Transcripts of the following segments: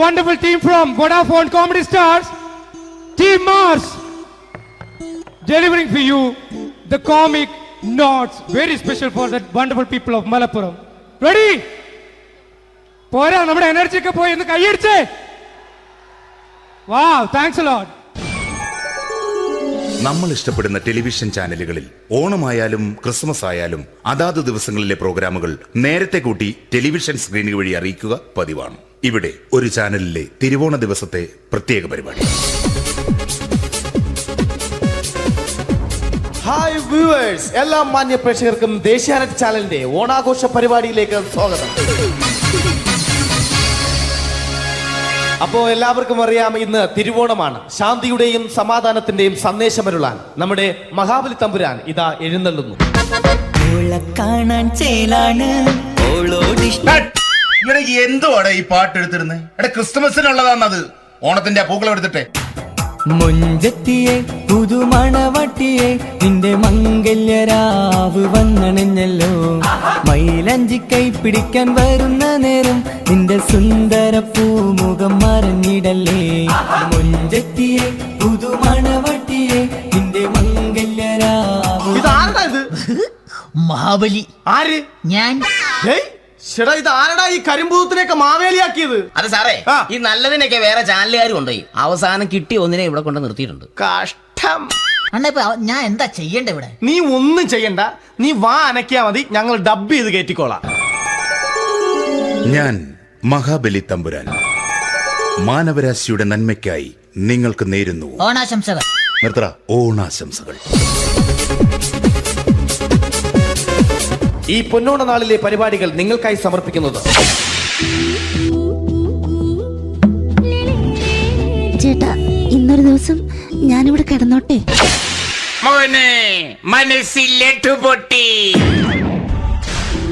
wonderful team from Vodafone Comedy Stars, Team Mars, delivering for you the comic notes, very special for the wonderful people of Malappuram. Ready? പോരാ, നമ്മുടെ energy ഒക്കെ പോയി ഒന്ന് കൈയടിച്ചേ. Wow, thanks a lot. നമ്മൾ ഇഷ്ടപ്പെടുന്ന television ചാനലുകളിൽ ഓണമായാലും Christmas ആയാലും അതാത് ദിവസങ്ങളിലെ പ്രോഗ്രാമുകൾ നേരത്തെ കൂട്ടി ടെലിവിഷൻ സ്ക്രീനുകൾ വഴി അറിയിക്കുക പതിവാണ്. ഇവിടെ ഒരു ചാനലിലെ തിരുവോണ ദിവസത്തെ പ്രത്യേക പരിപാടി. ഹായ് വ്യൂവേഴ്സ്, എല്ലാ മാന്യ പ്രേക്ഷകർക്കും ദേശീയാനെറ്റ് ചാനലിന്റെ ഓണാഘോഷ പരിപാടിയിലേക്ക് സ്വാഗതം. അപ്പോൾ എല്ലാവർക്കും അറിയാം, ഇന്ന് തിരുവോണമാണ്. ശാന്തിയുടെയും സമാധാനത്തിന്റെയും സന്ദേശമരുളാൻ നമ്മുടെ മഹാബലി തമ്പുരാൻ ഇതാ എഴുന്നള്ളുന്നു. എന്തുവാടെ ഈ പാട്ട് എടുത്തിരുന്നത്? ക്രിസ്മസിനുള്ളതാണത്. ഓണത്തിന്റെ പൂക്കളം എടുത്തിട്ടെ. മുഞ്ചത്തിയെ പുതുമണവട്ടിയെ നിന്റെ മംഗല്യരാവ് വന്നണഞ്ഞല്ലോ. മൈലഞ്ചി കൈ പിടിക്കാൻ വരുന്ന നേരം നിന്റെ സുന്ദര പൂമുഖം മറഞ്ഞിടല്ലേ. മുഞ്ചത്തിയെ പുതുമണവട്ടിയെ നിന്റെ മംഗല്യരാവ്. ഇതാരടാ ഇത്? മഹാബലി. ആര്? ഞാൻ. ചേട്ടാ, ഇത് ആരടാ ഈ കരിമ്പൂത്തിനെയൊക്കെ മാവേലിയാക്കിയത്? അതെ സാറേ, ഈ നല്ലതിനൊക്കെ വേറെ ചാനലുകാരും കൊണ്ടുപോയി അവസാനം കിട്ടിയ ഒന്നിനെ ഇവിടെ കൊണ്ട് നിർത്തിയിട്ടുണ്ട്. കഷ്ടം. അണ്ണ ഇപ്പൊ ഞാൻ എന്താ ചെയ്യണ്ട ഇവിടെ? നീ ഒന്നും ചെയ്യണ്ട, നീ വാ അനക്കിയാ മതി, ഞങ്ങൾ ഡബ് ചെയ്ത് കയറ്റിക്കോളാം. ഞാൻ മഹാബലി തമ്പുരാൻ മാനവരാശിയുടെ നന്മയ്ക്കായി നിങ്ങൾക്ക് നേരുന്നു ഓണാശംസകൾ. നിർത്തറ. ഓണാശംസകൾ. ഈ പൊന്നോണ നാളിലെ പരിപാടികൾ നിങ്ങൾക്കായി സമർപ്പിക്കുന്നത് ചേട്ടാ, ഇന്നൊരു ദിവസം ഞാനിവിടെ കിടന്നോട്ടെ. മോനെ മനസ്സിലെട്ടു പൊട്ടി.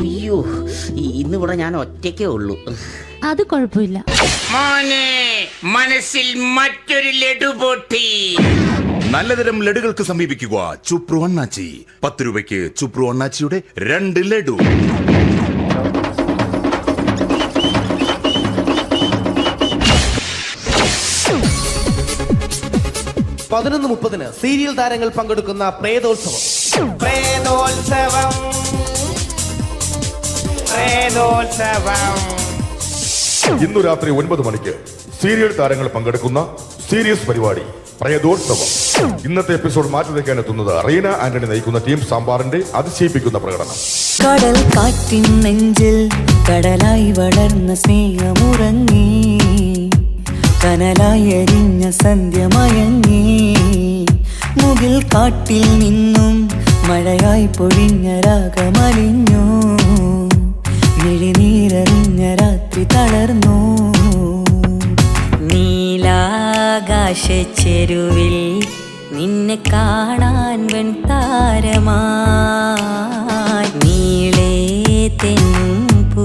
അയ്യോ, ഇന്നിവിടെ ഞാൻ ഒറ്റയ്ക്കേ ഉള്ളൂ. അത് കുഴപ്പമില്ല. മോനെ മനസ്സിൽ മറ്റൊരു ലഡു പൊട്ടി. നല്ലതരം ലഡുകൾക്ക് സമീപിക്കുക ചുപ്രു അണ്ണാച്ചി. 10 രൂപയ്ക്ക് ചുപ്രു അണ്ണാച്ചിയുടെ 2 ലഡു. പതിനൊന്ന് 30 സീരിയൽ താരങ്ങൾ പങ്കെടുക്കുന്ന പ്രേതോത്സവം. ഇന്നു രാത്രി 9 മണിക്ക് സീരിയൽ താരങ്ങൾ പങ്കെടുക്കുന്ന സീരിയസ് പരിപാടി പ്രേതോത്സവം. ഇന്നത്തെ എപ്പിസോഡ് മാറ്റി വയ്ക്കാൻ എത്തുന്നത് റീന ആന്റണി നയിക്കുന്ന ടീം സാമ്പാറിന്റെ അതിശയിപ്പിക്കുന്ന പ്രകടനം. കടൽ കാറ്റിൻ നെഞ്ചിൽ കടലായി വളർന്ന സ്നേഹമുറങ്ങി, കനലായി എരിഞ്ഞ സന്ധ്യ മയങ്ങി. മുകിൽ കാട്ടിൽ നിന്നും മഴയായി പൊഴിഞ്ഞ രാഗമലിഞ്ഞു, മിഴിനീരറിഞ്ഞ രാത്രി തളർന്നു. നീലാകാശച്ചെരുവിൽ നിന്നെ കാണാൻ വെൺതാരമായി നീളേ തെന്നും പൂ.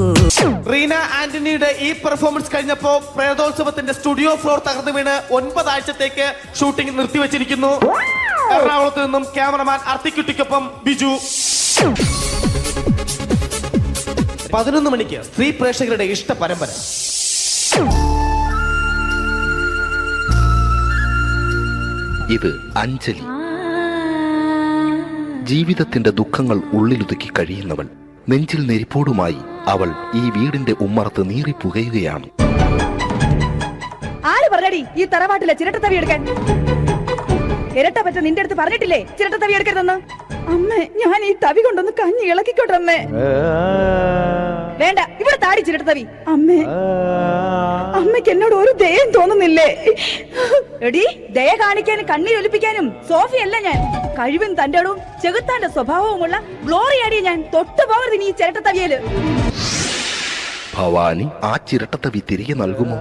റീന ആന്റണിയുടെ ഈ പെർഫോമൻസ് കഴിഞ്ഞപ്പോ പ്രേതോത്സവത്തിന്റെ സ്റ്റുഡിയോ ഫ്ലോർ തകർന്നു വീണ് 9 ആഴ്ചത്തേക്ക് ഷൂട്ടിംഗ് നിർത്തിവെച്ചിരിക്കുന്നു. എറണാകുളത്ത് നിന്നും ക്യാമറമാൻ അർത്തിക്കുട്ടിക്കൊപ്പം ബിജു. 11 മണിക്ക് സ്ത്രീ പ്രേക്ഷകരുടെ ഇഷ്ട പരമ്പര. ഇത് അഞ്ജലി. ജീവിതത്തിന്റെ ദുഃഖങ്ങൾ ഉള്ളിലൊതുക്കി കഴിയുന്നവൾ. നെഞ്ചിൽ നെരിപ്പോടുമായി അവൾ ഈ വീടിന്റെ ഉമ്മറത്ത് നീറി പുകയുകയാണ്. ആര് പറഞ്ഞടി ഈ തറവാട്ടിലെ ചിരട്ടത്തവി എടുക്കാൻ? ഇരട്ട പറ്റ നിന്റെ അടുത്ത് പറഞ്ഞിട്ടില്ലേ ചിരട്ടത്തവി എടുക്കരുതെന്ന്? അമ്മേ, ഞാൻ ഈ തവി കൊണ്ടൊന്ന് കഞ്ഞി ഇളക്കിക്കോട്ടെ അമ്മേ. വേണ്ട, ഇവിടെ താടി ചിരട്ടത്തവി. അമ്മേ, അമ്മയ്ക്ക് എന്നോട് ഒരു ദയം തോന്നുന്നില്ലേ? എടി, ദയ കാണിക്കാനും കണ്ണീരൊലിപ്പിക്കാനും സോഫിയല്ല ഞാൻ. കഴിവും തന്റെടും ചെകുത്താന്റെ സ്വഭാവവുമുള്ള ഗ്ലോറിയാടിയ ഞാൻ. തൊട്ടു പോകരുത് നീ ചിരട്ടത്തവിയല്. ഭവാനി ആ ചിരട്ടത്തവി തിരികെ നൽകുമോ?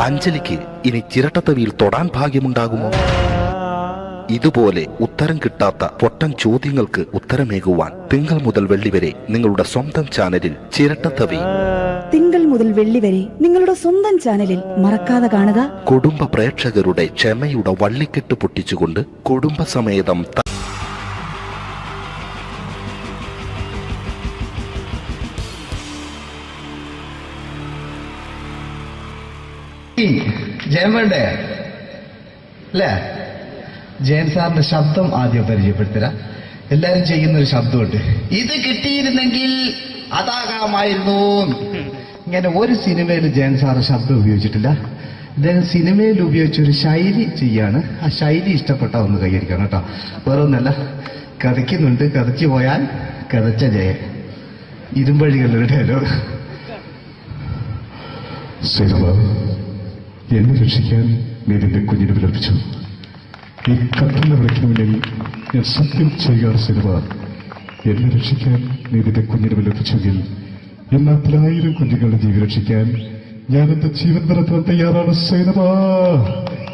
അഞ്ജലിക്ക് ഇനി ചിരട്ടത്തവിയിൽ തൊടാൻ ഭാഗ്യമുണ്ടാകുമോ? ഇതുപോലെ ഉത്തരം കിട്ടാത്ത പൊട്ടൻ ചോദ്യങ്ങൾക്ക് ഉത്തരമേകുവാൻ തിങ്കൾ മുതൽ വെള്ളി വരെ നിങ്ങളുടെ സ്വന്തം ചാനലിൽ ചിരട്ടത്തവി. തിങ്കൾ മുതൽ വെള്ളി വരെ നിങ്ങളുടെ സ്വന്തം ചാനലിൽ മറക്കാതെ കാണുക. കുടുംബ പ്രേക്ഷകരുടെ ക്ഷമയുടെ വള്ളിക്കെട്ട് പൊട്ടിച്ചുകൊണ്ട് കുടുംബസമേതം ജയൻ വേണ്ടേ അല്ലേ? ജയൻ സാറിന്റെ ശബ്ദം ആദ്യം പരിചയപ്പെടുത്തരാ. എല്ലാരും ചെയ്യുന്ന ഒരു ശബ്ദമുണ്ട്, ഇത് കിട്ടിയിരുന്നെങ്കിൽ അതാകാമായിരുന്നു. ഇങ്ങനെ ഒരു സിനിമയിൽ ജയൻ സാറ് ശബ്ദം ഉപയോഗിച്ചിട്ടില്ല. അദ്ദേഹം സിനിമയിൽ ഉപയോഗിച്ച ഒരു ശൈലി ചെയ്യാണ്. ആ ശൈലി ഇഷ്ടപ്പെട്ട ഒന്ന് കൈയടിക്കണം കേട്ടോ. വേറെ ഒന്നല്ല, കഥയ്ക്കുന്നുണ്ട്, കഥച്ചു പോയാൽ കഥച്ച ജയൻ. ഇരുമ്പഴികളുടെ ഡയലോഗ്. സിനിമ എന്നെ രക്ഷിക്കാൻ നീ നിന്റെ കുഞ്ഞിനെ വിലപിച്ചു. ഈ കത്തുന്ന വിളിക്കണമെങ്കിൽ ഞാൻ സത്യം ചെയ്യുകയാണ്. സിനിമ എന്നെ രക്ഷിക്കാൻ നീ നിന്റെ കുഞ്ഞിനെ വിലപിച്ചെങ്കിൽ എന്നാൽ 1000 കുഞ്ഞുങ്ങളുടെ ജീവൻ രക്ഷിക്കാൻ ഞാൻ എന്റെ ജീവൻ നടത്താൻ തയ്യാറാണ്. സിനിമ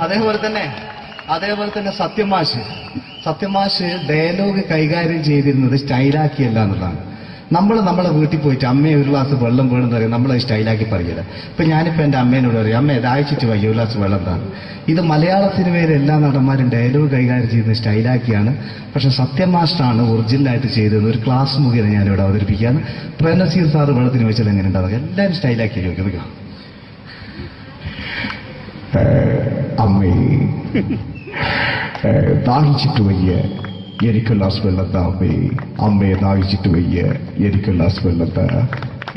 അതേപോലെ തന്നെ സത്യമാഷ് ഡയലോഗ് കൈകാര്യം ചെയ്തിരുന്നത് സ്റ്റൈലാക്കിയല്ല എന്നുള്ളതാണ്. നമ്മളെ വീട്ടിൽ പോയിട്ട് അമ്മയെ ഒരു ഗ്ലാസ് വെള്ളം വേണമെന്ന് പറയും, നമ്മളത് സ്റ്റൈലാക്കി പറയില്ല. ഇപ്പൊ ഞാനിപ്പോ എന്റെ അമ്മേനോട് പറയും, അമ്മ ദാഹിച്ചിട്ട് വയ്യ, ഒരു ഗ്ലാസ് വെള്ളം എന്താണ്. ഇത് മലയാള സിനിമയിലെ എല്ലാ നടന്മാരും ഡയലോഗ് കൈകാര്യം ചെയ്യുന്നത് സ്റ്റൈലാക്കിയാണ്. പക്ഷെ സത്യം മാസ്റ്ററാണ് ഒറിജിനലായിട്ട് ചെയ്തത്. ഒരു ക്ലാസ് മുഖേന ഞാനിവിടെ അവതരിപ്പിക്കുകയാണ്. പ്രേംനസീർ സാറ് വെള്ളത്തിന് വെച്ചാൽ എങ്ങനെ ഉണ്ടാവുക? എല്ലാവരും സ്റ്റൈലാക്കി ചോദിക്കുക. അമ്മേ ദാഹിച്ചിട്ട് വയ്യ, എനിക്ക് ഗ്ലാസ് വെള്ളം താ. അമ്മയെ ദാഹിച്ചിട്ട് വയ്യ, എനിക്ക് ഗ്ലാസ് വെള്ളം താ.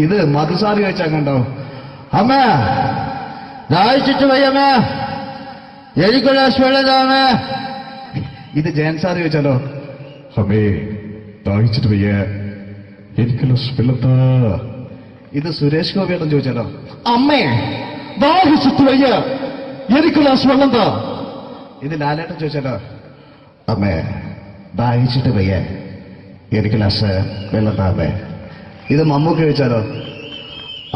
ഇത് മധുസാരി വെച്ചാൽ കണ്ടോ, അമ്മ ദാഹിച്ചിട്ട് വയ്യമ്മ, എനിക്ക് ഗ്ലാസ് വെള്ളം താമേ. ഇത് ജയൻ സാർ ചോദിച്ചാലോ, അമ്മേ ദാഹിച്ചിട്ട് വയ്യ, എനിക്ക് ഗ്ലാസ് വെള്ളം താ. ഇത് സുരേഷ് ഗോപിയോടും ചോദിച്ചാലോ, അമ്മേ ദാഹിച്ചിട്ട് വയ്യ, എനിക്ക് ഗ്ലാസ് വെള്ളം താ. ഇത് ലാലേട്ടൻ ചോദിച്ചാലോ, അമ്മേ ദാഹിച്ചിട്ട് വയ്യ, എനിക്ക് ഗ്ലാസ് വെള്ളം താമേ. ഇത് മമ്മൂക്ക് ചോദിച്ചാലോ,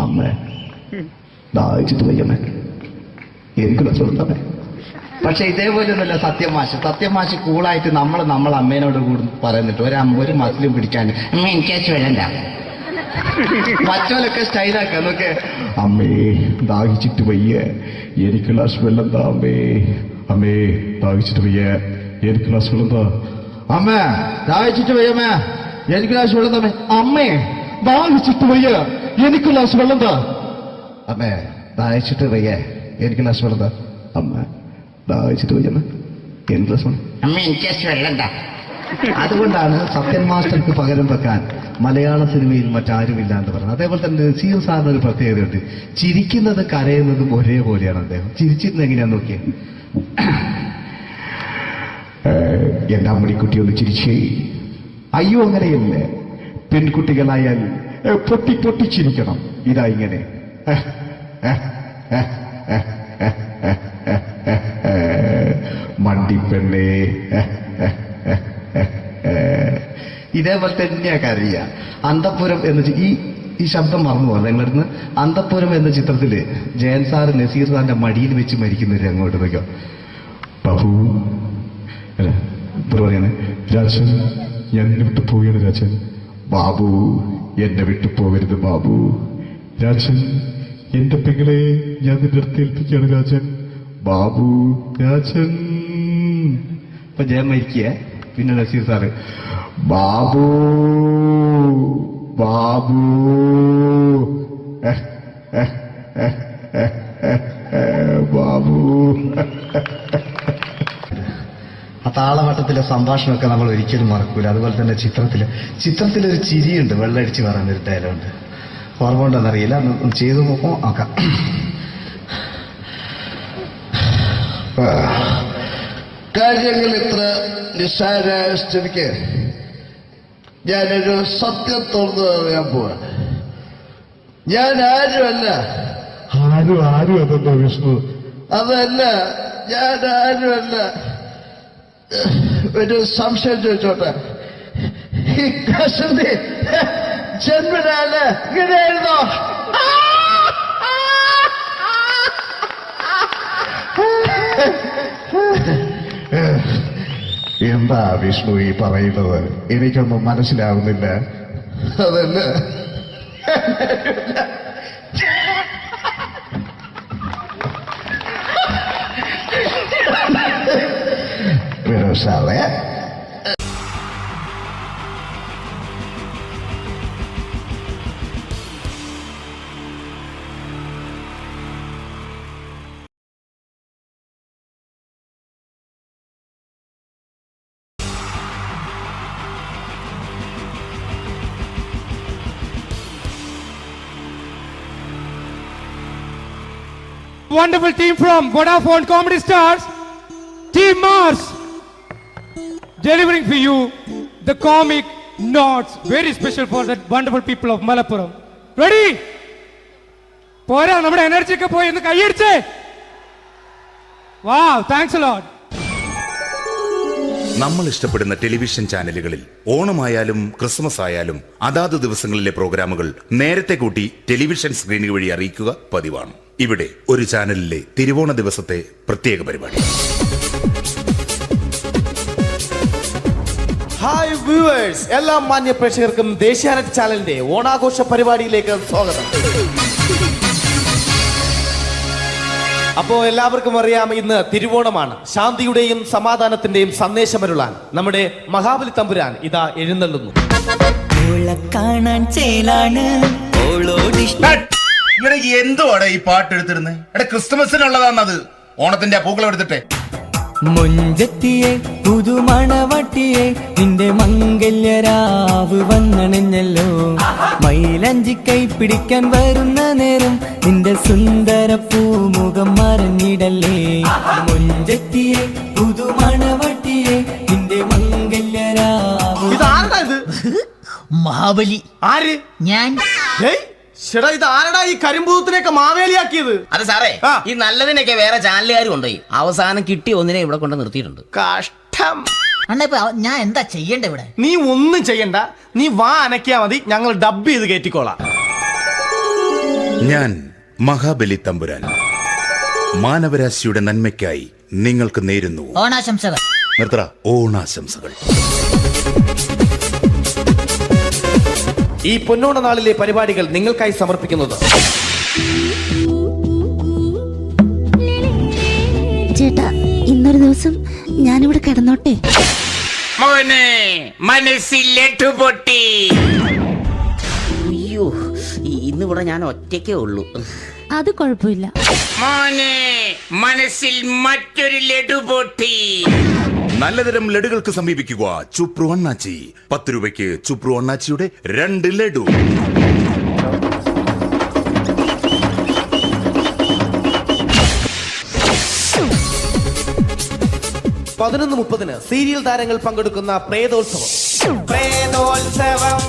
അമ്മേ ദാഹിച്ചിട്ട് വയ്യമ്മേ, എനിക്ക് ഗ്ലാസ് വെള്ളം താമേ. പക്ഷെ ഇതേപോലെ ഒന്നുമല്ല സത്യമാഷ് കൂളായിട്ട് നമ്മളെ അമ്മേനോട് കൂടി പറയുന്നിട്ട് ഒരു മസിലും പിടിക്കാൻ എനിക്ക് വേണ്ട. മറ്റോലൊക്കെ സ്റ്റൈലാക്കാം നോക്കെ. അമ്മേ ദാഹിച്ചിട്ട് വയ്യ, എനിക്ക് ഗ്ലാസ് വെള്ളം താ. അമ്മേ ദാഹിച്ചിട്ട് വയ്യ, എനിക്ക് ഗ്ലാസ് വെള്ളം താ. അമ്മ ദാഹിച്ചിട്ട് വയ്യമ്മ, എനിക്ക് ഗ്ലാസ് വെള്ളം താമേ. അമ്മേ ദാഹിച്ചിട്ട് വയ്യ, എനിക്ക് ഗ്ലാസ് വെള്ളം താ. അമ്മേ ദാഹിച്ചിട്ട് വയ്യ, എനിക്ക് ഗ്ലാസ് വെള്ളം താ. അമ്മ ദാഹിച്ചിട്ട് വയ്യമ്മ, എനിക്ക് ഗ്ലാസ് വെള്ളം. അമ്മ എനിക്ക് വെള്ളം താ. അതുകൊണ്ടാണ് സത്യൻ മാസ്റ്റർക്ക് പകരം വെക്കാൻ മലയാള സിനിമയിൽ മറ്റാരുമില്ല എന്ന് പറയുന്നത്. അതേപോലെ തന്നെ നസീർ സാറിന് ഒരു പ്രത്യേകതയുണ്ട്, ചിരിക്കുന്നത് കരയുന്നതും ഒരേപോലെയാണ്. അദ്ദേഹം ചിരിച്ചിരുന്നത് എങ്ങനെയാന്ന് നോക്കിയേ. എന്റെ അമ്മണിക്കുട്ടി ഒന്ന് ചിരിച്ചേ. അയ്യോ അങ്ങനെയല്ലേ, പെൺകുട്ടികളായാൽ പൊട്ടി ചിരിക്കണം. ഇതാ ഇങ്ങനെ മണ്ടിപ്പെണ്ണേ. ഇതേപോലെ തന്നെയാ കരയ. അന്തപ്പുരം എന്ന ഈ ശബ്ദം മറന്നു പോകാം നിങ്ങളടുന്ന്. അന്തപ്പുരം എന്ന ചിത്രത്തില് ജയൻ സാറ് നസീർ സാറിന്റെ മടിയിൽ വെച്ച് മരിക്കുന്നവര് അങ്ങോട്ട് വയ്ക്കോ. ബാബു അല്ല പറയാനെ, രാജൻ ഞാൻ എന്നെ വിട്ടു പോവുകയാണ്. രാജൻ ബാബു എന്നെ വിട്ടു പോകരുത് ബാബു. രാജൻ എന്റെ പെങ്ങളെ ഞാൻ നിന്റെ അടുത്ത് ഏൽപ്പിക്കുകയാണ്. രാജൻ ബാബു രാജൻ. ഇപ്പൊ ജയൻ മരിക്കുക, പിന്നെ നസീർ സാറ് ബാബു ബാബു ബാബു. ആ താളവട്ടത്തിലെ സംഭാഷണമൊക്കെ നമ്മൾ ഒരിക്കലും മറക്കൂല. അതുപോലെ തന്നെ ചിത്രത്തിലൊരു ചിരിയുണ്ട്, വെള്ളടിച്ച് പറയുന്ന ഒരു ഡയലോഗുണ്ട്. ഓർമ്മ ഉണ്ടെന്നറിയില്ല, ചെയ്തു നോക്കാം. കാര്യങ്ങൾ ഇത്ര നിസ്സാരമായ സ്ഥിതിക്ക് ഞാനൊരു സത്യം തുറന്നു പറയാൻ പോവാ. ഞാൻ ആരുമല്ല. ആരും അതല്ല വിഷ്ണു. അതല്ല, ഞാൻ ആരുമല്ല. ഒരു സംശയം ചോദിച്ചോട്ടെ, ഈ കസന്തി ജന്മനാല് ഇങ്ങനെയായിരുന്നോ? എന്താ വിഷ്ണു ഈ പറയുന്നത്? എനിക്കൊന്നും മനസ്സിലാവുന്നില്ല. അതല്ല, Vinod wonderful team from Vodafone Comedy Stars, Team Mars, delivering for you the comic notes, very special for the wonderful people of Malappuram. Ready? പോരാ നമ്മുടെ എനർജി ഒക്കെ പോയി ഒന്ന് കൈയടിച്ചേ. Wow, thanks a lot. നമ്മൾ ഇഷ്ടപ്പെടുന്ന ടെലിവിഷൻ ചാനലുകളിൽ ഓണമായാലും ക്രിസ്മസ് ആയാലും അതാത് ദിവസങ്ങളിലെ പ്രോഗ്രാമുകൾ നേരത്തെ കൂട്ടി ടെലിവിഷൻ സ്ക്രീനുകൾ വഴി അറിയിക്കുക പതിവാണ്. ഇവിടെ ഒരു ചാനലിലെ തിരുവോണ ദിവസത്തെ പ്രത്യേക പരിപാടി. ഹായ് വ്യൂവേഴ്സ്, എല്ലാ മാന്യ പ്രേക്ഷകർക്കും ദേശീയാനെറ്റ് ചാനലിന്റെ ഓണാഘോഷ പരിപാടിയിലേക്ക് സ്വാഗതം. അപ്പോ എല്ലാവർക്കും അറിയാം, ഇന്ന് തിരുവോണമാണ്. ശാന്തിയുടെയും സമാധാനത്തിന്റെയും സന്ദേശമരുളാൻ നമ്മുടെ മഹാബലി തമ്പുരാൻ ഇതാ എഴുന്നള്ളുന്നു. കാണാൻ ചേലാണ് ഇവിടെ എന്തുവാടെ ഈ പാട്ട് എടുത്തിരുന്നത്? എടാ ക്രിസ്മസിനുള്ളതാണത്. ഓണത്തിന്റെ പൂക്കളം എടുത്തിട്ടെ. മുഞ്ചത്തിയെ പുതുമണവട്ടിയെ നിന്റെ മംഗല്യരാവ് വന്നണഞ്ഞല്ലോ. മൈലഞ്ചി കൈ പിടിക്കാൻ വരുന്ന നേരം നിന്റെ സുന്ദര പൂമുഖം മറഞ്ഞിടല്ലേ. മുഞ്ചത്തിയെ പുതുമണവട്ടിയെ നിന്റെ മംഗല്യരാവ്. ഇതാരടാ ഇത്? മഹാബലി. ആര്? ഞാൻ. ചേട്ടാ, ഇത് ആരടാ ഈ കരിമ്പൂത്തിനെയൊക്കെ മാവേലിയാക്കിയത്? അതെ സാറേ, ഈ നല്ലതിനൊക്കെ വേറെ ചാനലുകാരും കൊണ്ടുപോയി അവസാനം കിട്ടിയ ഒന്നിനെ ഇവിടെ കൊണ്ട് നിർത്തിയിട്ടുണ്ട്. കഷ്ടം. അണ്ണ ഞാൻ എന്താ ചെയ്യണ്ടേ ഇവിടെ? നീ ഒന്നും ചെയ്യണ്ട, നീ വാ അനക്കിയാ മതി, ഞങ്ങൾ ഡബ് ചെയ്ത് കയറ്റിക്കോളാം. ഞാൻ മഹാബലി തമ്പുരാൻ മാനവരാശിയുടെ നന്മയ്ക്കായി നിങ്ങൾക്ക് നേരുന്നു ഓണാശംസകൾ. നിർത്തറ ഓണാശംസകൾ. ഈ പൊന്നോണ നാളിലെ പരിപാടികൾ നിങ്ങൾക്കായി സമർപ്പിക്കുന്നത് ചേട്ടാ, ഇന്നൊരു ദിവസം ഞാനിവിടെ കിടന്നോട്ടെ. മോനെ മനസ്സിൽ ലഡുപൊട്ടി. അയ്യോ, ഇന്നിവിടെ ഞാൻ ഒറ്റയ്ക്കേ ഉള്ളൂ. അത് കുഴപ്പമില്ല. മോനെ മനസ്സിൽ മറ്റൊരു ലഡുപൊട്ടി. നല്ലതരം ലഡുകൾക്ക് സമീപിക്കുക ചുപ്രു അണ്ണാച്ചി. 10 രൂപയ്ക്ക് ചുപ്രു അണ്ണാച്ചിയുടെ 2 ലഡു. പതിനൊന്ന് 30 സീരിയൽ താരങ്ങൾ പങ്കെടുക്കുന്ന പ്രേതോത്സവം. പ്രേതോത്സവം,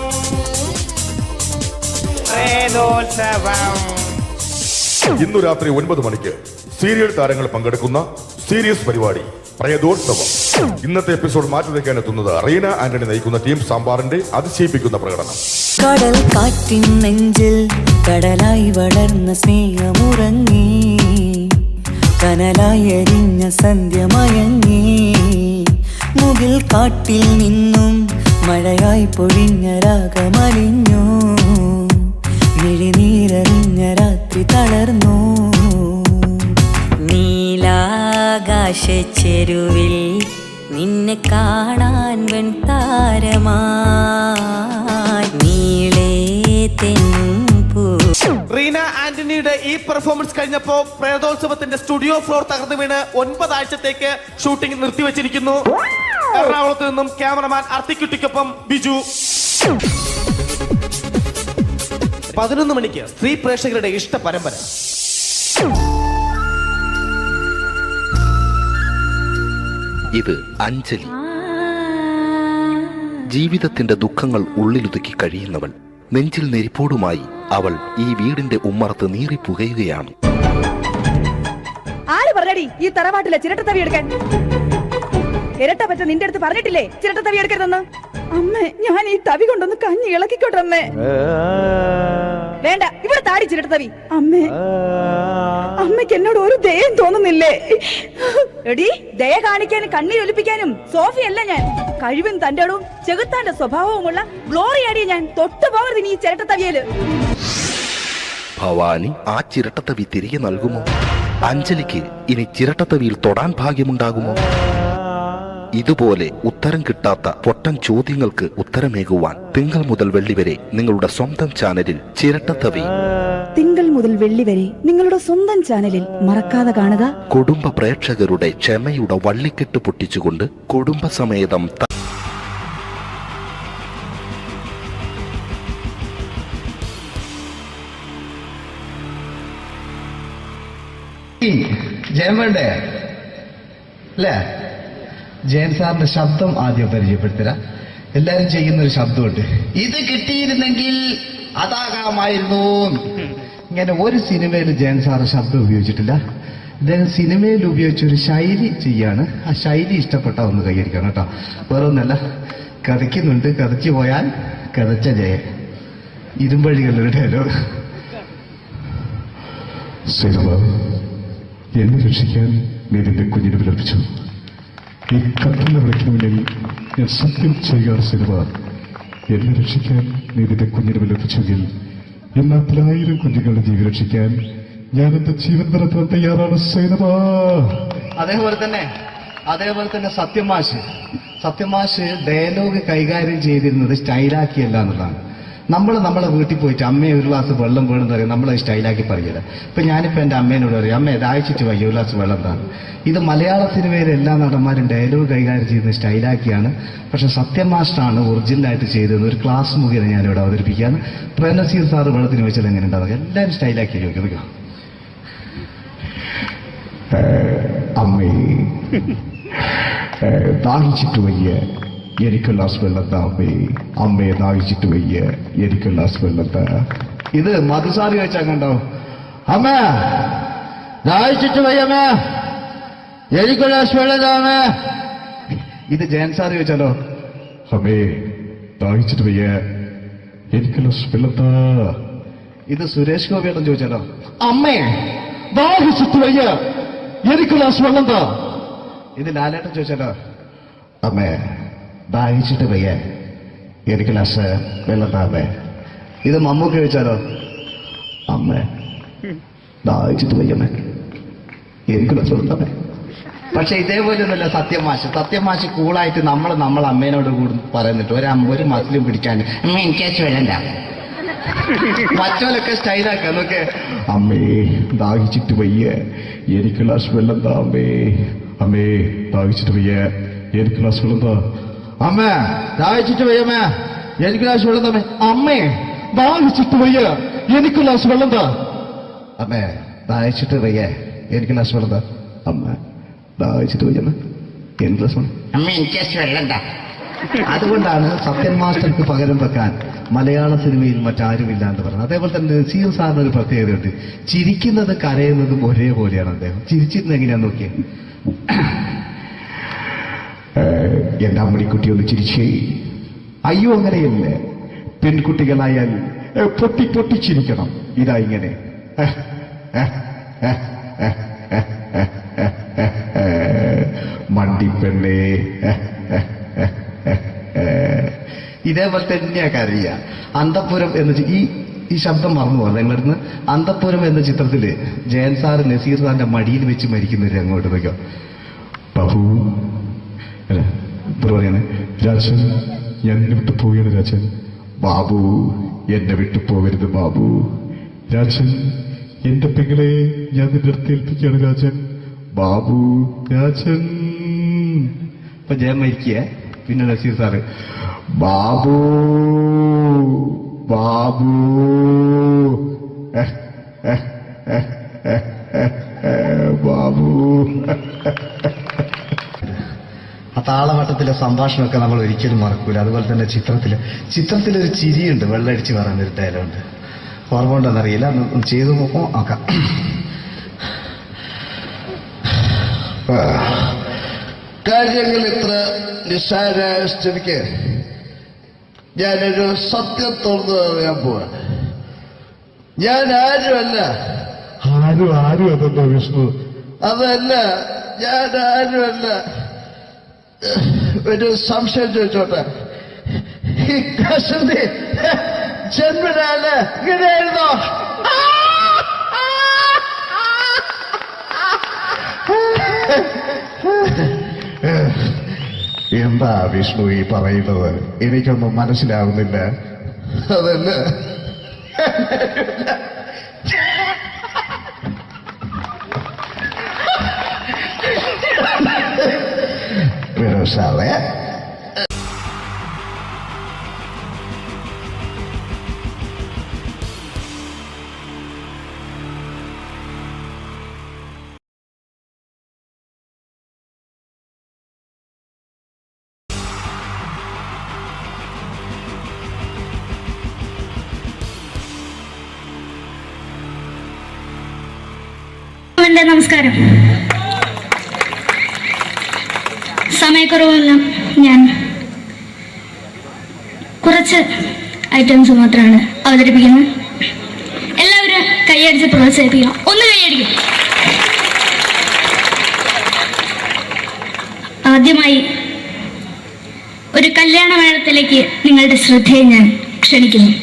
പ്രേതോത്സവം. ഇന്നു രാത്രി 9 മണിക്ക് സീരിയൽ താരങ്ങൾ പങ്കെടുക്കുന്ന സീരിയസ് പരിപാടി പ്രേതോത്സവം. ഇന്നത്തെ എപ്പിസോഡ് മാറ്റി വയ്ക്കാൻ എത്തുന്നത് റീന ആന്റണി നയിക്കുന്ന ടീം സാമ്പാറിന്റെ അതിശയിപ്പിക്കുന്ന പ്രകടനം. കടൽ കാറ്റിൻ നെഞ്ചിൽ കടലായി വളർന്ന സ്നേഹമുറങ്ങി, കനലായി എരിഞ്ഞ സന്ധ്യമയങ്ങി. മുകിൽ കാട്ടിൽ നിന്നും മഴയായി പൊഴിഞ്ഞ രാഗമലിഞ്ഞു, മിഴിനീരറിഞ്ഞ രാത്രി തളർന്നു. നീലാകാശച്ചെരുവിൽ നിന്നെ കാണാൻ വെൺതാരമായി നീളേ തെന്നും പൂ. റീന ആന്റണിയുടെ ഈ പെർഫോമൻസ് കഴിഞ്ഞപ്പോ പ്രേതോത്സവത്തിന്റെ സ്റ്റുഡിയോ ഫ്ലോർ തകർന്നു വീണ് 9 ആഴ്ചത്തേക്ക് ഷൂട്ടിംഗ് നിർത്തിവെച്ചിരിക്കുന്നു. എറണാകുളത്ത് നിന്നും ക്യാമറമാൻ അർത്തിക്കുട്ടിക്കൊപ്പം ബിജു. 11 മണിക്ക് സ്ത്രീ പ്രേക്ഷകരുടെ ഇഷ്ട പരമ്പര. ഇത് അഞ്ജലി. ജീവിതത്തിന്റെ ദുഃഖങ്ങൾ ഉള്ളിലൊതുക്കി കഴിയുന്നവൾ. നെഞ്ചിൽ നെരിപ്പോടുമായി അവൾ ഈ വീടിന്റെ ഉമ്മറത്ത് നീറിപ്പുകയുകയാണ്. ആര് പറഞ്ഞടി ഈ തറവാട്ടിലെ ചിരട്ടത്തവി എടുക്കാൻ? ഇരട്ട പറ്റ നിന്റെ അടുത്ത് പറഞ്ഞിട്ടില്ലേ ചിരട്ടത്തവി എടുക്കരുതെന്ന്? അമ്മേ, ഞാൻ ഈ തവി കൊണ്ടൊന്ന് കഞ്ഞി ഇളക്കിക്കോട്ടെ അമ്മേ. വേണ്ട, ഇവിടെ താടി ചിരട്ടത്തവി. അമ്മേ, അമ്മയ്ക്ക് എന്നോട് ഒരു ദയം തോന്നുന്നില്ലേ? എടി, ദയ കാണിക്കാനും കണ്ണീരൊലിപ്പിക്കാനും സോഫിയല്ല ഞാൻ. കഴിവും തന്റെടും ചെകുത്താന്റെ സ്വഭാവവുമുള്ള ഗ്ലോറിയാടിയ ഞാൻ. തൊട്ടു പോകരുത് നീ ചിരട്ടത്തവിയല്. ഭവാനി ആ ചിരട്ടത്തവി തിരികെ നൽകുമോ? അഞ്ജലിക്ക് ഇനി ചിരട്ടത്തവിയിൽ തൊടാൻ ഭാഗ്യമുണ്ടാകുമോ? ഇതുപോലെ ഉത്തരം കിട്ടാത്ത പൊട്ടൻ ചോദ്യങ്ങൾക്ക് ഉത്തരമേകുവാൻ തിങ്കൾ മുതൽ വെള്ളി വരെ നിങ്ങളുടെ സ്വന്തം ചാനലിൽ ചിരട്ടത്തവി. തിങ്കൾ മുതൽ വെള്ളി വരെ നിങ്ങളുടെ സ്വന്തം ചാനലിൽ മറക്കാതെ കാണുക. കുടുംബ പ്രേക്ഷകരുടെ ക്ഷമയുടെ വള്ളിക്കെട്ട് പൊട്ടിച്ചുകൊണ്ട് കുടുംബസമേതം ജയൻ വേണ്ടേ അല്ലേ? ജയൻ സാറിന്റെ ശബ്ദം ആദ്യം പരിചയപ്പെടുത്തരാ. എല്ലാരും ചെയ്യുന്ന ഒരു ശബ്ദമുണ്ട്, ഇത് കിട്ടിയിരുന്നെങ്കിൽ അതാകാമായിരുന്നു. ഇങ്ങനെ ഒരു സിനിമയിൽ ജയൻ സാറ് ശബ്ദം ഉപയോഗിച്ചിട്ടില്ല. അദ്ദേഹം സിനിമയിൽ ഉപയോഗിച്ച ഒരു ശൈലി ചെയ്യാണ്. ആ ശൈലി ഇഷ്ടപ്പെട്ട ഒന്ന് കൈകരിക്കണം കേട്ടോ. വേറെ ഒന്നല്ല, കഥയ്ക്കുന്നുണ്ട്, കഥച്ചു പോയാൽ കഥച്ച ജയൻ. ഇരുമ്പഴികളുടെ ഡയലോഗ്. സിനിമ എന്നെ രക്ഷിക്കാൻ നീ നിന്റെ കുഞ്ഞിനെ വിലപിച്ചു. ഈ കത്തുന്ന വിളിക്കണമെങ്കിൽ ഞാൻ സത്യം ചെയ്യുകയാണ്. സിനിമ എന്നെ രക്ഷിക്കാൻ നീ നിന്റെ കുഞ്ഞിനെ വിലപിച്ചെങ്കിൽ എന്നാൽ 1000 കുഞ്ഞുങ്ങളുടെ ജീവൻ രക്ഷിക്കാൻ ഞാൻ എന്റെ ജീവൻ നടത്താൻ തയ്യാറാണ്. സിനിമ അതേപോലെ തന്നെ സത്യമാഷ് ഡയലോഗ് കൈകാര്യം ചെയ്തിരുന്നത് സ്റ്റൈലാക്കിയല്ല എന്നുള്ളതാണ്. നമ്മളെ വീട്ടിൽ പോയിട്ട് അമ്മയെ ഒരു ഗ്ലാസ് വെള്ളം വേണമെന്ന് പറയും, നമ്മളത് സ്റ്റൈലാക്കി പറയില്ല. ഇപ്പൊ ഞാനിപ്പോ എന്റെ അമ്മേനോട് പറയും, അമ്മ ദാഹിച്ചിട്ട് വയ്യ, ഒരു ഗ്ലാസ് വെള്ളം എന്താണ്. ഇത് മലയാള സിനിമയിലെ എല്ലാ നടന്മാരും ഡയലോഗ് കൈകാര്യം ചെയ്യുന്നത് സ്റ്റൈലാക്കിയാണ്. പക്ഷെ സത്യം മാസ്റ്ററാണ് ഒറിജിനലായിട്ട് ചെയ്തത്. ഒരു ക്ലാസ് മുഖേന ഞാനിവിടെ അവതരിപ്പിക്കുകയാണ്. പ്രേംനസീർ സാറ് വെള്ളത്തിന് വെച്ചാൽ എങ്ങനെ ഉണ്ടാവുക? എല്ലാവരും സ്റ്റൈലാക്കി ചോദിക്കുക. അമ്മേ ദാഹിച്ചിട്ട് വയ്യ, എനിക്ക് ഗ്ലാസ് വെള്ളം താ. അമ്മയെ ദാഹിച്ചിട്ട് വയ്യ, എനിക്ക് ഗ്ലാസ് വെള്ളം താ. ഇത് മധുസാരി വെച്ചാൽ കണ്ടോ, അമ്മ ദാഹിച്ചിട്ട് വയ്യമ്മ, എനിക്ക് ഗ്ലാസ് വെള്ളം താമേ. ഇത് ജയൻ സാർ ചോദിച്ചാലോ, അമ്മേ ദാഹിച്ചിട്ട് വയ്യ, എനിക്ക് ഗ്ലാസ് വെള്ളം താ. ഇത് സുരേഷ് ഗോപിയോടും ചോദിച്ചാലോ, അമ്മേ ദാഹിച്ചിട്ട് വയ്യ, എനിക്ക് ഗ്ലാസ് വെള്ളം താ. ഇത് ലാലേട്ടൻ ചോദിച്ചാലോ, അമ്മേ ദാഹിച്ചിട്ട് വയ്യ, എനിക്ക് ഗ്ലാസ് വെള്ളം താമേ. ഇത് മമ്മൂക്ക് ചോദിച്ചാലോ, അമ്മേ ദാഹിച്ചിട്ട് വയ്യമ്മേ, എനിക്ക് ഗ്ലാസ് വെള്ളം താമേ. പക്ഷെ ഇതേപോലെ ഒന്നുമല്ല സത്യമാഷ് കൂളായിട്ട് നമ്മളെ അമ്മേനോട് കൂടി പറയുന്നിട്ട് ഒരു മസിലും പിടിക്കാൻ എനിക്ക് വേണ്ട. മറ്റോലൊക്കെ സ്റ്റൈലാക്കാം നോക്കെ, അമ്മേ ദാഹിച്ചിട്ട് വയ്യ, എനിക്ക് ഗ്ലാസ് വെള്ളം താ. അമ്മേ ദാഹിച്ചിട്ട് വയ്യ, എനിക്ക് ഗ്ലാസ് വെള്ളം താ. അമ്മ ദാഹിച്ചിട്ട് വയ്യമ്മ, എനിക്ക് ഗ്ലാസ് വെള്ളം താമേ. അമ്മേ ദാഹിച്ചിട്ട് വയ്യ, എനിക്ക് ഗ്ലാസ് വെള്ളം താ. അമ്മേ ദാഹിച്ചിട്ട് വയ്യ, എനിക്ക് ഗ്ലാസ് വെള്ളം താ. അമ്മ ദാഹിച്ചിട്ട് വയ്യമ്മ, എനിക്ക് ഗ്ലാസ് വെള്ളം. അമ്മ എനിക്ക് വെള്ളം താ. അതുകൊണ്ടാണ് സത്യൻ മാസ്റ്റർക്ക് പകരം വെക്കാൻ മലയാള സിനിമയിൽ മറ്റാരുമില്ല എന്ന് പറയുന്നത്. അതേപോലെ തന്നെ നസീർ സാറിന് ഒരു പ്രത്യേകതയുണ്ട്, ചിരിക്കുന്നത് കരയുന്നതും ഒരേപോലെയാണ്. അദ്ദേഹം ചിരിച്ചിരുന്നത് എങ്ങനെയാന്ന് നോക്കിയേ. എന്റെ അമ്മണിക്കുട്ടി ഒന്ന് ചിരിച്ചേ. അയ്യോ അങ്ങനെയല്ലേ, പെൺകുട്ടികളായാൽ പൊട്ടി ചിരിക്കണം. ഇതാ ഇങ്ങനെ മണ്ടിപ്പെണ്ണേ. ഇതേപോലെ തന്നെയാ കരയ. അന്തപ്പുരം എന്ന ഈ ശബ്ദം മറന്നു പോകാം നിങ്ങളടുന്ന്. അന്തപ്പുരം എന്ന ചിത്രത്തില് ജയൻ സാറ് നസീർ സാറിന്റെ മടിയിൽ വെച്ച് മരിക്കുന്നവര് അങ്ങോട്ട് വയ്ക്കോ. ബാബു അല്ല പറയാനെ, രാജൻ ഞാൻ എന്നെ വിട്ടു പോവുകയാണ്. രാജൻ ബാബു എന്നെ വിട്ടു പോകരുത് ബാബു. രാജൻ എന്റെ പെങ്ങളെ ഞാൻ നിന്റെ അടുത്ത് ഏൽപ്പിക്കുകയാണ്. രാജൻ ബാബു രാജൻ. ഇപ്പൊ ജയൻ മരിക്കുക, പിന്നെ നസീർ സാറ് ബാബു ബാബു ബാബു. ആ താളവട്ടത്തിലെ സംഭാഷണമൊക്കെ നമ്മൾ ഒരിക്കലും മറക്കൂല. അതുപോലെ തന്നെ ചിത്രത്തിലൊരു ചിരിയുണ്ട്, വെള്ളടിച്ച് പറയുന്ന ഒരു ഡയലോഗുണ്ട്. ഓർമ്മ ഉണ്ടെന്നറിയില്ല, ചെയ്തു നോക്കാം. കാര്യങ്ങൾ ഇത്ര നിസ്സാരമായ സ്ഥിതിക്ക് ഞാനൊരു സത്യം തുറന്നു പറയാൻ പോവാ. ഞാൻ ആരുമല്ല. ആരും അതല്ല വിഷ്ണു. അതല്ല, ഞാൻ ആരുമല്ല. ഒരു സംശയം ചോദിച്ചോട്ടെ, ഈ കസന്തി ജന്മനാല് ഇങ്ങനെയായിരുന്നോ? എന്താ വിഷ്ണു ഈ പറയുന്നത്? എനിക്കൊന്നും മനസ്സിലാവുന്നില്ല. അതല്ല, വിനോദ് എല്ലാവർക്കും എൻ്റെ നമസ്കാരം. സമയക്കുറവെല്ലാം ഞാൻ കുറച്ച് ഐറ്റംസ് മാത്രമാണ് അവതരിപ്പിക്കുന്നത്. എല്ലാവരും കൈയടിച്ച് പ്രോത്സാഹിപ്പിക്കണം. ഒന്ന് കൈയടിക്കും. ആദ്യമായി ഒരു കല്യാണമേളത്തിലേക്ക് നിങ്ങളുടെ ശ്രദ്ധയെ ഞാൻ ക്ഷണിക്കുന്നു.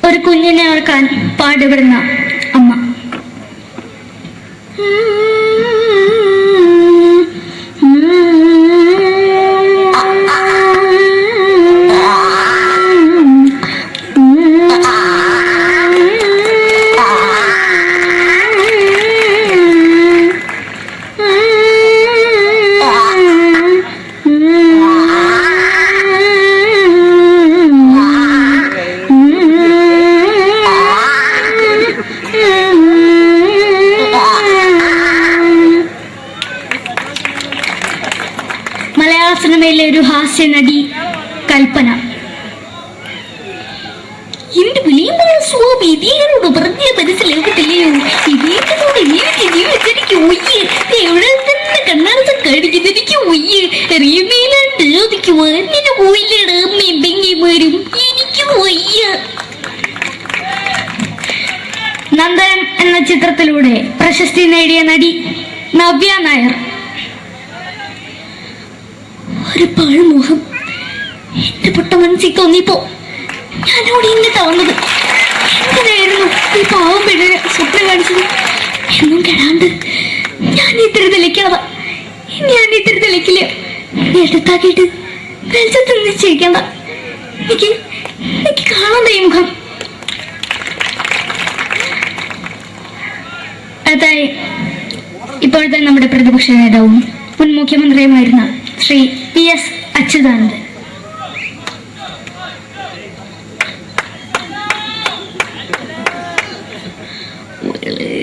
ഒരു കുഞ്ഞിനെ ഓർക്കാൻ പാടുപെടുന്ന അമ്മ. മലയാള സിനിമയിലെ ഒരു ഹാസ്യ നടി കൽപ്പന. എന്റെ വിളിയുമ്പോൾ സ്വാമി ഇതിനോട് പറഞ്ഞ മനസ്സിലാകത്തില്ലയോ? ഇതിനോട് എനിക്ക് ജീവിതത്തിലേക്ക് ഒയ്യ് എവിടെ തന്നെ കണ്ണാടത്ത് കടിക്കുന്നത് എനിക്ക് ഒയ്യ് അറിയുമേലാണ്ട് ചോദിക്കുവാൻ നിന്നെ പോയില്ലേടാ അമ്മയും പെങ്ങിമാരും എനിക്ക് ഒയ്യ. നന്ദനം എന്ന ചിത്രത്തിലൂടെ പ്രശസ്തി നേടിയ നടി നവ്യ നായർ. ഒരു പാഴ്മുഖം എന്റെ പൊട്ട മനസ്സിൽ തോന്നിയപ്പോ ഞാനോട് ഇന്നിട്ടാ വന്നത്. എന്തിനായിരുന്നു ഈ പാവം പെണ്ണിനെ സ്വപ്നം കാണിച്ചത്? എന്നും കെടാണ്ട് ഞാൻ ഇത്തിരി തെളിക്കാതെ ഞാൻ ഇത്തിരി തെളിക്കില്ല. എടുത്താക്കിയിട്ട് വെളിച്ചത്തിൽ നിശ്ചയിക്കണ്ട. എനിക്ക് കാണാൻ ഈ മുഖം. അതായി ഇപ്പോഴത്തെ നമ്മുടെ പ്രതിപക്ഷ നേതാവും മുൻ മുഖ്യമന്ത്രിയുമായിരുന്ന ശ്രീ PS അച്യുതാനന്ദൻ. വളരെ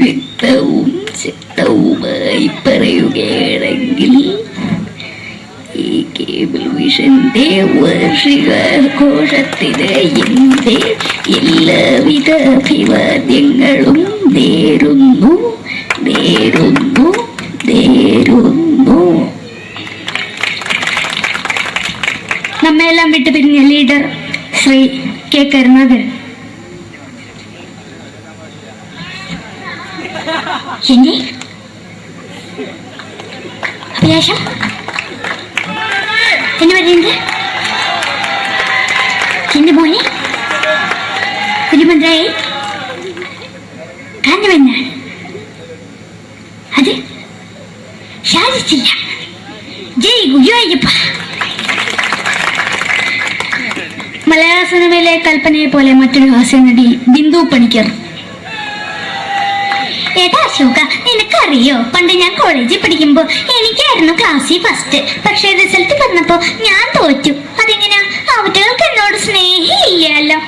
വ്യക്തവും ശക്തവുമായി പറയുകയാണെങ്കിൽ ഈ കേബിൾ വിഷന്റെ വാർഷികാഘോഷത്തിന് എന്റെ എല്ലാവിധ അഭിവാദ്യങ്ങളും നേരുന്നു. നമ്മയെല്ലാം വിട്ടുപിരിഞ്ഞ ലീഡർ ശ്രീ K കരുണാകരൻ. എന്റെ അഭിലാഷം എന്ന് പറയുന്നത് എന്റെ മോനെ കുരുമന്ത്രായി കാഞ്ഞവന്നാണ്. അത് സാധിച്ചില്ല. ജയ് ഗുരുവായൂരപ്പ. മലയാള സിനിമയിലെ കൽപ്പനയെ പോലെ മറ്റൊരു ഹാസ്യ നടി ബിന്ദു പണിക്കർ. ഏട്ടാ അശോക, നിനക്കറിയോ പണ്ട് ഞാൻ കോളേജിൽ പഠിക്കുമ്പോ എനിക്കായിരുന്നു ക്ലാസ്സിൽ ഫസ്റ്റ്. പക്ഷെ റിസൾട്ട് പറഞ്ഞപ്പോ ഞാൻ തോറ്റു. അതെങ്ങനെയാ? അവറ്റകൾക്ക് എന്നോട് സ്നേഹമില്ലല്ലോ.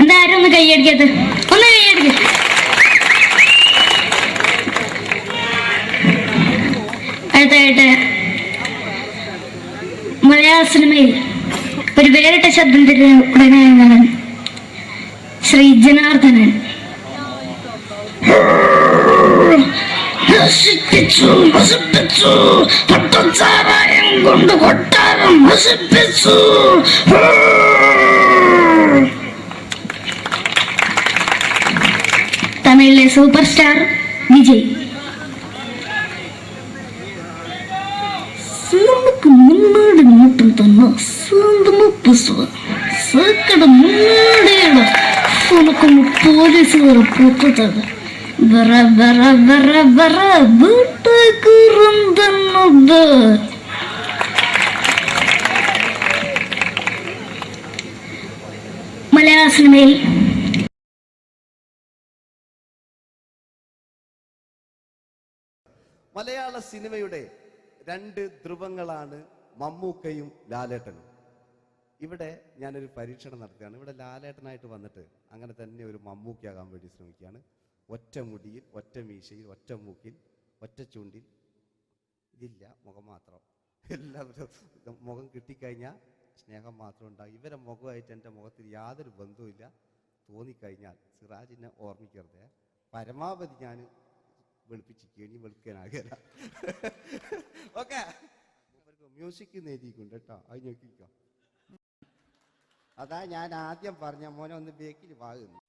എന്താരും ഒന്ന് കൈയടിക്കത്? ഒന്ന് കൈയടിക്ക. അടുത്തായിട്ട് മലയാള സിനിമയിൽ ഒരു വേറിട്ട ശബ്ദം ഉടനെയാണ് ശ്രീ ജനാർദ്ദനൻ. പട്ടച്ചാരായം കൊണ്ട് കൊട്ടാരം നശിപ്പിച്ചു. തമിഴിലെ സൂപ്പർ സ്റ്റാർ വിജയ്. മുன்னாடி மட்டும் തന്നെ സ്വന്തമ പുസ്തക സക്കട മുன்னாടിയാണ് ഉനക്കൊന്ന് പോലീസുകാർ പൊട്ടത് വറ വറ വറ വറ വീട്ടുകുറുന്തന്നത്. മലയാള സിനിമയിൽ മലയാള സിനിമയുടെ രണ്ട് ധ്രുവങ്ങളാണ് മമ്മൂക്കയും ലാലേട്ടനും. ഇവിടെ ഞാനൊരു പരീക്ഷണം നടത്തുകയാണ്. ഇവിടെ ലാലേട്ടനായിട്ട് വന്നിട്ട് അങ്ങനെ തന്നെ ഒരു മമ്മൂക്കയാകാൻ വേണ്ടി ശ്രമിക്കുകയാണ്. ഒറ്റ മുടിയിൽ, ഒറ്റ മീശയിൽ, ഒറ്റ മൂക്കിൽ, ഒറ്റ ചൂണ്ടിൽ, ഇതില്ല, മുഖം മാത്രം. എല്ലാവരും മുഖം കിട്ടിക്കഴിഞ്ഞാൽ സ്നേഹം മാത്രം ഉണ്ടാകും. ഇവരെ മുഖമായിട്ട് എൻ്റെ മുഖത്തിൽ യാതൊരു ബന്ധവുമില്ല. തോന്നിക്കഴിഞ്ഞാൽ സിറാജിനെ ഓർമ്മിക്കരുത്. പരമാവധി ഞാൻ വെളുപ്പിച്ചിരിക്കും, ഇനി വെളുക്കാനാകില്ല. ഓക്കെ, മ്യൂസിക് എഴുതിയിട്ടുണ്ട് കേട്ടോ, അത് നോക്കിക്കോ. അതാ ഞാൻ ആദ്യം പറഞ്ഞ മോനെ ഒന്ന് ബേക്കിൽ വാങ്ങുന്നു.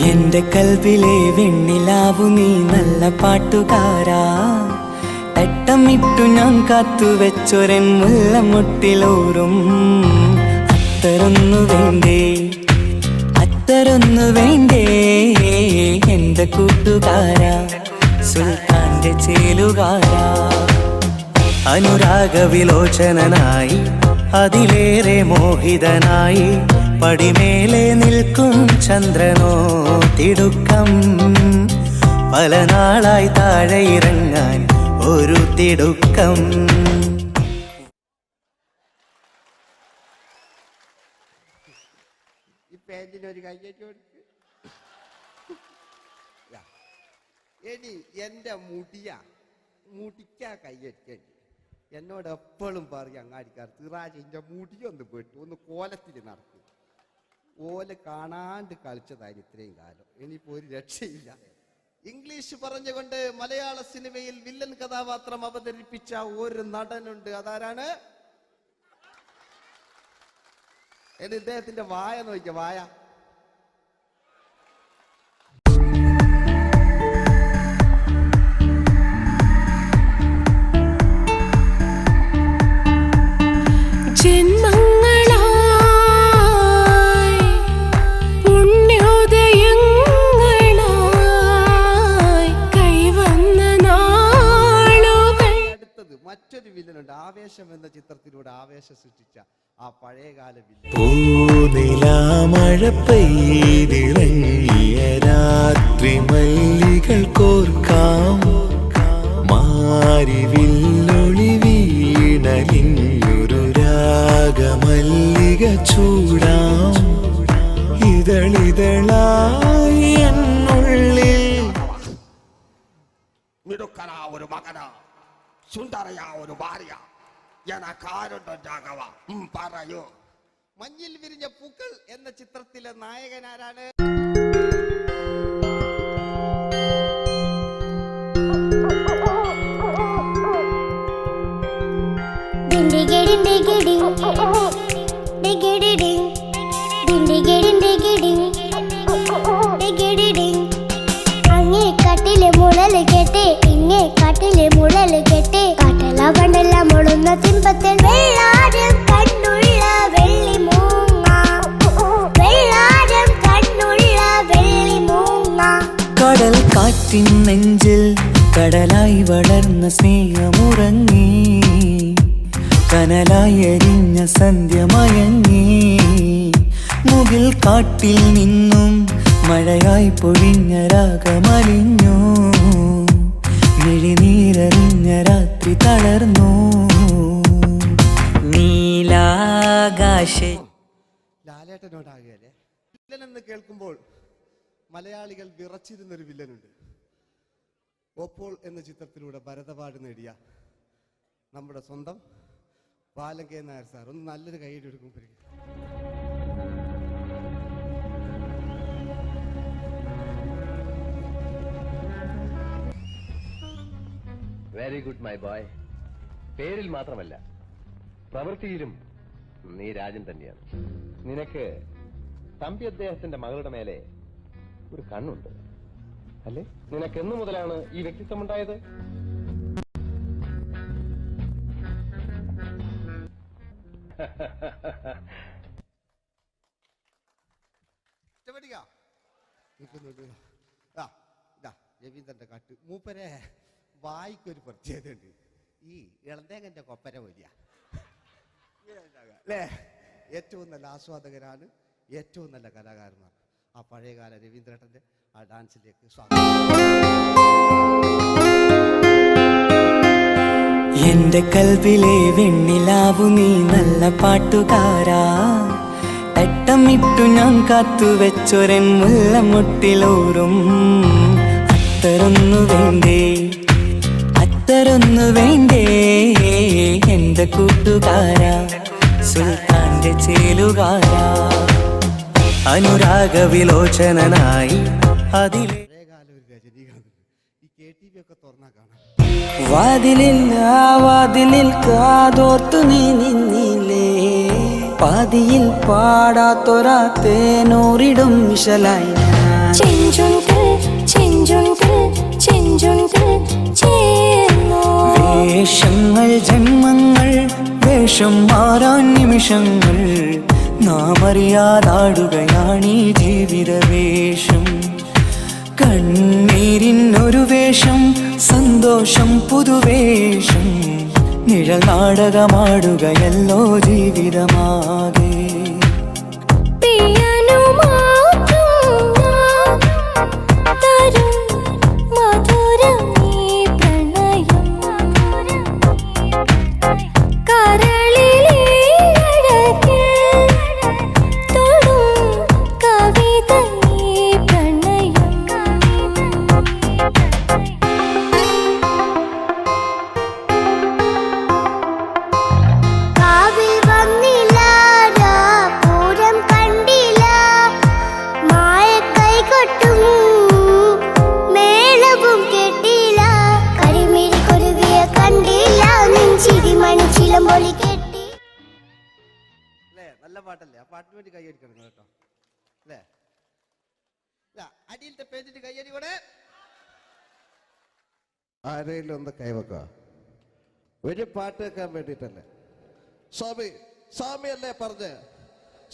എന്റെ കൽവിലെ വെണ്ണിലാവു നീ നല്ല പാട്ടുകാരാ, തട്ടമിട്ടു ഞാൻ കാത്തുവെച്ചൊരൻ മുല്ലമുട്ടിലോറും. അത്തരൊന്നു വേണ്ടേ, അത്തരൊന്നു വേണ്ടേ എന്റെ കൂട്ടുകാരാ, സുൽത്താന്റെ ചേലുകാരാ. അനുരാഗവിലോചനായി അതിലേറെ മോഹിതനായി പടിമേലെ നിൽക്കും ചന്ദ്രനോ തിടുക്കം. പല നാളായി താഴെ ഇറങ്ങാൻ ഒരു തിടുക്കം. ഈ പേജിനൊരു കയ്യേറ്റ് കൊടുക്ക്. എടി എൻ്റെ മുടിക്കാ കയ്യേറ്റേണ്ടി. എന്നോട് എപ്പോഴും പറയും അങ്ങാടിക്കാർ, സിറാജിൻ്റെ മുടിയൊന്ന് പെട്ടു, ഒന്ന് കോലത്തിൽ നടക്കും. ഓല കാണാണ്ട് കളിച്ചതായിരുന്നു ഇത്രയും കാലം. ഇനിയിപ്പോൾ ഒരു രക്ഷയില്ല. ഇംഗ്ലീഷ് പറഞ്ഞുകൊണ്ട് മലയാള സിനിമയിൽ വില്ലൻ കഥാപാത്രം അവതരിപ്പിച്ച ഒരു നടനുണ്ട്. അതാരാണ്? ഇദ്ദേഹത്തിന്റെ വായ നോക്കിയ വായ. മറ്റൊരു വില്ലനുണ്ട്. ആവേശം എന്ന ചിത്രത്തിലൂടെ ആവേശം സൃഷ്ടിച്ച ആ പഴയകാല വില്ലൻ. മഴ പെയ്തിറങ്ങിയ രാത്രി മല്ലികൾ കോർക്കാം, മാരി വില്ലൊളി വീണലിഞ്ഞൊരു രാഗമല്ലിക ചൂടാം. ഇതളിതളായി എന്നുള്ളിൽ മിടുക്കനാ ഒരു മകനാ, സുന്ദരയാ ഒരു ഭാര്യ, എനക്കാരുണ്ടോ രാഘവ പറയൂ. മഞ്ഞിൽ വിരിഞ്ഞ പൂക്കൾ എന്ന ചിത്രത്തിലെ നായകനാരാണ്? അങ്ങേ കട്ടിലെ മുഴല് കെട്ടി ഇങ്ങേ കട്ടിലെ മുഴല് കെട്ടി കട്ടല കണ്ടല്ല മുളുന്ന സിംഹത്തിൽ വെള്ളാരം കണ്ണുള്ള വെള്ളി മൂങ്ങ, വെള്ളാരം കണ്ണുള്ള വെള്ളി മൂങ്ങ. കടൽ കാറ്റിൻ നെഞ്ചിൽ കടലായി വളർന്ന സ്നേഹമുറങ്ങി, കനലായി എരിഞ്ഞ സന്ധ്യ മയങ്ങി. മുകിൽ കാട്ടിൽ നിന്നും മഴയായി പൊഴിഞ്ഞ രാഗമലിഞ്ഞു, മിഴിനീരറിഞ്ഞ രാത്രി തളർന്നു. നീലാകാശ ലാലേട്ടനോടാകല്ലേ വില്ലൻ എന്ന് കേൾക്കുമ്പോൾ മലയാളികൾ വിറച്ചിരുന്നൊരു വില്ലനുണ്ട്. ഓപ്പോൾ എന്ന ചിത്രത്തിലൂടെ ഭരത് അവാർഡ് നേടിയ നമ്മുടെ സ്വന്തം ബാലകേ നായർ സാർ. ഒന്ന് നല്ലൊരു കൈയ്യടി എടുക്കും. Very good my boy. പേരിൽ മാത്രമല്ല പ്രവൃത്തിയിലും നീ രാജൻ തന്നെയാണ്. നിനക്ക് തമ്പി അദ്ദേഹത്തിന്റെ മകളുടെ മേലെ ഒരു കണ്ണുണ്ട് അല്ലേ? നിനക്ക് എന്നു മുതലാണ് ഈ വ്യക്തിത്വമുണ്ടായത്? രവീന്ദ്രന്റെ കാട്ട് മൂപ്പരെ വായിക്കൊരു പ്രത്യേകത ഉണ്ട്. ഈ ഇളന്തേങ്ങന്റെ കൊപ്പര വലിയ അല്ലേ? ഏറ്റവും നല്ല ആസ്വാദകരാണ്, ഏറ്റവും നല്ല കലാകാരന്മാർ. ആ പഴയകാല രവീന്ദ്രേട്ടൻ്റെ ആ ഡാൻസിലേക്ക് സ്വാഗതം. എന്റെ കൽവിലെ വെണ്ണിലാവു നീ നല്ല പാട്ടുകാരാ, തട്ടമിട്ടു ഞാൻ കാത്തുവെച്ചൊരൻ മുല്ലമുട്ടിലോറും. അത്തരൊന്നു വേണ്ടേ, അത്തരൊന്നു വേണ്ടേ എന്റെ കൂട്ടുകാരാ, സുൽത്താന്റെ ചേലുകാരാ. അനുരാഗവിലോചനായി അതിലെ പഴയകാല ഒരു രജനീകാന്ത് ഈ KTV ഒക്കെ തുറന്നാ കാണാം. വാതിലിൽ ആ വാതിലിൽ കാതോർത്തു നീ നിന്നില്ലേ, പാതിയിൽ പാടാത്തൊരാ തേനൂറിടും മിശലായി. വേഷങ്ങൾ ജന്മങ്ങൾ, വേഷം മാറാൻ നിമിഷങ്ങൾ, നാം അറിയാതാടുകയാണീ ജീവിത വേഷം. കണ്ണീരിനൊരു വേഷം, സന്തോഷം പുതുവേഷം, നിഴൽ നാടകമാടുകയല്ലോ ജീവിതമാകെ. നല്ല പാട്ടല്ലേ? ആ പാട്ടിന് വേണ്ടി കൈയടിക്കണം കേട്ടോ, അല്ലേ? അടിയിലത്തെ പേജിന് കൈയടി കൂടെ. ആരെങ്കിലും ഒന്ന് കൈവക്ക, ഒരു പാട്ട് വെക്കാൻ വേണ്ടിട്ടല്ലേ? സ്വാമിയല്ലേ പറഞ്ഞ്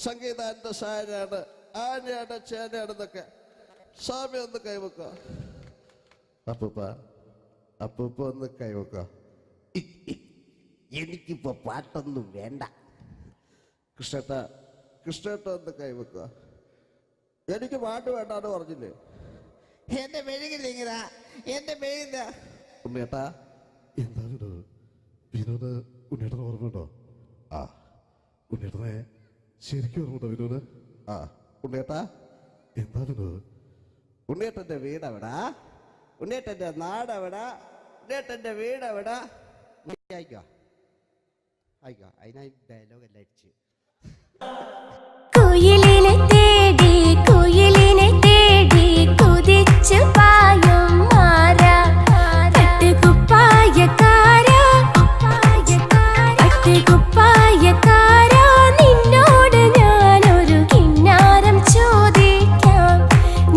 സംഗീതാന്റെ സാരാണ്, ആനയാണ്, ചേനയാണെന്നൊക്കെ. സ്വാമി ഒന്ന് കൈവക്ക. അപ്പൂപ്പ ഒന്ന് കൈവക്ക. എനിക്കിപ്പോ പാട്ടൊന്നും വേണ്ട. കൃഷ്ണേട്ട ഒന്ന് കൈവെക്കുക. എനിക്ക് പാട്ട് വേണ്ടാന്ന് പറഞ്ഞില്ലേ? എന്റെ മെഴുകില്ല, എന്റെ മെഴുകില്ല. ഉണ്ണേട്ടാ എന്താണ് വിനോദ്? ഉണ്ണേട്ടനെ ഓർമ്മയുണ്ടോ? ആ ഉണ്ണേട്ടനെ ശരിക്കും ഓർമ്മയുണ്ടോ വിനോദ്? ആ ഉണ്ണേട്ടാ എന്താണ് ഉണ്ണേട്ടന്റെ വീട് എവിടാ? ഉണ്ണേട്ടന്റെ നാട് എവിടാ? ഉണ്ണേട്ടന്റെ വീട് എവിടാ? ആയിക്കോ ആയിക്കോ, അതിനായി ഡയലോഗ് എല്ലാം അടിച്ച്. കുയിലിനെ തേടി, കുയിലിനെ തേടി കുതിച്ചു പായും മാറാ, പട്ടുകുപ്പായക്കാരാ, പട്ടുകുപ്പായക്കാരാ, നിന്നോട് ഞാനൊരു കിന്നാരം ചോദിക്കാം,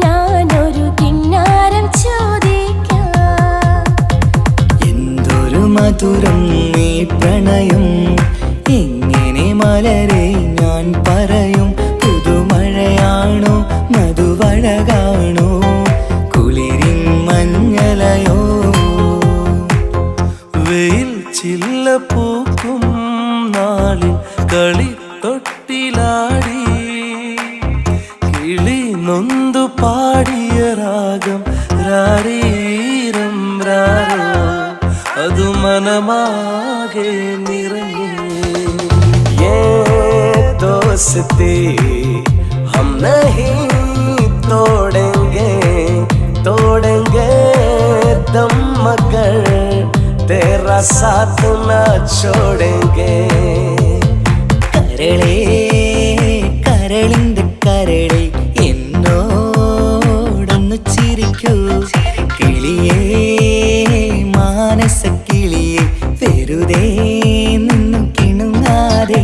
ഞാനൊരു കിന്നാരം ചോദിക്കാം. എന്തൊരു മധുരം ഈ പ്രണയം, എങ്ങനെ മലരെ ഞാൻ പറയും. പുതുമഴയാണോ മധുവഴകാണോ കുളിരിൻ മഞ്ഞലയോ. വെയിൽ ചില്ല പൂക്കും നാളിൽ കളി തൊട്ടിലാടി, കിളി നൊന്തു പാടിയ രാഗം രാരീരം രാരോ, അത് മനമാകെ നിറഞ്ഞേ. दोस्ती हम नहीं तोड़ेंगे, तोड़ेंगे दम मगर तेरा साथ न छोड़ेंगे. കരളേ കരളിന്റെ കരളെ എന്നോടൊന്ന് ചിരിക്കൂ, കിളിയേ മാനസ കിളിയെ വെറുതെ നിന്നും കിണുങ്ങാതെ.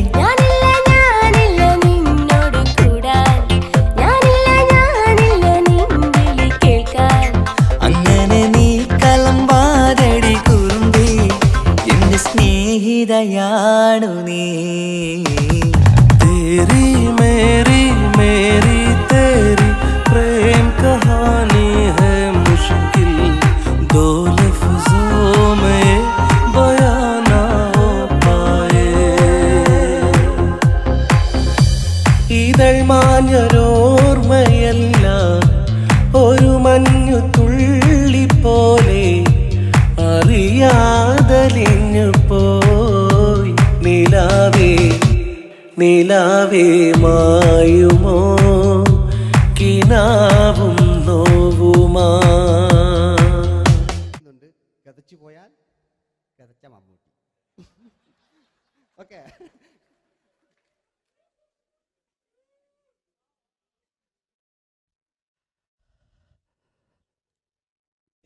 സ്നേഹിതയാണു നീ. തേരി മേരി മേരി തേരി പ്രേം കഹാനി ഹൈ മുഷ്കിൽ, ദോ ലഫ്സോं में बयां ना हो पाए. ഇതൾ മാഞ്ഞൊരോർമ്മയല്ല ഒരു മഞ്ഞു തുള്ളി പോലെ അറിയാതലിഞ്ഞു പോയി നിലാവേ നിലാവേ മായുമോ കിനാവും നോവുമാ. കഥച്ചു പോയാൽ കഥച്ച മമ്മൂട്ടി. ഓക്കെ,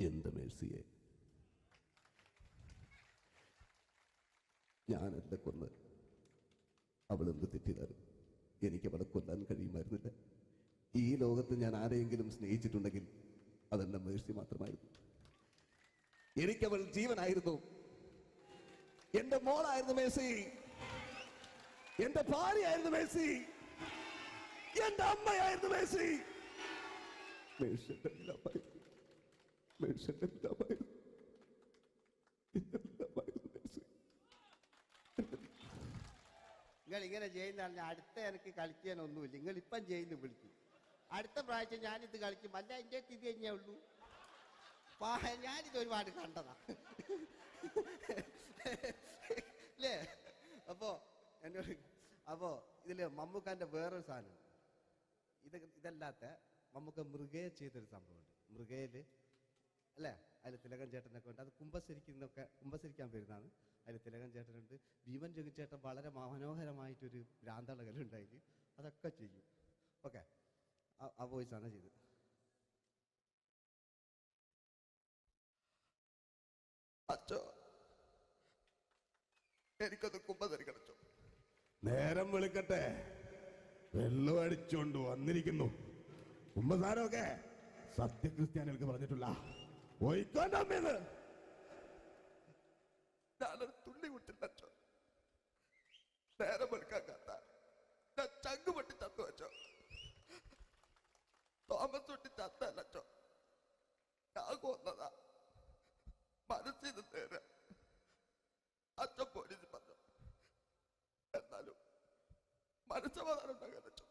എന്ത് മേഴ്സിയെ, ഞാനല്ല കൊന്ന്, അവളെന്ത് തെറ്റിയതാണ്. എനിക്ക് അവളെ കൊല്ലാൻ കഴിയുമായിരുന്നില്ല. ഈ ലോകത്ത് ഞാൻ ആരെയെങ്കിലും സ്നേഹിച്ചിട്ടുണ്ടെങ്കിൽ അതെന്റെ മേഴ്സി മാത്രമായിരുന്നു. എനിക്കവൾ ജീവനായിരുന്നു, എന്റെ മോളായിരുന്നു മേഴ്സി, എന്റെ ഭാര്യയായിരുന്നു മേഴ്സി, എന്റെ അമ്മയായിരുന്നു മേഴ്സി. മേഴ്സിന്റെ എല്ലാമായിരുന്നു, മേഴ്സിന്റെ എല്ലാമായിരുന്നു, എല്ലാമായിരുന്നു മേഴ്സി. നിങ്ങൾ ഇങ്ങനെ ചെയ്യുന്ന അടുത്ത എനിക്ക് കളിക്കാനൊന്നുമില്ല. നിങ്ങൾ ഇപ്പം ചെയ്യുന്നു വിളിക്കും, അടുത്ത പ്രാവശ്യം ഞാനിത് കളിക്കും. അല്ല, എൻ്റെ ഇത് കഴിഞ്ഞേ ഉള്ളൂ. ഞാനിത് ഒരുപാട് കണ്ടതാ അല്ലേ. അപ്പോ ഇതില് മമ്മൂക്കാന്റെ വേറൊരു സാധനം, ഇതല്ലാത്ത മമ്മൂക്ക മൃഗയെ ചെയ്തൊരു സംഭവമുണ്ട്. മൃഗയില് അല്ലേ, അതിൽ തിലകൻ ചേട്ടനൊക്കെ ഉണ്ട്. അത് കുമ്പസരിക്കാൻ വരുന്നതാണ്. അതിൽ തിലകൻ ചേട്ടനുണ്ട്, ഭീമൻ ജഗൻ ചേട്ടൻ വളരെ മനോഹരമായിട്ടൊരു ഭ്രാന്തളകലുണ്ടായി. അതൊക്കെ ചെയ്യും. ഓക്കെ, ആ വോയിസ് ആണ് ചെയ്തത്. അച്ചോ, എനിക്കൊന്ന് കുമ്പസരിക്കണച്ചോ. നേരം വിളിക്കട്ടെ, വെള്ളം അടിച്ചോണ്ട് വന്നിരിക്കുന്നു. കുമ്പസാരമൊക്കെ സത്യക്രിസ്ത്യാനികൾക്ക് പറഞ്ഞിട്ടില്ല. ഒയ്ക്കോണ്ടമ്മേന്ന് ഞാനൊരു തുള്ളി കുട്ടില്ലച്ചോ. നേരം വെളുക്കാൻ കാത്ത ഞാൻ ചങ്ക് പൊട്ടി ചത്തു വെച്ചോ. തോമസ് തൊട്ടി ചത്തല്ലച്ചോ, ഞാൻ കൊന്നതാ. മനസ്സിൽ നേരെ അച്ഛൻ പോലീസ് പറഞ്ഞു. എന്നാലും മനസ്സമാധാനം ഉണ്ടാകാനോ.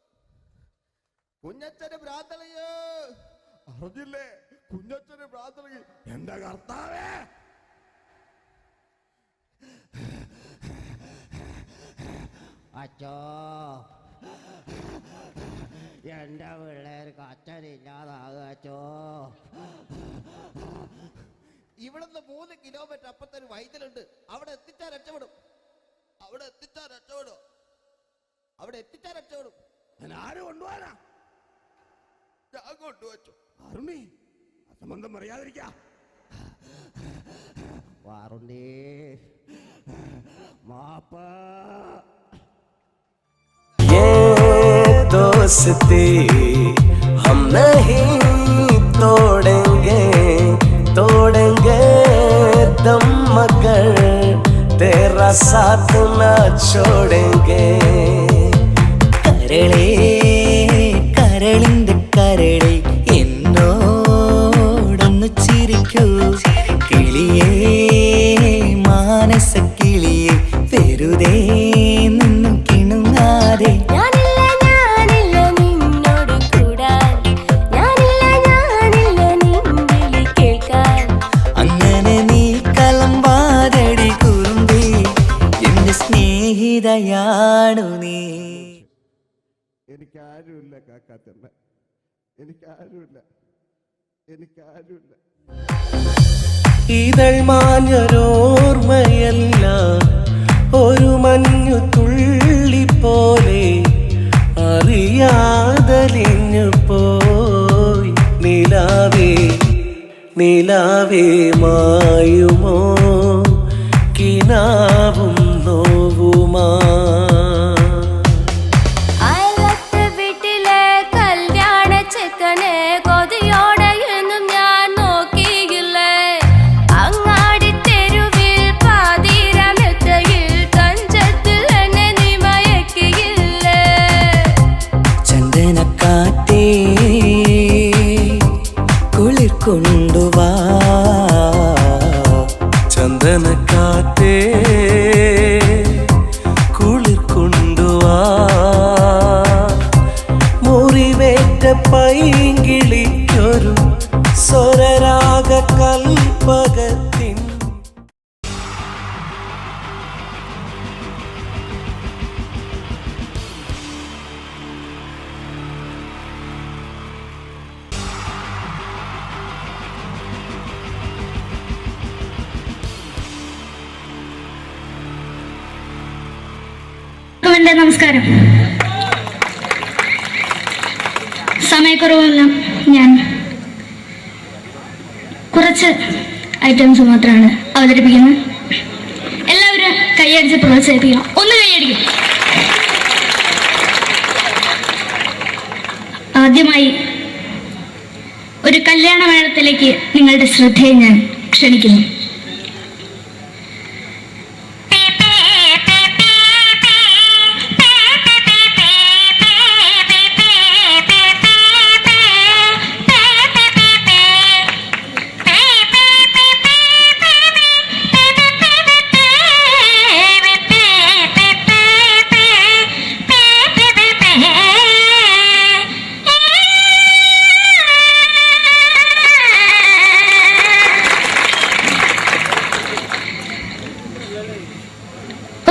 കുഞ്ഞച്ഛന് ഭ്രാന്തളിയോ അറിഞ്ഞില്ലേ? കുഞ്ഞച്ഛന് ഭ്രാന്തളി. എന്റെ കർത്താവേ, അച്ചോ, എന്റെ പിള്ളേർക്ക് അച്ഛനില്ലാതാകച്ചോ. ഇവിടുന്ന് 3 കിലോമീറ്റർ അപ്പത്തൊരു വൈദ്യുണ്ട്. അവിടെ എത്തിച്ചാൽ രക്ഷപ്പെടും. അവിടെ എത്തിച്ചാൽ രക്ഷപ്പെടും. അവിടെ എത്തിച്ചാൽ രക്ഷപ്പെടും. ഞാൻ ആരും കൊണ്ടുപോകാനാ? ഞാൻ കൊണ്ടുവച്ചു. അരുണി, അസംബന്ധം പറയാതിരിക്ക. വാറുണ്ടേ മാപ്പ. दोस्ती हम नहीं तोड़ेंगे, तोड़ेंगे दम मगर तेरा साथ ना छोड़ेंगे. കരളേ കരളിന്റെ കരളെ എന്നോടൊന്ന് ചിരിക്കൂ. കിളിയേ മാനസ കിളിയെ വെറുതെ നിന്നു കിണുങ്ങാതെ. അങ്ങനെ നീ കലമ്പാതടി കുറുമ്പി, എന്റെ സ്നേഹിതയാണു നീ. എനിക്കാരുമില്ല കാക്കാത്തമ്മ, എനിക്കാരുമില്ല, എനിക്കാരുമില്ല. ഇതൾ മാഞ്ഞൊരോർമ്മയല്ല ഒരു മഞ്ഞു തുള്ളി പോലെ അറിയാതലിഞ്ഞു പോയി നിലാവേ നിലാവേ മായുമോ കിനാവും നോവുമാ. കൊണ്ടുവാ ചന്ദനക്കാറ്റേ എൻ്റെ നമസ്കാരം. സമയക്കുറവെല്ലാം ഞാൻ കുറച്ച് ഐറ്റംസ് മാത്രമാണ് അവതരിപ്പിക്കുന്നത്. എല്ലാവരും കൈയടിച്ച് പ്രോത്സാഹിപ്പിക്കണം. ഒന്ന് കൈയടിക്കും. ആദ്യമായി ഒരു കല്യാണമേളത്തിലേക്ക് നിങ്ങളുടെ ശ്രദ്ധയെ ഞാൻ ക്ഷണിക്കുന്നു.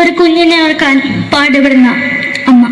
ഒരു കുഞ്ഞിനെ ഓർക്കാൻ പാടുപെടുന്ന അമ്മ.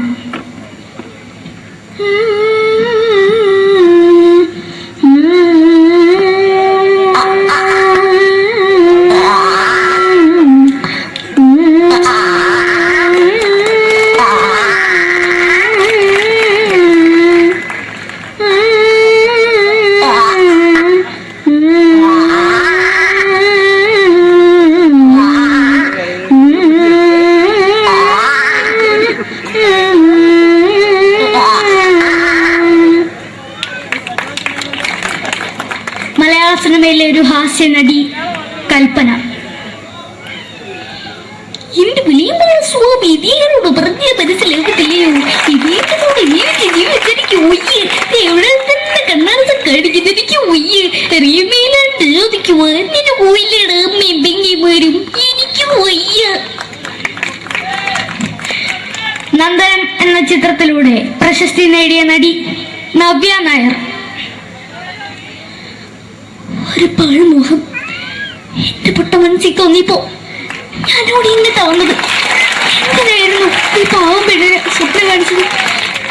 മലയാള സിനിമയിലെ ഒരു ഹാസ്യ നടി കൽപ്പന. എന്റെ വിളിയമ്പല സ്വാമി ഇതിനോട് പറഞ്ഞ മനസ്സിലാകത്തില്ലയോ? ഇതേറ്റോട് എനിക്ക് ജീവിച്ചിരിക്കും ഒയ്യ്. എവിടെ തന്നെ കണ്ണാടത്ത് കടിക്കുന്നതിരിക്കും ഒയ്യ്. അറിയുമേലാണ്ട് ചോദിക്കുവാ നിന്നെ പോയില്ലേടാ അമ്മയും പെങ്ങിമാരും. എനിക്ക് വയ്യ. നന്ദനം എന്ന ചിത്രത്തിലൂടെ പ്രശസ്തി നേടിയ നടി നവ്യ നായർ. ഒരു പഴമുഖം എന്റെ പൊട്ട മനസ്സിൽ തോന്നിയപ്പോ ഞാനോട് ഇങ്ങോട്ടാ വന്നത്. എന്തിനായിരുന്നു ഈ പാവം പെണ്ണിനെ സ്വപ്നം കാണിച്ചത്?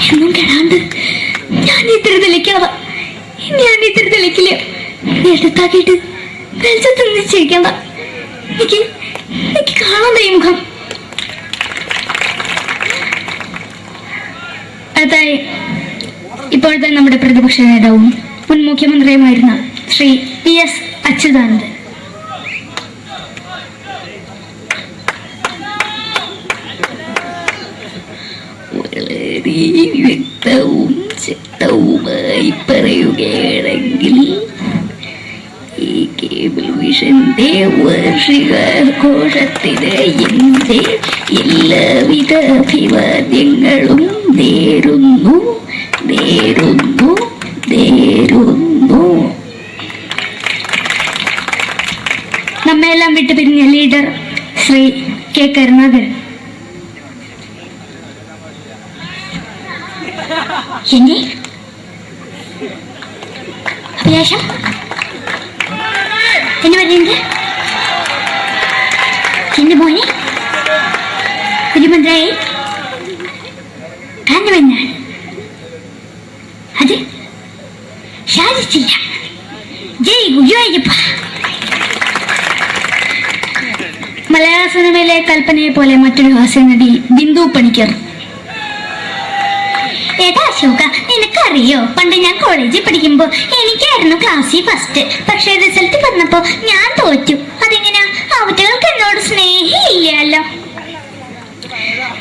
എന്നും കെടാണ്ട് ഞാൻ ഇത്തിരി തെളിക്കാതെ ഞാൻ ഇത്തിരി തെളിക്കില്ല. എടുത്താക്കിയിട്ട് വെളിച്ചത്ത് നിശ്ചയിക്കണ്ട. എനിക്ക് കാണാൻ ഈ മുഖം. അതായി ഇപ്പോഴത്തെ നമ്മുടെ പ്രതിപക്ഷ നേതാവും മുൻ മുഖ്യമന്ത്രിയുമായിരുന്ന ശ്രീ PS അച്യുതാനന്ദൻ. വളരെ വ്യക്തവും ശക്തവുമായി പറയുകയാണെങ്കിൽ ഈ കേബിൾ വിഷന്റെ വാർഷികാഘോഷത്തിന് എന്റെ എല്ലാവിധ അഭിവാദ്യങ്ങളും നേരുന്നു നേരുന്നു നേരുന്നു. നമ്മയെല്ലാം വിട്ടുപിരിഞ്ഞ ലീഡർ ശ്രീ കെ കരുണാകരൻ. എന്റെ അഭിലാഷം എന്ന് പറയുന്നത് എന്റെ മോനെ തിരുമന്ത്രായി കാണുമെന്നാണ്. അത് സാധിച്ചില്ല. ജയ് ഗുരുവായൂരപ്പ. മലയാള സിനിമയിലെ കൽപ്പനയെ പോലെ മറ്റൊരു ഹാസ്യ നടി ബിന്ദു പണിക്കർ. ഏട്ടാ അശോക, നിനക്കറിയോ പണ്ട് ഞാൻ കോളേജിൽ പഠിക്കുമ്പോ എനിക്കായിരുന്നു ക്ലാസ്സിൽ ഫസ്റ്റ്. പക്ഷെ റിസൾട്ട് വന്നപ്പോ ഞാൻ തോറ്റു. അതെങ്ങനെയാ? അവറ്റകൾക്ക് എന്നോട് സ്നേഹമില്ലല്ലോ.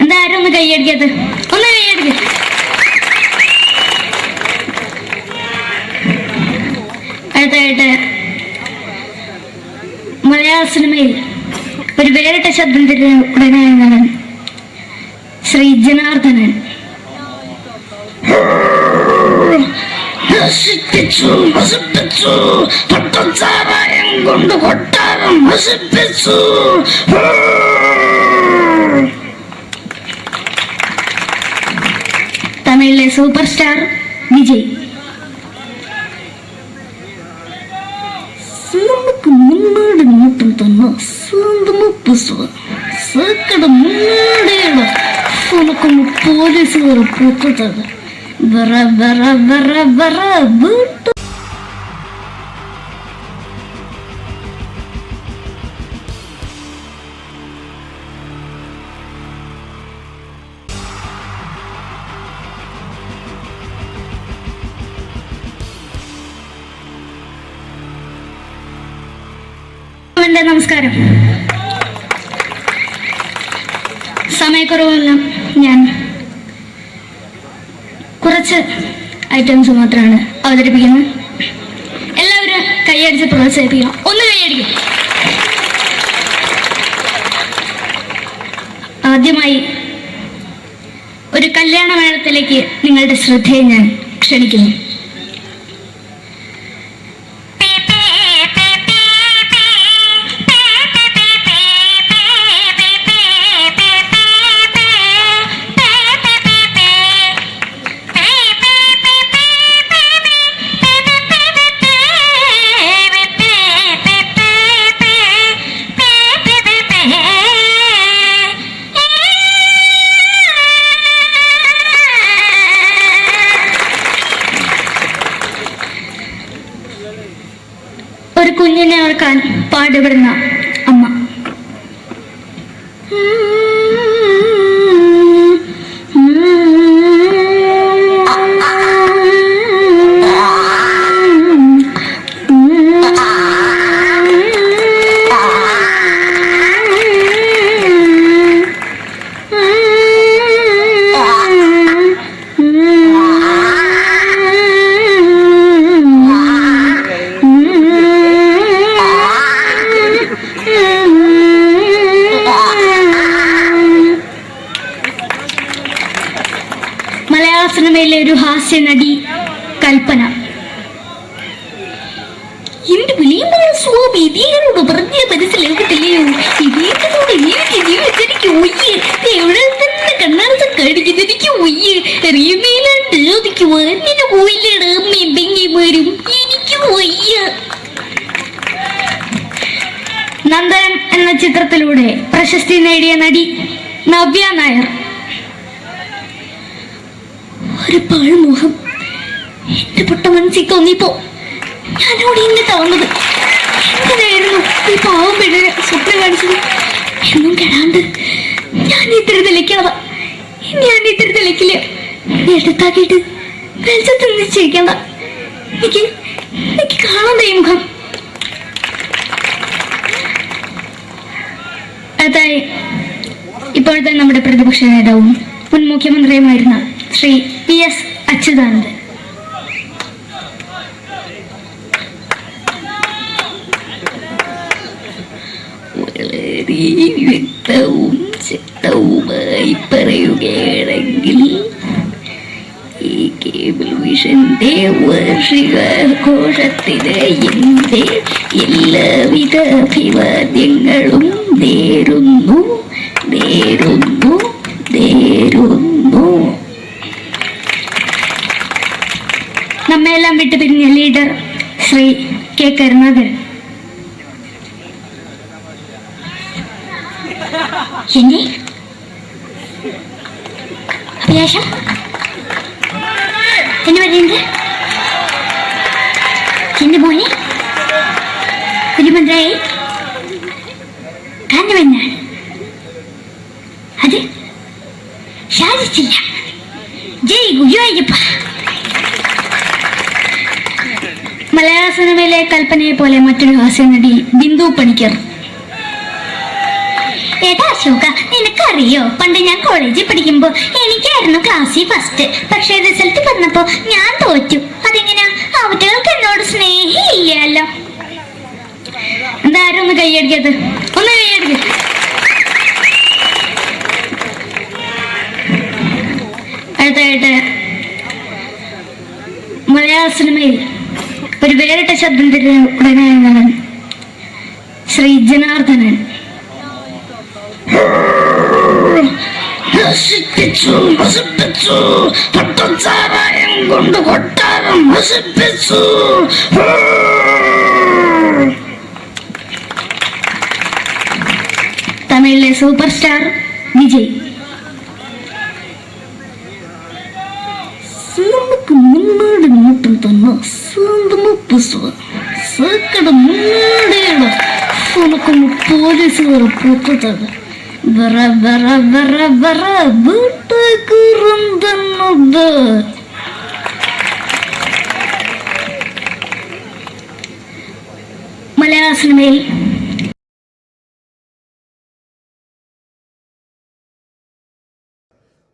എന്താരും ഒന്ന് കൈയടിക്കത്? ഒന്ന് കൈയടിക്ക. അടുത്തായിട്ട് മലയാള സിനിമയിൽ ഒരു വേറിട്ട ശബ്ദം ഉടനായ നടൻ ശ്രീ ജനാർദ്ദനൻ. നശിപ്പിച്ചു നശിപ്പിച്ചു പട്ടച്ചാരായം കൊണ്ട് കൊട്ടാരം നശിപ്പിച്ചു. തമിഴിലെ സൂപ്പർ സ്റ്റാർ വിജയ്. നമുക്ക് മുന്നോടി നോട്ടം തന്ന സ്വന്തം സക്കട മുന്നോടിയാണ് ഉനക്കൊന്ന് പോലീസുകാർ പൊത്തത്. വറ വറ വറ വറ വീട്ടു. നമസ്കാരം. സമയക്കുറവെല്ലാം ഞാൻ കുറച്ച് ഐറ്റംസ് മാത്രമാണ് അവതരിപ്പിക്കുന്നത്. എല്ലാവരും കൈയടിച്ച് പ്രോത്സാഹിപ്പിക്കണം. ഒന്ന് കൈയടിക്കും. ആദ്യമായി ഒരു കല്യാണ മേളത്തിലേക്ക് നിങ്ങളുടെ ശ്രദ്ധയെ ഞാൻ ക്ഷണിക്കുന്നു. ഒരു കുഞ്ഞിനെ ഓർക്കാൻ പാടുപെടുന്ന അമ്മ. മലയാള സിനിമയിലെ ഒരു ഹാസ്യ നടി കൽപ്പന. എന്റെ വിളിയുമ്പോൾ സ്വാമി ഇതിനോട് പറഞ്ഞ മനസ്സിലാകത്തില്ലയോ? ഇതിനോട് എനിക്ക് ജീവിതത്തിലേക്ക് ഒയ്യ് എവിടെ തന്നെ കണ്ണാട കടിക്കുന്നതിക്ക് ഒയ്യ് റിയമയിലാണ്ട് എനിക്ക് വന്നിട്ട് പോയില്ലേടാ അമ്മയും പെങ്ങന്മാരും. എനിക്ക് വയ്യ. നന്ദനം എന്ന ചിത്രത്തിലൂടെ പ്രശസ്തി നേടിയ നടി നവ്യ നായർ. ഒരു പാഴ്മുഖം എന്റെ പൊട്ട മനസ്സിൽ തോന്നിയപ്പോ ഞാനോട് ഇന്നിട്ട് വന്നത്. എന്തിനായിരുന്നു ഈ പാവം പെണ്ണിനെ സ്വപ്നം കാണിച്ചത്? എന്നും കെടാണ്ട് ഞാൻ ഇത്തിരി തെളിക്കാതാ. ഞാൻ ഇത്തിരി തെളിക്കില്ല. എടുത്താക്കിയിട്ട് വെളിച്ചത്ത് നിശ്ചയിക്കണ്ട. എനിക്ക് കാണാൻ ഈ മുഖം. അതായി ഇപ്പോഴത്തെ നമ്മുടെ പ്രതിപക്ഷ നേതാവും മുൻ മുഖ്യമന്ത്രിയുമായിരുന്ന ശ്രീ PS അച്യുതാനന്ദൻ. വളരെ വ്യക്തവും ശക്തവുമായി പറയുകയാണെങ്കിൽ ഈ കേബിൾ വിഷന്റെ വാർഷികാഘോഷത്തിന് എന്റെ എല്ലാവിധ അഭിവാദ്യങ്ങളും നേരുന്നു. നമ്മെല്ലാം വിട്ടുപിരിഞ്ഞ ലീഡർ ശ്രീ കെ കരുണാകരൻ. എന്റെ അഭിലാഷം എന്ന് പറയുന്നത് എന്റെ മോനെ കുരുമന്ത്രായി കാണുമെന്നാണ്. അത് സാധിച്ചില്ല. ജയ് ഗുരുവായൂരപ്പ. മലയാള സിനിമയിലെ കൽപ്പനയെ പോലെ മറ്റൊരു ഹാസ്യ നടി ബിന്ദു പണിക്കർ. ഏട്ടാ അശോക, നിനക്കറിയോ പണ്ട് ഞാൻ കോളേജിൽ പഠിക്കുമ്പോ എനിക്കായിരുന്നു ക്ലാസ്സിൽ ഫസ്റ്റ്. പക്ഷെ റിസൾട്ട് വന്നപ്പോ ഞാൻ തോറ്റു. അതെങ്ങനെയാ? അവറ്റകൾക്ക് എന്നോട് സ്നേഹമില്ലല്ലോ. എന്താരും ഒന്ന് കൈയടിക്കത്? ഒന്ന് കൈയടിക്ക. അടുത്തായിട്ട് മലയാള സിനിമയിൽ ഒരു വേറിട്ട ശബ്ദത്തിന്റെ ഉടനായ ശ്രീ ജനാർദ്ദനൻ. പട്ടച്ചാരായം കൊണ്ട് കൊട്ടാരം നശിപ്പിച്ചു. തമിഴിലെ സൂപ്പർ സ്റ്റാർ വിജയ്. നമുക്ക് മുന്നോട്ട് നോട്ടം തന്നെ സ്വന്തമോ പുസ്തകം സക്കട മുന്നോടിയാണ്. നമുക്കൊന്ന് പോലീസുകാർ പുറത്തത് വറ വറ വറ വറ വീട്ടുകുറുന്നത്. മലയാള സിനിമയിൽ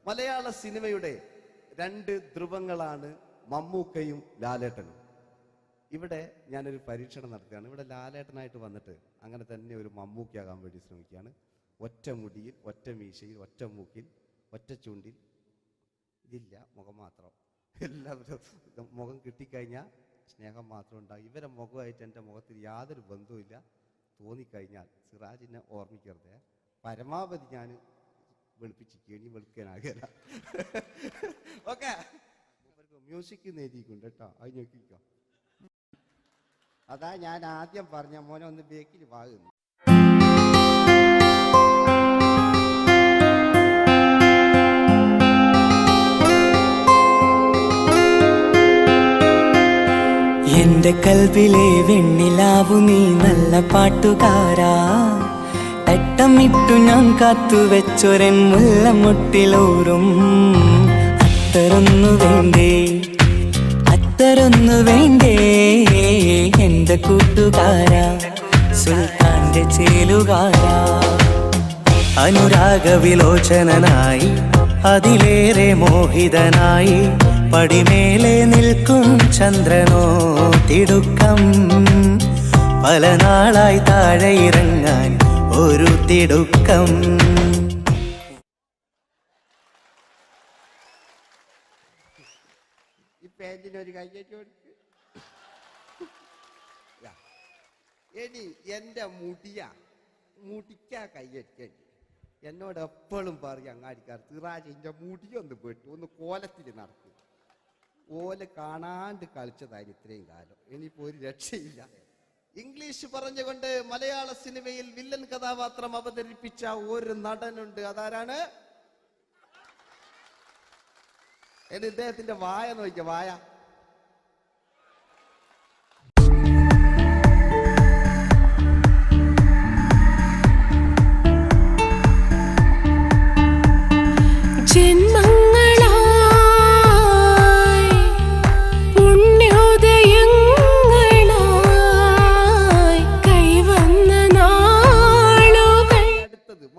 മലയാള സിനിമയുടെ രണ്ട് ധ്രുവങ്ങളാണ് മമ്മൂക്കയും ലാലേട്ടനും. ഇവിടെ ഞാനൊരു പരീക്ഷണം നടത്തുകയാണ്. ഇവിടെ ലാലേട്ടനായിട്ട് വന്നിട്ട് അങ്ങനെ തന്നെ ഒരു മമ്മൂക്കയാകാൻ വേണ്ടി ശ്രമിക്കുകയാണ്. ഒറ്റ മുടിയിൽ, ഒറ്റ മീശയിൽ, ഒറ്റ മൂക്കിൽ, ഒറ്റ ചൂണ്ടിൽ, ഇതില്ല, മുഖം മാത്രം. എല്ലാവരും മുഖം കിട്ടിക്കഴിഞ്ഞാൽ സ്നേഹം മാത്രം ഉണ്ടാകും. ഇവരെ മുഖമായിട്ട് എൻ്റെ മുഖത്തിൽ യാതൊരു ബന്ധവുമില്ല. തോന്നിക്കഴിഞ്ഞാൽ സിറാജിനെ ഓർമ്മിക്കരുത്. പരമാവധി ഞാൻ വെളുപ്പിച്ചിരിക്കുക, ഇനി വെളുക്കാനാകില്ല. ഓക്കെ, മ്യൂസിക് എഴുതിയിട്ടുണ്ട് കേട്ടോ, അത് നോക്കിക്കോ. അതാ ഞാൻ ആദ്യം പറഞ്ഞ മോനെ ഒന്ന് ബേക്കിൽ വാങ്ങുന്നു. എന്റെ കൽവിലെ വെണ്ണിലാവു നീ നല്ല പാട്ടുകാരാ, തട്ടമിട്ടു ഞാൻ കാത്തുവെച്ചൊരൻ മുല്ലമുട്ടിലോറും. അത്തരൊന്നു വേണ്ടേ, അത്തരൊന്നു വേണ്ടേ എന്റെ കൂട്ടുകാരാ, സുൽത്താന്റെ ചേലുകാരാ. അനുരാഗവിലോചനായി അതിലേറെ മോഹിതനായി പടിമേലെ നിൽക്കും ചന്ദ്രനോ തിടുക്കം. പല നാളായി താഴെ ഇറങ്ങാൻ ഒരു തിടുക്കം. ഈ പേജിനൊരു കയ്യേറ്റി കൊടുക്ക്. എടി എൻ്റെ മുടിക്കാ കയ്യടിക്കേണ്ടി. എന്നോട് എപ്പോഴും പറയും അങ്ങാടിക്കാർ, സിറാജ് എൻ്റെ മുടിയൊന്ന് പെട്ടു, ഒന്ന് കോലത്തിൽ നടക്കും. ഓല് കാണാണ്ട് കളിച്ചതായിരുന്നു ഇത്രയും കാലം. ഇനിയിപ്പോൾ ഒരു രക്ഷയില്ല. ഇംഗ്ലീഷ് പറഞ്ഞുകൊണ്ട് മലയാള സിനിമയിൽ വില്ലൻ കഥാപാത്രം അവതരിപ്പിച്ച ഒരു നടനുണ്ട്. അതാരാണ്? ഇദ്ദേഹത്തിന്റെ വായ നോക്കിയ വായ.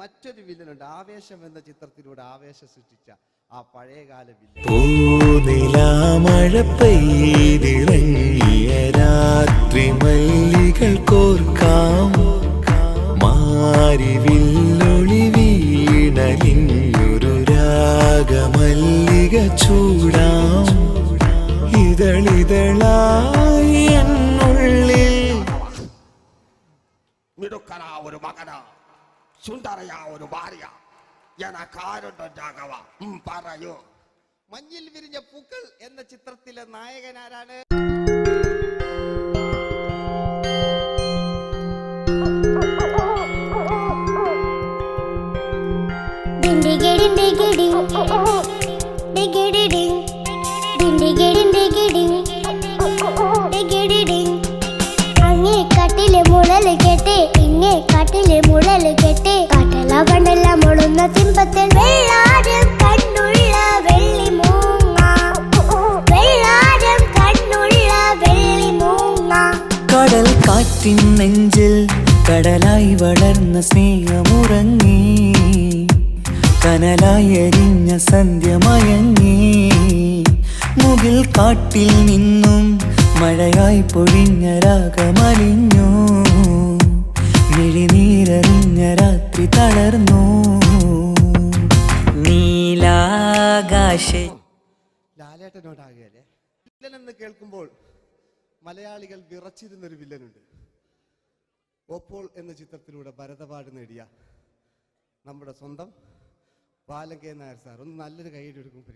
മറ്റൊരു വില്ലനുണ്ട്. ആവേശം എന്ന ചിത്രത്തിലൂടെ ആവേശം സൃഷ്ടിച്ച ആ പഴയകാല വില്ലൻ. മഴ പെയ്തിറങ്ങിയ രാത്രി മല്ലികൾ കോർക്കാം, മാരിവില്ലൊളി വീണലിഞ്ഞൊരു രാഗമല്ലിക ചൂടാം. ഇതളിതളായി എന്നുള്ളിൽ മിടുക്കനാ ഒരു മകന, സുന്ദരയാ ഒരു ഭാര്യ, എനക്കാരുണ്ടോ രാഘവ, പറയൂ. മഞ്ഞിൽ വിരിഞ്ഞ പൂക്കൾ എന്ന ചിത്രത്തിലെ നായകനാരാണ്? അങ്ങേ കട്ടിലെ മുളല് കെട്ട്, ഇങ്ങേ കട്ടിലെ മുളല് കെട്ട്, കട്ടല പണ്ടല്ല മുളുന്ന സിംഹത്തിൽ വെള്ളാരം കണ്ണുള്ള വെള്ളി മൂങ്ങ, വെള്ളാരം കണ്ണുള്ള വെള്ളി മൂങ്ങ. കടൽ കാറ്റിൻ നെഞ്ചിൽ കടലായി വളർന്ന സ്നേഹമുറങ്ങി, കനലായി എരിഞ്ഞ സന്ധ്യ മയങ്ങി. മുകിൽ കാട്ടിൽ നിന്നും മഴയായി പൊഴിഞ്ഞ രാഗമലിഞ്ഞു, മിഴിനീരറിഞ്ഞ രാത്രി തളർന്നു. നീലാകാശ ലാലേട്ടനോടാകല്ലേ വില്ലൻ എന്ന് കേൾക്കുമ്പോൾ മലയാളികൾ വിറച്ചിരുന്നൊരു വില്ലനുണ്ട്. ഓപ്പോൾ എന്ന ചിത്രത്തിലൂടെ ഭരതപാട് നേടിയ നമ്മുടെ സ്വന്തം ബാലകേ നായർ സാർ. ഒന്ന് നല്ലൊരു കൈയ്യടി എടുക്കുമ്പോൾ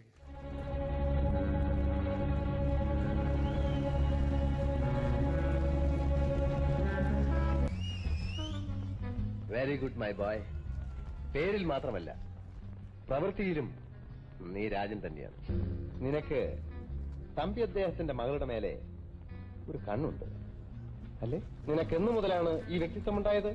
വെരി ഗുഡ് മൈ ബോയ്. പേരിൽ മാത്രമല്ല പ്രവൃത്തിയിലും നീ രാജൻ തന്നെയാണ്. നിനക്ക് തമ്പി അദ്ദേഹത്തിന്റെ മകളുടെ മേലെ ഒരു കണ്ണുണ്ട് അല്ലേ? നിനക്ക് എന്നു മുതലാണ് ഈ വ്യക്തിത്വം ഉണ്ടായത്?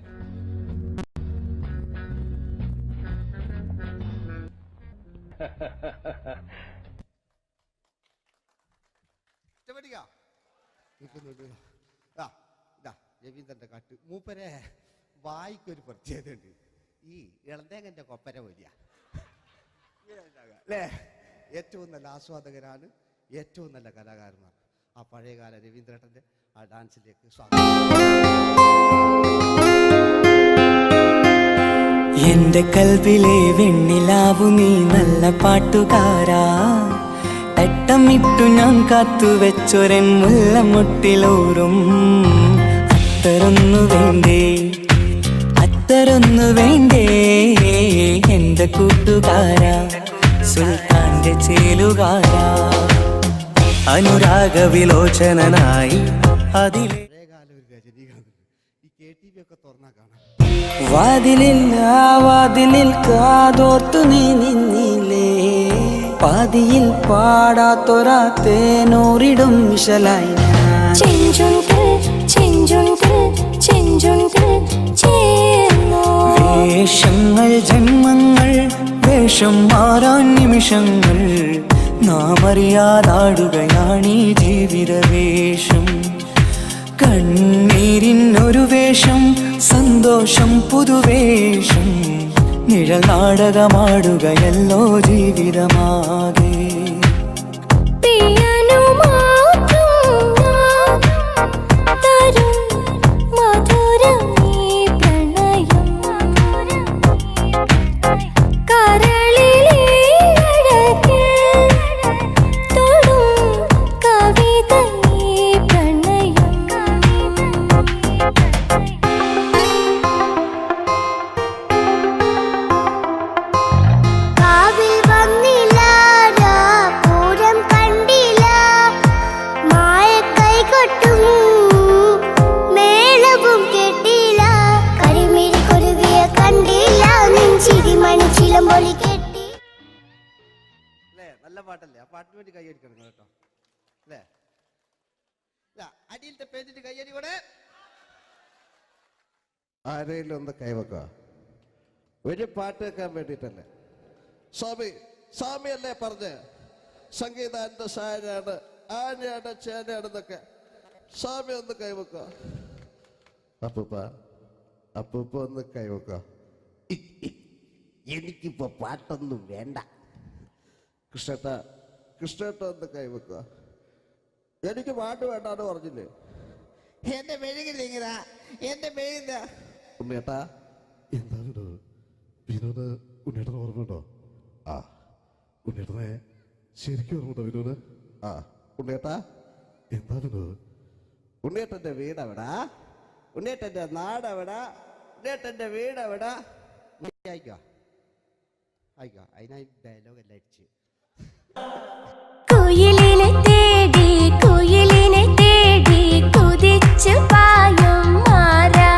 രവീന്ദ്രന്റെ കാട്ട് മൂപ്പരെ വായിക്കൊരു പ്രത്യേകത ഉണ്ട്. ഈ ഇളന്തേങ്ങന്റെ കൊപ്പര വലിയ അല്ലേ? ഏറ്റവും നല്ല ആസ്വാദകരാണ്, ഏറ്റവും നല്ല കലാകാരന്മാർ. ആ പഴയകാല രവീന്ദ്രേട്ടൻ്റെ ആ ഡാൻസിലേക്ക് സ്വാഗതം. എന്റെ കൽവിലെ വെണ്ണിലാവു നീ നല്ല പാട്ടുകാരാ, തട്ടമിട്ടു ഞാൻ കാത്തുവെച്ചൊരൻ മുല്ലമുട്ടിലോറും അത്തരൊന്നു വേണ്ടേ, അത്തരൊന്നു വേണ്ടേ എന്റെ കൂട്ടുകാരാ, സുൽത്താന്റെ ചേലുകാരാ, അനുരാഗവിലോചനായി അതിലെ പഴയകാല ഒരു രജനീകാന്ത്. ഈ KTV ഒക്കെ തുറന്നാ കാണാം. വാതിലിൽ ആ വാതിലിൽ കാതോർത്തു നീ നിന്നില്ലേ, പാതിയിൽ പാടാത്തൊരാ തേനൂറിടും വിശലായി വേഷങ്ങൾ ജന്മങ്ങൾ, വേഷം മാറാൻ നിമിഷങ്ങൾ, നാം അറിയാതാടുകയാണീ ജീവിതവേഷം. കണ്ണീരിനൊരു വേഷം, സന്തോഷം പുതുവേഷം, നിഴൽ നാടകമാടുകയല്ലോ ജീവിതമാകെ. നല്ല പാട്ടല്ലേ? ആ പാട്ടിന് വേണ്ടി കൈയടിക്കണം കേട്ടോ, അല്ലേ? അടിയിലത്തെ പേജിന്റെ കൈയടി കൂടെ ആരെങ്കിലും ഒന്ന് കൈവക്ക. ഒരു പാട്ട് വെക്കാൻ വേണ്ടിട്ടല്ലേ? സ്വാമി അല്ലേ പറഞ്ഞ് സംഗീതം എന്റെ സാരാണ്, ആനയാണ് ചേനയാണെന്നൊക്കെ. സ്വാമി ഒന്ന് കൈവക്ക. അപ്പൂപ്പ ഒന്ന് കൈവക്ക. എനിക്കിപ്പോ പാട്ടൊന്നും വേണ്ട. കൃഷ്ണേട്ട ഒന്ന് കൈവെക്കുക. എനിക്ക് പാട്ട് വേണ്ടാന്ന് പറഞ്ഞില്ലേ? എന്റെ മെഴുകില്ല, എന്റെ മെഴുകില്ല. ഉണ്ണേട്ടാ എന്താ വിനോദ്? ഉണ്ണേട്ടന് ഓർമ്മയുണ്ടോ? ആ ഉണ്ണേട്ടനെ ശരിക്കും ഓർമ്മയുണ്ടോ വിനോദ്? ആ ഉണ്ണേട്ടാ എന്താ വിനോദ്? ഉണ്ണേട്ടന്റെ വീടെവിടാ? ഉണ്ണേട്ടന്റെ നാടെവിടാ? ഉണ്ണേട്ടന്റെ വീടെവിടാ? ആയിക്കോ അതിനായി ഡയലോഗ് എല്ലാം അടിച്ച്. കുയിലിനെ തേടി കുതിച്ചു പായും മാറാ,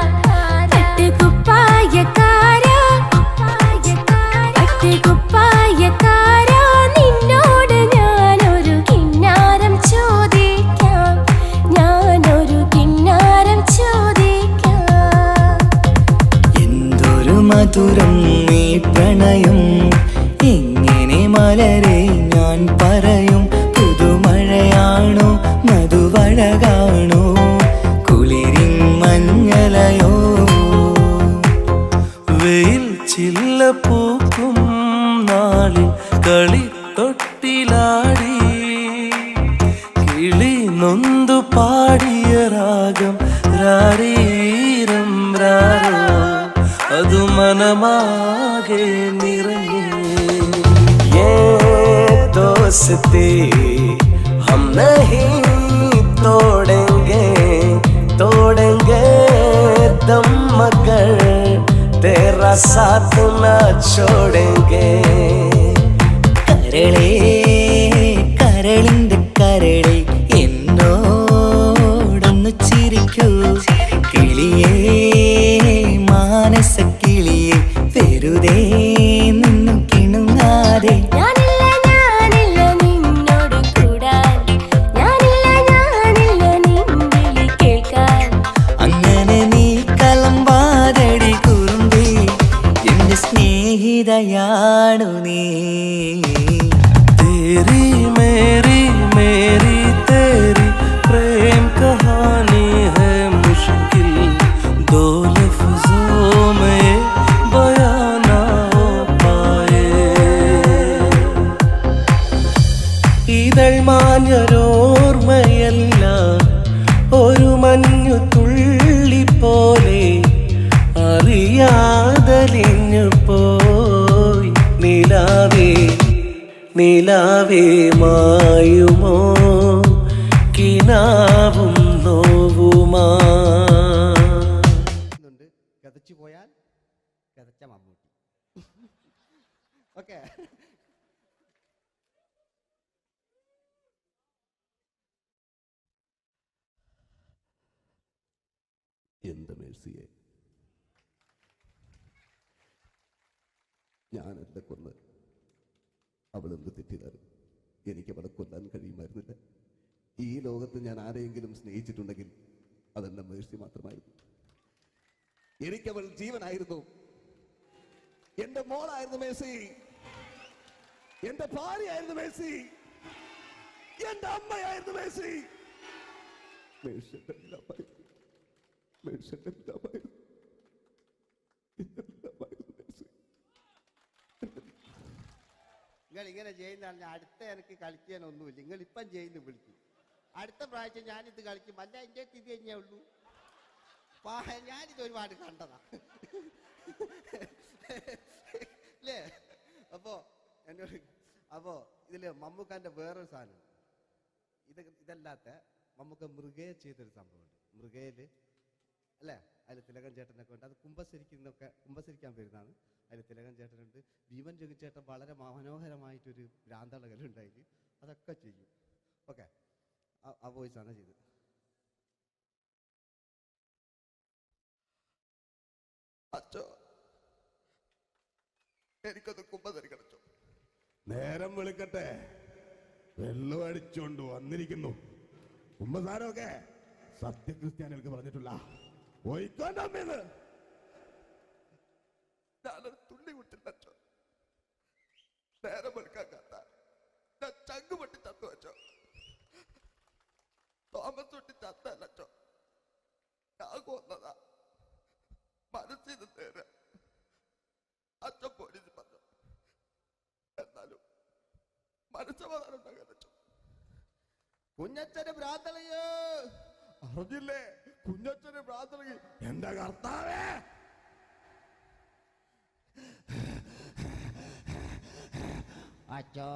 പട്ടുകുപ്പായക്കാരാ, നിന്നോട് ഞാനൊരു കിന്നാരം ചോദിക്കാം, എന്തൊരു മധുരം നീ പ്രണയം, എങ്ങനെ മലരെ ഞാൻ പറയും, പുതുമഴയാണോ മധുവഴകാണോ കുളിരിൻ മഞ്ഞലയോ, വെയിൽ ചില്ല പൂക്കും നാളിൽ കളി തൊട്ടിലാടി, കിളി നൊന്തു പാടിയ രാഗം രാരീരം രാരോ, അതു മനമാകെ നിറഞ്ഞേ. दोस्ती हम नहीं तोड़ेंगे दम मगर तेरा साथ न छोड़ेंगे. കരളേ കരളിന്റെ കരളെ എന്നോടൊന്ന് ചിരിക്കൂ, കിളിയേ മാനസ കിളിയെ വെറുതെ നിന്നു കിണുങ്ങാതെ. സ്നേഹിതയാണു നീ, തേരി മേരി മേരി തേരി പ്രേം കഹാനി ഹൈ മുശ്കിൽ, ദോ ലഫ്സോं में बयां ना हो पाए. ഇതൾ മാഞ്ഞൊരോർമ്മയല്ല ഒരു മഞ്ഞു തുള്ളി പോലെ അറിയാതലിഞ്ഞു പോയി നിലാവേ നിലാവേ മായുമോ കിനാവും നോവുമാ. കഥച്ചു പോയാൽ കഥച്ച മമ്മൂട്ടി. ഓക്കെ, എന്റെ മേഴ്സിയെ ഞാനെന്നെ കൊന്ന് അവളെന്ത് തെറ്റിയതായിരുന്നു. എനിക്ക് അവളെ കൊല്ലാൻ കഴിയുമായിരുന്നില്ല. ഈ ലോകത്ത് ഞാൻ ആരെയെങ്കിലും സ്നേഹിച്ചിട്ടുണ്ടെങ്കിൽ അതെന്റെ മേഴ്സി മാത്രമായിരുന്നു. എനിക്കവൾ ജീവനായിരുന്നു, എന്റെ മോളായിരുന്നു മേഴ്സി, എന്റെ ഭാര്യയായിരുന്നു മേഴ്സി, എന്റെ അമ്മയായിരുന്നു മേഴ്സി. മേഴ്സിയുടെ എല്ലാമായിരുന്നു, മേഴ്സിയുടെ എല്ലാമായിരുന്നു, എല്ലാമായിരുന്നു മേഴ്സി. നിങ്ങൾ ഇങ്ങനെ ചെയ്യുന്ന അടുത്ത എനിക്ക് കളിക്കാനൊന്നുമില്ല. നിങ്ങൾ ഇപ്പം ചെയ്യുന്നു വിളിക്കും. അടുത്ത പ്രാവശ്യം ഞാനിത് കളിക്കും. അല്ല, എൻ്റെ ഇത് കഴിഞ്ഞേ ഉള്ളൂ. ഞാനിത് ഒരുപാട് കണ്ടതാ അല്ലേ? അപ്പോ ഇതില് മമ്മൂക്കാന്റെ വേറൊരു സാധനം, ഇതല്ലാത്ത മമ്മൂക്ക മൃഗയെ ചെയ്തൊരു സംഭവമുണ്ട്. മൃഗയില് അല്ലേ, അതിൽ തിലകൻ ചേട്ടനൊക്കെ ഉണ്ട്. അത് കുമ്പസരിക്കാൻ വരുന്നതാണ്. അതിൽ തിലകൻ ചേട്ടനുണ്ട്, ഭീമൻ ജഗൻ ചേട്ടൻ വളരെ മനോഹരമായിട്ടൊരു ഭ്രാന്തളകലുണ്ടായി. അതൊക്കെ ചെയ്യും. ഓക്കെ, ആ വോയിസാണ് ചെയ്തത്. അച്ചോ, എനിക്കൊന്ന് കുമ്പസരിക്കണച്ചോ. നേരം വിളിക്കട്ടെ, വെള്ളം അടിച്ചോണ്ട് വന്നിരിക്കുന്നു. കുമ്പസാരമൊക്കെ സത്യക്രിസ്ത്യാനികൾക്ക് പറഞ്ഞിട്ടുള്ള പോയിക്കോണ്ടമ്മേന്ന് ഞാനൊരു തുള്ളി കുട്ടില്ലച്ചോ. നേരം വെളുക്കാൻ കാത്ത ഞാൻ ചങ്ക് പൊട്ടി ചത്തു വെച്ചോ. തോമസ് തൊട്ടി ചത്തല്ലച്ചോ, ഞാൻ കൊന്നതാ. മനസ്സിന് നേരെ അച്ഛൻ പോലീസ് പറഞ്ഞു. എന്നാലും മനസ്സമാധാനം ഉണ്ടാകാനോ. കുഞ്ഞച്ഛന് ഭ്രാന്തളയോ അറിഞ്ഞില്ലേ? കുഞ്ഞച്ഛന് ഭ്രാന്തളി. എന്റെ കർത്താവേ, അച്ചോ,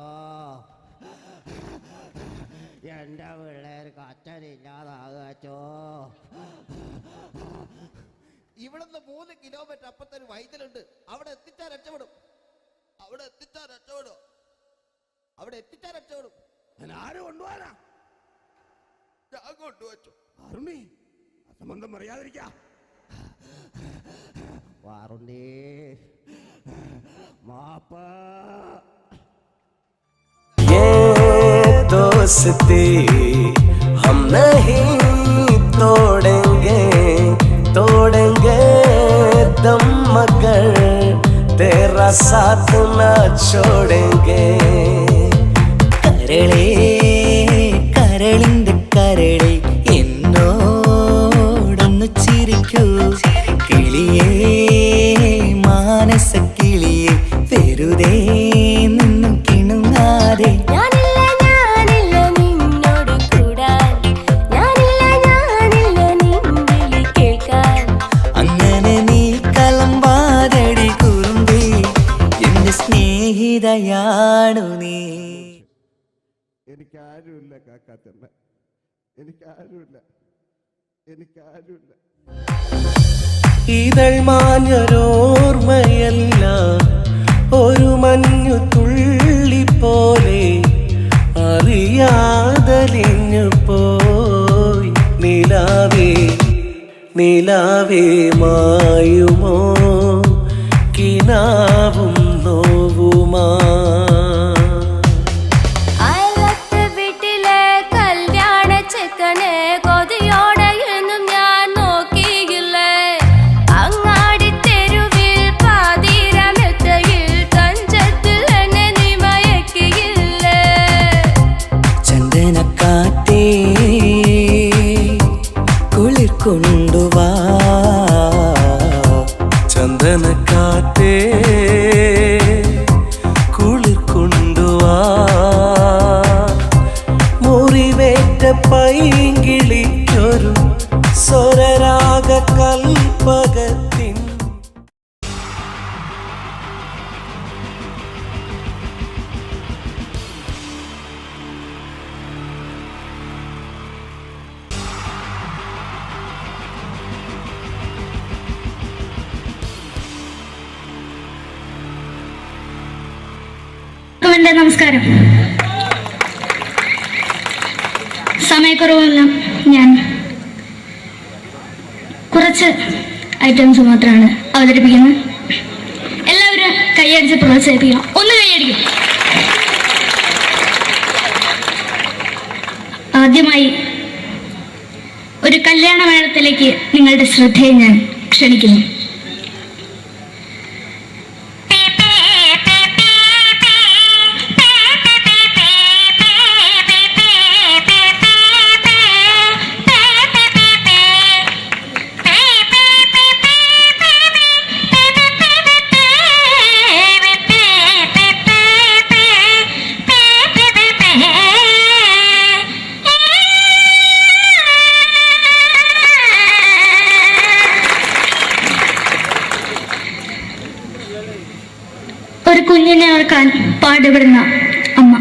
എന്റെ പിള്ളേർക്ക് അച്ഛനില്ലാതാകച്ചോ. ഇവിടുന്ന് 3 കിലോമീറ്റർ അപ്പത്തൊരു വൈദ്യുണ്ട്. അവിടെ എത്തിച്ചാൽ രക്ഷപ്പെടും. അവിടെ എത്തിച്ചാൽ രക്ഷപ്പെടും. അവിടെ എത്തിച്ചാൽ രക്ഷപ്പെടും. ആര് കൊണ്ടുപോകാനാ? ഞാൻ കൊണ്ടുവച്ചു. അരുണി, അസംബന്ധം പറയാതിരിക്ക. വാറുണ്ടേ മാപ്പ. दोस्ती हम नहीं तोड़ेंगे, तोड़ेंगे दम मगर तेरा साथ ना छोड़ेंगे. കരളേ കരളിന്റെ കരളെ എന്നോടൊന്ന് ചിരിക്കൂ കിളിയേ, മാനസ കിളിയെ വെറുതെ നിന്നു കിണുങ്ങാതെ. അങ്ങനെ നീ കലമ്പാതടി കുറുമ്പി, എന്റെ സ്നേഹിതയാണു നീ. എനിക്കാരുമില്ല കാക്കാത്തമ്മ, എനിക്കാരുമില്ല, എനിക്കാരുമില്ല. ഇതൾ മാഞ്ഞൊരോർമ്മയല്ല ഒരു മഞ്ഞു തുള്ളി പോലെ അറിയാതലിഞ്ഞു പോയി നിലാവേ നിലാവേ മായുമോ കിനാവും നോവുമാ. കൊണ്ടുവാ പെറ്റ പൈങ്കിളിക്കൊരു സ്വരരാഗ കൽപ്പകത്തിൻ നമസ്കാരം. സമയക്കുറവല്ല, ഞാൻ കുറച്ച് ഐറ്റംസ് മാത്രമാണ് അവതരിപ്പിക്കുന്നത്. എല്ലാവരും കൈയടിച്ച് പ്രോത്സാഹിപ്പിക്കണം. ഒന്ന് കൈയടിക്കും. ആദ്യമായി ഒരു കല്യാണമേളത്തിലേക്ക് നിങ്ങളുടെ ശ്രദ്ധയെ ഞാൻ ക്ഷണിക്കുന്നു. ഒരു കുഞ്ഞിനെ ഓർക്കാൻ പാടുപെടുന്ന അമ്മ.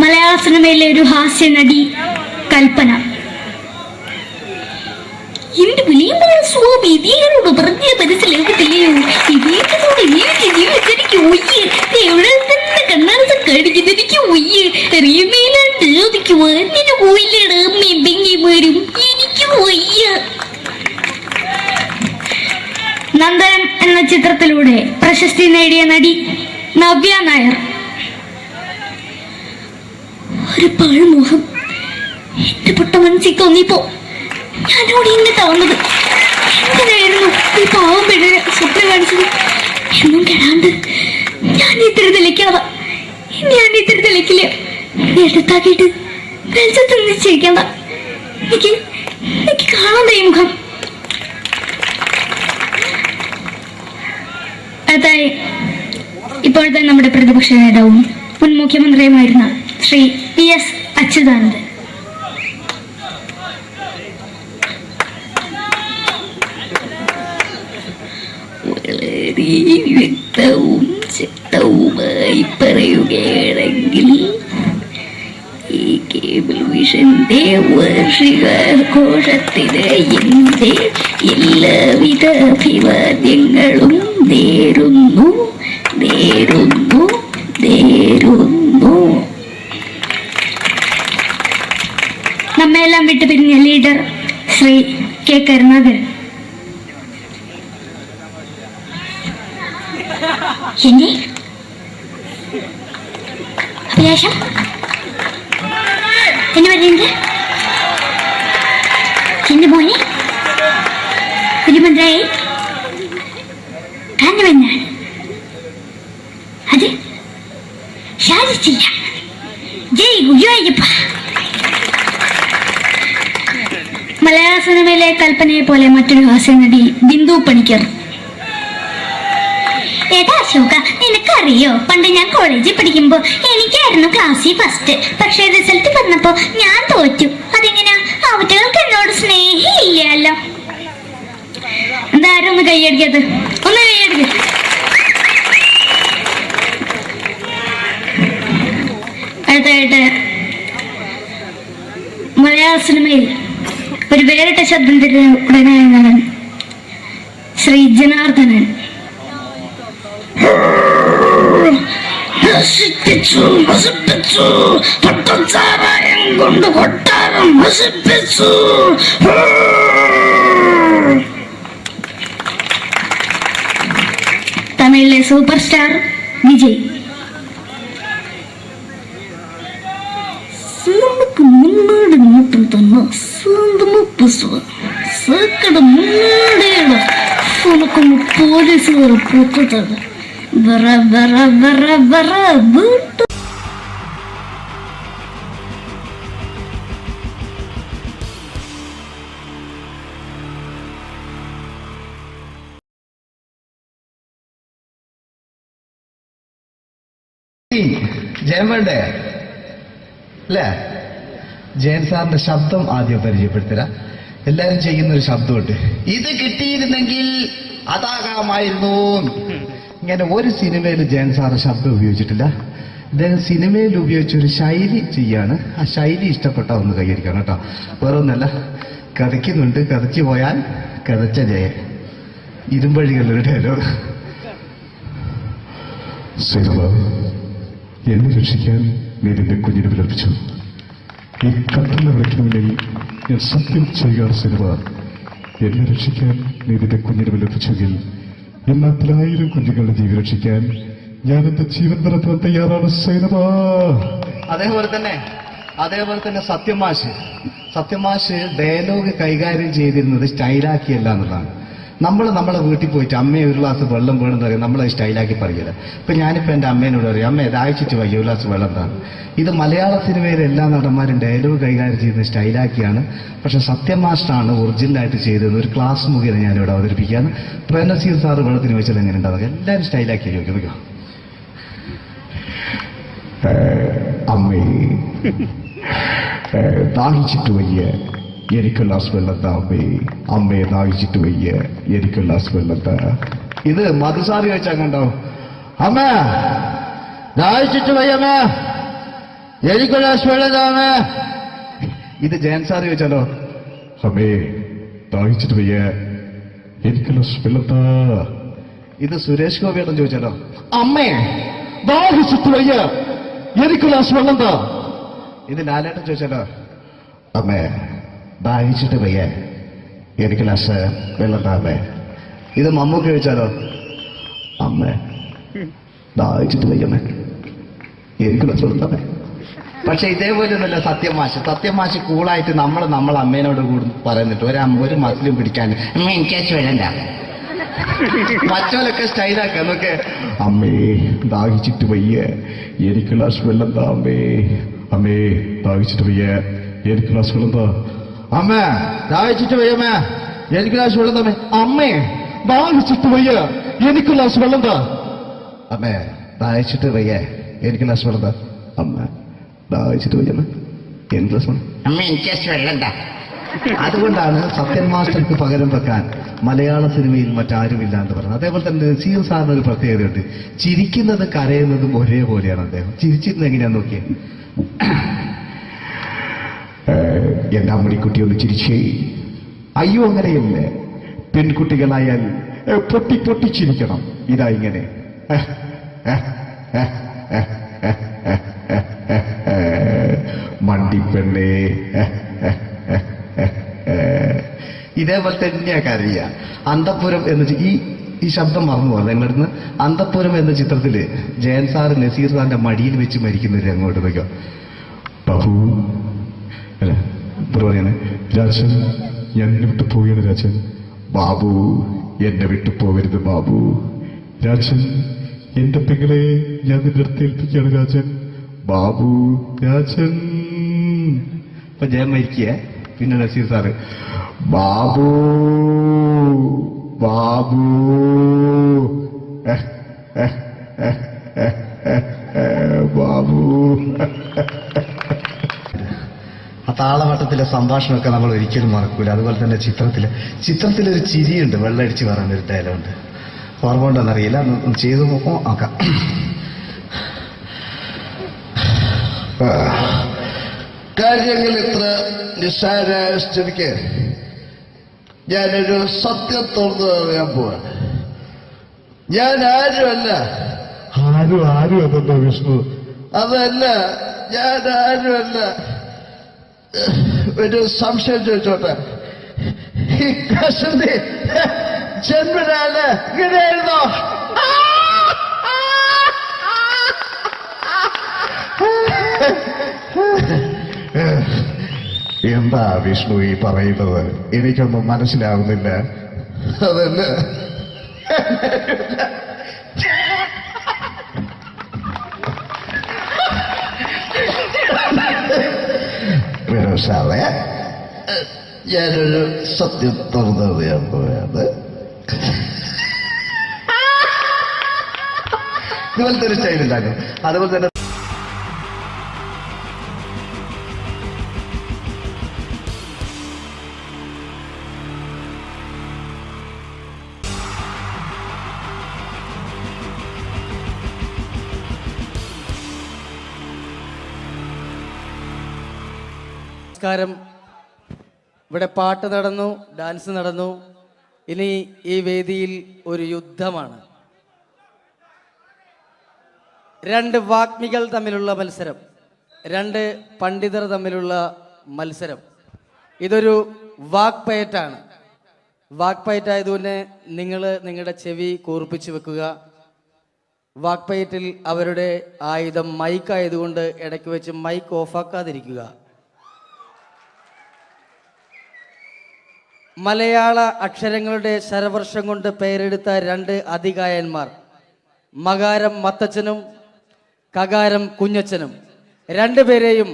മലയാള സിനിമയിലെ ഒരു ഹാസ്യ നടി കൽപ്പന. എന്റെ വിളിയുമ്പോൾ സ്വാമി ഇതിനോട് പറഞ്ഞ മനസ്സിലാകത്തില്ലയോ? ഇതിനോട് എനിക്ക് ജീവിതത്തിലേക്ക് ഒയ്യ് എവിടെ തന്നെ കണ്ണാറത്ത് കടിക്കുന്നത് എനിക്ക് ഒയ്യ് അറിയുമേലാണ്ട് ചോദിക്കുവാൻ നിന്നെ പോയില്ലേടാ അമ്മയും പെങ്ങിമാരും എനിക്ക് ഒയ്യ. നന്ദനം എന്ന ചിത്രത്തിലൂടെ പ്രശസ്തി നേടിയ നടി നവ്യ നായർ. ഒരു പഴമുഖം എന്റെ പൊട്ട മനസ്സിൽ തോന്നിയപ്പോ ഞാനോട് ഇങ്ങോട്ടാ വന്നത്. എന്തിനായിരുന്നു ഈ പാവം പെണ്ണിനെ സ്വപ്നം കാണിച്ചത്? എന്നും കെടാണ്ട് ഞാൻ ഇത്തിരി തെളിക്കാതെ ഞാൻ ഇത്തിരി തെളിക്കില്ല. എടുത്താക്കിയിട്ട് നെൽസത്ത് നിശ്ചയിക്കണ്ട. എനിക്ക് കാണാൻ ഈ മുഖം. അതായി ഇപ്പോഴത്തെ നമ്മുടെ പ്രതിപക്ഷ നേതാവും മുൻ മുഖ്യമന്ത്രിയുമായിരുന്ന ശ്രീ PS അച്യുതാനന്ദൻ. വളരെ വ്യക്തവും ശക്തവുമായി പറയുകയാണെങ്കിൽ ഈ കേബിൾ വിഷന്റെ വാർഷികാഘോഷത്തിന് എന്റെ എല്ലാവിധ അഭിവാദ്യങ്ങളും നേരുന്നു നേരുന്നു നേരുന്നു. നമ്മെല്ലാം വിട്ടുപിരിഞ്ഞ ലീഡർ ശ്രീ കെ കരുണാകരൻ. എന്റെ അഭിലാഷം എന്നെ പറയുന്നത് എന്റെ മോനെ മുഖ്യമന്ത്രിയായി കാണുമെന്നാണ്. അത് സാധിച്ചില്ല. ജയ് ഗുരുവായൂരപ്പ. മലയാള സിനിമയിലെ കൽപ്പനയെ പോലെ മറ്റൊരു ഹാസ്യ നടി ബിന്ദു പണിക്കർ. ഏതാ അശോക, നിനക്കറിയോ പണ്ട് ഞാൻ കോളേജിൽ പഠിക്കുമ്പോ എനിക്കായിരുന്നു ക്ലാസ്സിൽ ഫസ്റ്റ്. പക്ഷെ റിസൾട്ട് പറഞ്ഞപ്പോ ഞാൻ തോറ്റു. അതെങ്ങനെയാ? അവറ്റകൾക്ക് എന്നോട് സ്നേഹമില്ലല്ലോ. എന്താരും ഒന്ന് കൈയടിക്കത്? ഒന്ന് കൈയടിക്ക. അടുത്തായിട്ട് മലയാള സിനിമയിൽ ഒരു വേറിട്ട ശബ്ദം ഉടനായ നടൻ ശ്രീ ജനാർദ്ദനൻ. നശിപ്പിച്ചു നശിപ്പിച്ചു പട്ടച്ചാരായം കൊണ്ട് കൊട്ടാരം നശിപ്പിച്ചു. തമിഴിലെ സൂപ്പർ സ്റ്റാർ വിജയ്. நமக்கு முன்னாடி மட்டும் தானே சொந்தமா பேசுவேன். சேக்கட முன்னாடியடா உனக்கு போலீஸ் வர போட்டுட்டாங்க. வர வர வர வர வீட்டு ജയം വേണ്ടേ അല്ലേ? ജയൻ സാറിന്റെ ശബ്ദം ആദ്യം പരിചയപ്പെടുത്തരാ. എല്ലാരും ചെയ്യുന്ന ഒരു ശബ്ദമുണ്ട്, ഇത് കിട്ടിയിരുന്നെങ്കിൽ അതാകാമായിരുന്നു. ഇങ്ങനെ ഒരു സിനിമയിൽ ജയൻ സാറ് ശബ്ദം ഉപയോഗിച്ചിട്ടില്ല. അദ്ദേഹം സിനിമയിൽ ഉപയോഗിച്ച ഒരു ശൈലി ചെയ്യാണ്. ആ ശൈലി ഇഷ്ടപ്പെട്ട ഒന്ന് കൈകരിക്കണം കേട്ടോ. വേറെ ഒന്നല്ല, കഥയ്ക്കുന്നുണ്ട്, കഥയ്ക്ക് പോയാൽ കഥച്ച ജയൻ. ഇരുമ്പഴികളുടെ ഡയലോഗ്. എന്നെ രക്ഷിക്കാൻ നീ നിന്റെ കുഞ്ഞിനെ വിലപിച്ചു. ഈ കട്ടല വിളക്കിനുള്ളിൽ ഞാൻ സത്യം ചെയ്യുകയാണ് സിനിമ. എന്നെ രക്ഷിക്കാൻ നീ നിന്റെ കുഞ്ഞിനെ വിലപിച്ചെങ്കിൽ ഈ നാട്ടിലെ 1000 കുഞ്ഞുങ്ങളുടെ ജീവൻ രക്ഷിക്കാൻ ഞാൻ എന്റെ ജീവൻ നടത്താൻ തയ്യാറാണ് സൈനമ. അതേപോലെ തന്നെ സത്യമാഷ് ഡയലോഗ് കൈകാര്യം ചെയ്തിരുന്നത് സ്റ്റൈലാക്കിയല്ല എന്നുള്ളതാണ്. നമ്മളെ വീട്ടിൽ പോയിട്ട് അമ്മയെ ഒരു ഗ്ലാസ് വെള്ളം വേണമെന്ന് പറയും, നമ്മളത് സ്റ്റൈലാക്കി പറയില്ല. ഇപ്പൊ ഞാനിപ്പോ എന്റെ അമ്മേനോട് പറയും, അമ്മ ദാഹിച്ചിട്ട് വയ്യ ഒരു ഗ്ലാസ് വെള്ളം എന്താണ്. ഇത് മലയാള സിനിമയിലെ എല്ലാ നടന്മാരും ഡയലോഗ് കൈകാര്യം ചെയ്യുന്നത് സ്റ്റൈലാക്കിയാണ്. പക്ഷെ സത്യമാഷ്ടാണ് ഒറിജിനലായിട്ട് ചെയ്തത്. ഒരു ക്ലാസ് മുഖേന ഞാനിവിടെ അവതരിപ്പിക്കുകയാണ്. പ്രേംനസീർ സാറ് വെള്ളത്തിന് വെച്ചാൽ എങ്ങനെ ഉണ്ടാവുക? എല്ലാവരും സ്റ്റൈലാക്കി ചോദിക്കും. അമ്മേ ദാഹിച്ചിട്ട് വയ്യ, എനിക്ക് ഗ്ലാസ് വെള്ളം താ അമ്മേ. അമ്മയെ ദാഹിച്ചിട്ട് വയ്യ, എനിക്ക് ഗ്ലാസ് വെള്ളം താ. ഇത് മധുസാറി വെച്ചാൽ കണ്ടോ, അമ്മ ദാഹിച്ചിട്ട് വയ്യമ്മ, എനിക്ക് ഗ്ലാസ് വെള്ളം താ അമ്മ. ഇത് ജയൻ സാറി വെച്ചാലോ, അമ്മേ ദാഹിച്ചിട്ട് വയ്യ, എനിക്ക് ഗ്ലാസ് വെള്ളം താ. ഇത് സുരേഷ് ഗോപിയോടും ചോദിച്ചാലോ, അമ്മേ ദാഹിച്ചിട്ട് വയ്യ, എനിക്ക് ഗ്ലാസ് വെള്ളം താ. ഇത് ലാലേട്ടൻ ചോദിച്ചാലോ, അമ്മേ ദാഹിച്ചിട്ട് വയ്യ, എനിക്ക് ഗ്ലാസ് വെള്ളം താ അമ്മേ. ഇത് മമ്മൂക്ക് ചോദിച്ചാലോ, അമ്മേ ദാഹിച്ചിട്ട് വയ്യമ്മേ, എനിക്ക് ഗ്ലാസ് വെള്ളം താ അമ്മേ. പക്ഷെ ഇതേപോലെ ഒന്നുമല്ല സത്യമാഷ് കൂളായിട്ട് നമ്മളെ അമ്മേനോട് കൂടി പറയുന്നിട്ട് ഒരു മസിലും പിടിക്കാൻ അമ്മ എനിക്ക് വേണ്ട. മറ്റവരൊക്കെ സ്റ്റൈലാക്കാം എന്നൊക്കെ, അമ്മേ ദാഹിച്ചിട്ട് വയ്യ, എനിക്ക് ഗ്ലാസ് വെള്ളം താ അമ്മേ. അമ്മേ ദാഹിച്ചിട്ട് വയ്യ, എനിക്ക് ഗ്ലാസ് വെള്ളം താ. അമ്മ ദാഹിച്ചിട്ട് വയ്യമ്മ, എനിക്ക് ഗ്ലാസ് വെള്ളം താ. അമ്മേ ദാഹിച്ചിട്ട് വയ്യ, എനിക്ക് ഗ്ലാസ് വെള്ളം താ. അമ്മേ ദാഹിച്ചിട്ട് വയ്യ, എനിക്ക് ഗ്ലാസ് വെള്ളം താ. അമ്മ ദാഹിച്ചിട്ട് വയ്യമ്മ, എനിക്ക് ഗ്ലാസ് വെള്ളം. അമ്മ എനിക്ക് വെള്ളം താ. അതുകൊണ്ടാണ് സത്യൻ മാസ്റ്റർക്ക് പകരം വെക്കാൻ മലയാള സിനിമയിൽ മറ്റാരുമില്ല എന്ന് പറയുന്നത്. അതേപോലെ തന്നെ നസീർ സാറിന് ഒരു പ്രത്യേകതയുണ്ട്, ചിരിക്കുന്നതും കരയുന്നതും ഒരേപോലെയാണ്. അദ്ദേഹം ചിരിച്ചിരുന്നത് എങ്ങനെയാന്ന് നോക്കിയേ. എന്റെ അമ്മണിക്കുട്ടി ഒന്ന് ചിരിച്ചേ. അയ്യോ അങ്ങനെയല്ല, പെൺകുട്ടികളായാൽ പൊട്ടി പൊട്ടി ചിരിക്കണം. ഇതാ ഇങ്ങനെ മണ്ടിപ്പെണ്ണേ. ഇതേപോലെ തന്നെയാ കരയ. അന്തപ്പുരം എന്ന ഈ ശബ്ദം മറന്നു പോകുന്നത് നിങ്ങളിടുന്ന്. അന്തപ്പുരം എന്ന ചിത്രത്തില് ജയൻ സാറ് നസീർ സാറിന്റെ മടിയിൽ വെച്ച് മരിക്കുന്നവര് അങ്ങോട്ട് നോക്കാം. ബാബു അല്ല പറയാണ്, രാജൻ ഞാൻ എന്നെ വിട്ടു പോവുകയാണ് രാജൻ. ബാബു എന്നെ വിട്ടു പോകരുത് ബാബു. രാജൻ എന്റെ പെങ്ങളെ ഞാൻ നിന്റെ അടുത്ത് ഏൽപ്പിക്കുകയാണ് രാജൻ. ബാബു രാജൻ. ഇപ്പൊ ജയൻ മരിക്കുക. പിന്നെ നസീർ സാറ് ബാബു ബാബു ബാബു. ആ താളവട്ടത്തിലെ സംഭാഷണമൊക്കെ നമ്മൾ ഒരിക്കലും മറക്കൂല. അതുപോലെ തന്നെ ചിത്രത്തിലൊരു ചിരിയുണ്ട്, വെള്ളമടിച്ച് പറയാനൊരു ഡയലോഗുണ്ട്. ഓർമ്മ ഉണ്ടോന്നറിയില്ല, ചെയ്തു നോക്കാം. കാര്യങ്ങൾ ഇത്ര നിസ്സാരമായ സ്ഥിതിക്ക് ഞാനൊരു സത്യം തുറന്നു പറയാൻ പോവാ. ഞാൻ ആരുമല്ല. ആരും അതെന്താ വിഷ്ണു? അതല്ല, ഞാൻ ആരുമല്ല. ഒരു സംശയം ചോദിച്ചോട്ടെ, ഈ കസന്തി ജന്മനാണ് ഇങ്ങനെയായിരുന്നോ? എന്താ വിഷ്ണു ഈ പറയുന്നത്? എനിക്കൊന്നും മനസ്സിലാവുന്നില്ല. അതല്ല സാറേ, ഞാനൊരു സത്യം തുറന്നറിയാൻ പോയത് ഇതുപോലത്തെ ഒരു സ്റ്റൈൽ ഉണ്ടാക്കും. അതുപോലെ തന്നെ നമസ്കാരം. ഇവിടെ പാട്ട് നടന്നു, ഡാൻസ് നടന്നു. ഇനി ഈ വേദിയിൽ ഒരു യുദ്ധമാണ്. രണ്ട് വാഗ്മികൾ തമ്മിലുള്ള മത്സരം, രണ്ട് പണ്ഡിതർ തമ്മിലുള്ള മത്സരം. ഇതൊരു വാക്പയറ്റാണ്. വാക്പയറ്റായതുകൊണ്ട് നിങ്ങൾ നിങ്ങളുടെ ചെവി കൂർപ്പിച്ച് വെക്കുക. വാക്പയറ്റിൽ അവരുടെ ആയുധം മൈക്കായതുകൊണ്ട് ഇടയ്ക്ക് വെച്ച് മൈക്ക് ഓഫാക്കാതിരിക്കുക. മലയാള അക്ഷരങ്ങളുടെ ശരവർഷം കൊണ്ട് പേരെടുത്ത രണ്ട് അതികായന്മാർ, മകാരം മത്തച്ഛനും കകാരം കുഞ്ഞച്ഛനും, രണ്ടുപേരെയും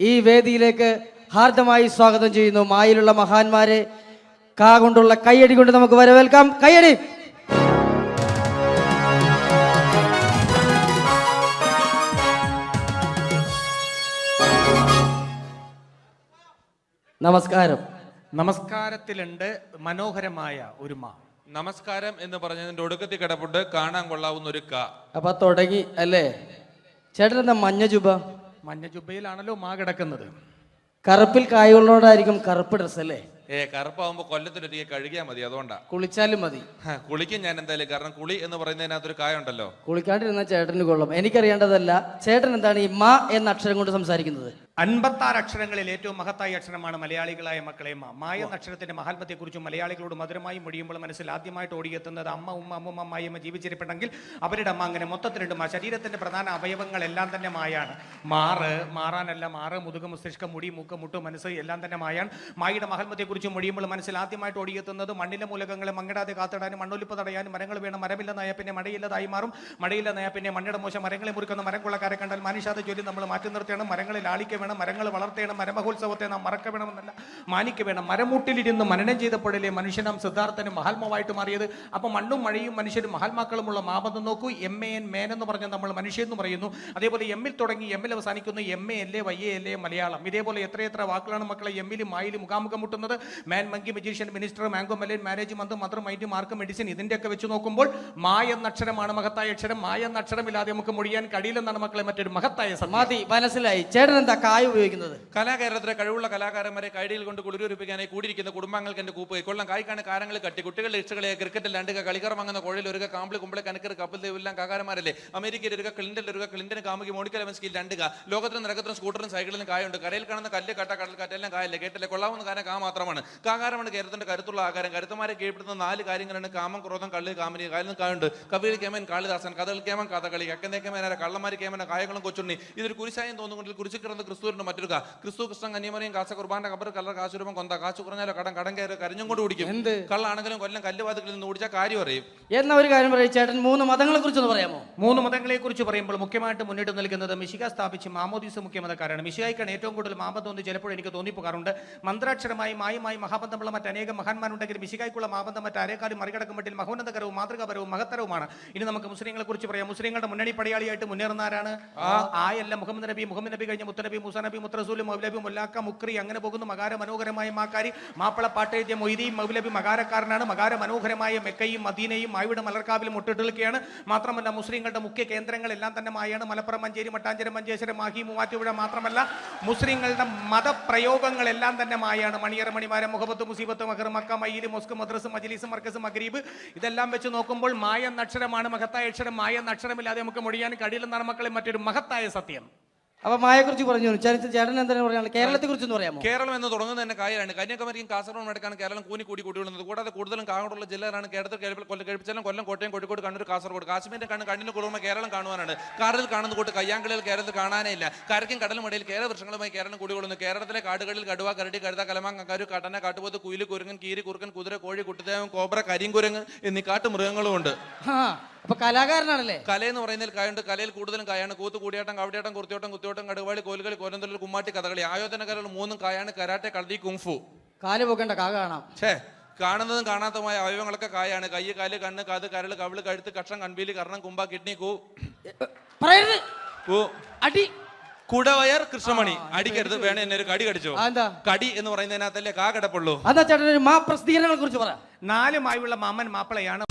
ഈ വേദിയിലേക്ക് ഹാർദമായി സ്വാഗതം ചെയ്യുന്നു. മായിലുള്ള മഹാന്മാരെ കാ കൊണ്ടുള്ള കയ്യടി കൊണ്ട് നമുക്ക് വരവേൽക്കാം. കയ്യടി. നമസ്കാരം. നമസ്കാരത്തിലുണ്ട് മനോഹരമായ ഒരു മാ. നമസ്കാരം എന്ന് പറഞ്ഞതിന്റെ ഒടുക്കത്തിൽ കിടപ്പുണ്ട് കാണാൻ കൊള്ളാവുന്ന ഒരു ക. അപ്പൊ തുടങ്ങി അല്ലേ? ചേട്ടൻ എന്താ മഞ്ഞ ജുബ? മഞ്ഞ ജുബയിലാണല്ലോ മാ കിടക്കുന്നത്. കറുപ്പിൽ കായുള്ളോടായിരിക്കും കറുപ്പ് ഡ്രസ് അല്ലേ? കറുപ്പാവുമ്പോ കൊല്ലത്തിലൊരിക്കൽ കഴുകിയാൽ മതി, അതുകൊണ്ടാ. കുളിച്ചാലും മതി. കുളിക്കും ഞാൻ എന്തായാലും, കാരണം കുളി എന്ന് പറയുന്നതിനകത്തൊരു കായുണ്ടല്ലോ. കുളിക്കാണ്ടിരുന്ന ചേട്ടന് കൊള്ളും. എനിക്കറിയേണ്ടതല്ല, ചേട്ടൻ എന്താണ് ഈ മാ എന്ന അക്ഷരം കൊണ്ട് സംസാരിക്കുന്നത്? 56 അക്ഷരങ്ങളിൽ ഏറ്റവും മഹത്തായ അക്ഷരമാണ് മലയാളികളായ മക്കളെ മാ. മായ എന്ന അക്ഷരത്തിന്റെ മഹാത്മ്യത്തെക്കുറിച്ചും മലയാളികളോട് മധുരമായി മൊഴിയുമ്പോൾ മനസ്സിൽ ആദ്യമായിട്ട് ഓടിയെത്തുന്നത് അമ്മ, ഉമ്മ, അമ്മുമ്മ, മായമ്മ ജീവിച്ചിരിപ്പുണ്ടെങ്കിൽ അവരുടെ അമ്മ. അങ്ങനെ മൊത്തത്തിലുണ്ട് മാ. ശരീരത്തിന്റെ പ്രധാന അവയവങ്ങളെല്ലാം തന്നെ മായാണ്. മാറ്, മാറാനല്ല, മാറ്, മുതുക, മസ്തിഷ്കം, മുടി, മൂക്ക്, മുട്ട്, മനസ്സ് എല്ലാം തന്നെ മായാണ്. മായയുടെ മഹാത്മ്യത്തെക്കുറിച്ചും മൊഴിയുമ്പോൾ മനസ്സിൽ ആദ്യമായിട്ട് ഓടിയെത്തുന്നത് മണ്ണിലെ മൂലകങ്ങളെ മങ്ങിടാതെ കാത്തിടാനും മണ്ണൊലിപ്പ് തടയാനും മരങ്ങൾ വേണം. മരമില്ലെന്നായ പിന്നെ മഴയില്ലതായി മാറും. മഴയില്ലെന്നായ പിന്നെ മണ്ണിയുടെ മോശം. മരങ്ങളെ മുറിക്കുന്ന മരം കൊള്ളക്കാരെ കണ്ടാൽ മനുഷ്യാത ജോലി നമ്മൾ മാറ്റി നിർത്തിയാണ്. മരങ്ങളെ ലാളിക്ക വേണം, മരങ്ങൾ വളർത്തേണം. മരമഹോത്സവത്തെ നാം മറക്ക വേണമെന്നല്ല, മാനിക്ക വേണം. മരമുട്ടിലിരുന്ന് മനനം ചെയ്തപ്പോഴല്ലേ മനുഷ്യനാം സിദ്ധാർത്ഥനും മഹാത്മാവായിട്ട് മാറിയത്. അപ്പൊ മണ്ണും മഴയും മനുഷ്യരും മഹാത്മാക്കളുമുള്ള മാബന്ധം നോക്കൂ. MAN മേൻ എന്ന് പറഞ്ഞാൽ നമ്മൾ മനുഷ്യൻ എന്ന് പറയുന്നു. അതേപോലെ എമ്മിൽ തുടങ്ങി എമ്മിൽ അവസാനിക്കുന്നു. MA അല്ലേ, YA അല്ലേ മലയാളം. ഇതേപോലെ എത്രയെത്ര വാക്കുകളാണ് മക്കളെ എമ്മിലും മായിലും മുഖാമുഖം മുട്ടുന്നത്. Man, monkey, magician, minister, mango melon, marriage, month, mother, mind, mark, medicine. ഇതിന്റെയൊക്കെ വെച്ച് നോക്കുമ്പോൾ മായ എന്ന അക്ഷരമാണ് മഹത്തായ അക്ഷരം. മായ എന്ന അക്ഷരമില്ലാതെ നമുക്ക് മൊഴിയാൻ കഴിയില്ലെന്നാണ് മക്കളെ മറ്റൊരു മഹത്തായ സമാധി. മനസ്സിലായി. ചേട്ടൻ എന്താ കായ ഉപയോഗിക്കുന്നത്? കലാകാരത്തിലെ കഴിവുള്ള കലാകാരന്മാരെ കൈഡിയിൽ കൊണ്ട് കുളിരൂരിപ്പിക്കാനായി കൂടിയിരിക്കുന്ന കുടുംബങ്ങൾക്ക് എന്റെ കൂപ്പ് കൊള്ളം കായ്ക്കാണ് കാരങ്ങൾ കട്ടി കുട്ടികളുടെ ഇഷ്ടകളെ ക്രിക്കറ്റിൽ രണ്ട് കളിക്കറം അങ്ങനെ കോഴിൽ ഒരു കാമ്പിൾ കുമ്പിളെ കനക്കർ കപ്പിൽ എല്ലാം കാകാരന്മാരല്ലേ. അമേരിക്കയിൽ ഒരു ക്ലിന്റൻ ഒരു ക്ലിന്റൻ കാമുകി മോണിക്ക ലെവൻസ്കിയിൽ രണ്ട് ലോകത്തിലും നിരക്കത്തിലും സ്കൂട്ടറും സൈക്കിളിലും കായുണ്ട്. കരയിൽ കാണുന്ന കല്ല് കട്ട കടൽ കാറ്റെല്ലാം കായല്ലേ. കേട്ടില്ലേ? കൊള്ളാവുന്ന കാര്യം കാ മാത്രമാണ്. കാകാരമാണ് കേരളത്തിന്റെ കരുത്തുള്ള ആകാരം. കരുത്തമാരെ കീഴ്പ്പെടുന്ന 4 കാര്യങ്ങളാണ് കാമം, ക്രോധം, കള്ളി, കാമനി. കായലിൽ കായുണ്ട്. കവിയിൽ കേമൻ, കാളിദാസൻ, കഥകൾ കേമൻ, കഥകളി, കക്കനെ കേമനാര, കള്ളമാരി കേമന, കായങ്ങളും കൊച്ചുണ്ണി. ഇതൊരു കുരിശായം തോന്നുകൊണ്ടിൽ കുരിശു കിടന്ന് ക്രിസ്തുവിന്റെ മറ്റൊരു ക്രിസ്തു, കൃഷ്ണൻ, കന്യമറിയും, കാശ കുർബാന്റെ കബർ, കല്ലർ, കാശുരൂപം, കൊന്ത, കാശു കുറഞ്ഞാലോ കടം കയറി കരിഞ്ഞും കൊണ്ട് കുടിക്കും. എന്ത് കള്ളാണെങ്കിലും കൊല്ലം കല്ലുവാതുകളിൽ നിന്ന് ഓടിച്ചാൽ കാര്യം അറിയും. എന്ന ഒരു കാര്യം പറയും ചേട്ടൻ. 3 മതങ്ങളെ കുറിച്ചൊന്ന് പറയാമോ? 3 മതങ്ങളെ കുറിച്ച് പറയുമ്പോൾ മുഖ്യമായിട്ട് മുന്നിട്ട് നിൽക്കുന്നത് മിശിക സ്ഥാപിച്ച് മാമോദീസ മുഖ്യമതക്കാരാണ്. മിശികായിക്കാണ് ഏറ്റവും കൂടുതൽ മാബന്ധം എന്ന് ചിലപ്പോൾ എനിക്ക് തോന്നിപ്പോകാറുണ്ട്. മന്ത്രാക്ഷരമായി മായുമായി മഹാബന്ധമുള്ള മറ്റനേകം മഹാന്മാരുണ്ടെങ്കിൽ മിശികായ്ക്കുള്ള മാബന്ധം മറ്റാരേക്കാളും മറികടക്കും മട്ടിൽ മഹോന്നതകരവും മാതൃകാപരവും മഹത്തരവുമാണ്. ഇനി നമുക്ക് മുസ്ലിങ്ങളെ കുറിച്ച് പറയാം. മുസ്ലിങ്ങളുടെ മുന്നണി പടയാളിയായിട്ട് മുന്നേറുന്ന ആരാണ്? ആയല്ല, മുഹമ്മദ് നബി. മുഹമ്മദ് നബി കഴിഞ്ഞ മുത്തനബി, മൂസ നബി, മുത്രസൂല്, മൗലബി, മുല്ലാക്ക, മുക്രി, അങ്ങനെ പോകുന്നു. മകാര മനോഹരമായ മാക്കാരി, മാപ്പിള പാട്ടെഴുതിയ മൊയ്തീൻ മൗലബി മകാരക്കാരനാണ്. മകാര മനോഹരമായ മെക്കയും മദീനയും മായുടെ മലർക്കാവിലും മുട്ടിട്ട് നിൽക്കുകയാണ്. മാത്രമല്ല മുസ്ലിങ്ങളുടെ മുഖ്യ കേന്ദ്രങ്ങളെല്ലാം തന്നെ മായാണ്. മലപ്പുറം, മഞ്ചേരി, മട്ടാഞ്ചേരി, മഞ്ചേശ്വരം, മാഹി, മൂവാറ്റുപുഴ. മാത്രമല്ല മുസ്ലിങ്ങളുടെ മതപ്രയോഗങ്ങളെല്ലാം തന്നെ മായാണ്. മണിയറ, മണിമാരം, മുഹബത്ത്, മുസീബത്ത്, മഹർ, മക്ക, മയ്യിൽ, മൊസ്ക്, മദ്രസ്, മജ്ലിസ്, മർക്കസ്, മഗ്രീബ്. ഇതെല്ലാം വെച്ച് നോക്കുമ്പോൾ മായ എന്ന അക്ഷരമാണ് മഹത്തായ അക്ഷരം. മായ എന്ന അക്ഷരമില്ലാതെ നമുക്ക് മൊഴിയാൻ കഴിയില്ലെന്നാണ് മക്കളെ മറ്റൊരു മഹത്തായ സത്യം. അപ്പൊ മായയെ കുറിച്ച് പറഞ്ഞു. ചേട്ടൻ എന്താണ് പറയാനുള്ളത്? കേരളത്തെ കുറിച്ചൊന്ന് പറയാമോ? കേരളം എന്ന് തുടങ്ങുന്നത് തന്നെ കായലാണ്. കന്യാകുമാരിക്കും കാസർഗോഡ് അടക്കാണ് കേരളം കൂടി വിടുന്നത്. കൂടാതെ കൂടുതലും കാകോടുള്ള ജില്ലകളാണ് കേരളത്തിൽ കഴിപ്പിച്ചാലും കൊല്ലം, കോട്ടയം, കോഴിക്കോട്, കണ്ണൂർ, കാസർഗോഡ്. കാശ്മീരിന്റെ കണ്ണിന് കുറുമ കേരളം കാണുവാനാണ്. കാറിൽ കാണുന്ന കൂട്ട് കയ്യാങ്കളികൾ കേരളത്തിൽ കാണാനേ ഇല്ല. കരയ്ക്കും കടലും ഇടയിൽ കേരള വൃക്ഷങ്ങളുമായി കേരളം കൂടികൊള്ളുന്നു. കേരളത്തിലെ കാടുകളിൽ കടുവ, കരടി, കഴുത, കലമാൻ, കക്കാരു, കാട്ടന, കാട്ടുപോത്ത്, കുയില്, കുരങ്ങൻ, കീരി, കുറുക്കൻ, കുതിര, കോഴി, കുട്ടിദേവൻ, കോബ്ര, കരിങ്കുരങ്ങ് എന്നീ കാട്ടുമൃഗങ്ങളും ഉണ്ട്. അപ്പൊ കലാകാരനാണല്ലേ? കലയെന്ന് പറയുന്നതിൽ കായുണ്ട്. കലയിൽ കൂടുതലും കായാണ്. കൂത്ത്, കൂടിയാട്ടം, കവടിയാട്ടം, കുർത്തിയോട്ടം, കുത്തിയോട്ടം, കടുവാളി, കോലുകളി, കോലന്തല്ലൂർ, കുമ്മാട്ടി, കഥകളി. ആയോധന കലകൾ 3 കായാണ്. കരാട്ടെ, കളരി, കുങ്ഫു. കാല് പോകേണ്ട കാ കാണാം. കാണുന്നതും കാണാത്തതുമായ അവയവങ്ങളൊക്കെ കായാണ്. കൈ, കാല്, കണ്ണ്, കാത്, കരള്, കവിള്, കഴുത്ത്, കക്ഷം, കൺപീലി, കർണം, കുമ്പ, കിഡ്നി, അടി, കുടവയർ, കൃഷ്ണമണി. അടിക്കരുത്. വേണേ എന്നെ ഒരു കടി കടിച്ചോ? കടി എന്ന് പറയുന്നതിനകത്തല്ലേ കാ കിടപ്പുള്ളൂ. അതാ ചേട്ടൻ ഒരു മാ പ്രസിദ്ധീകരണങ്ങളെ കുറിച്ച് പറ. 4 മായുള്ള മാമൻ മാപ്പിളയാണ്.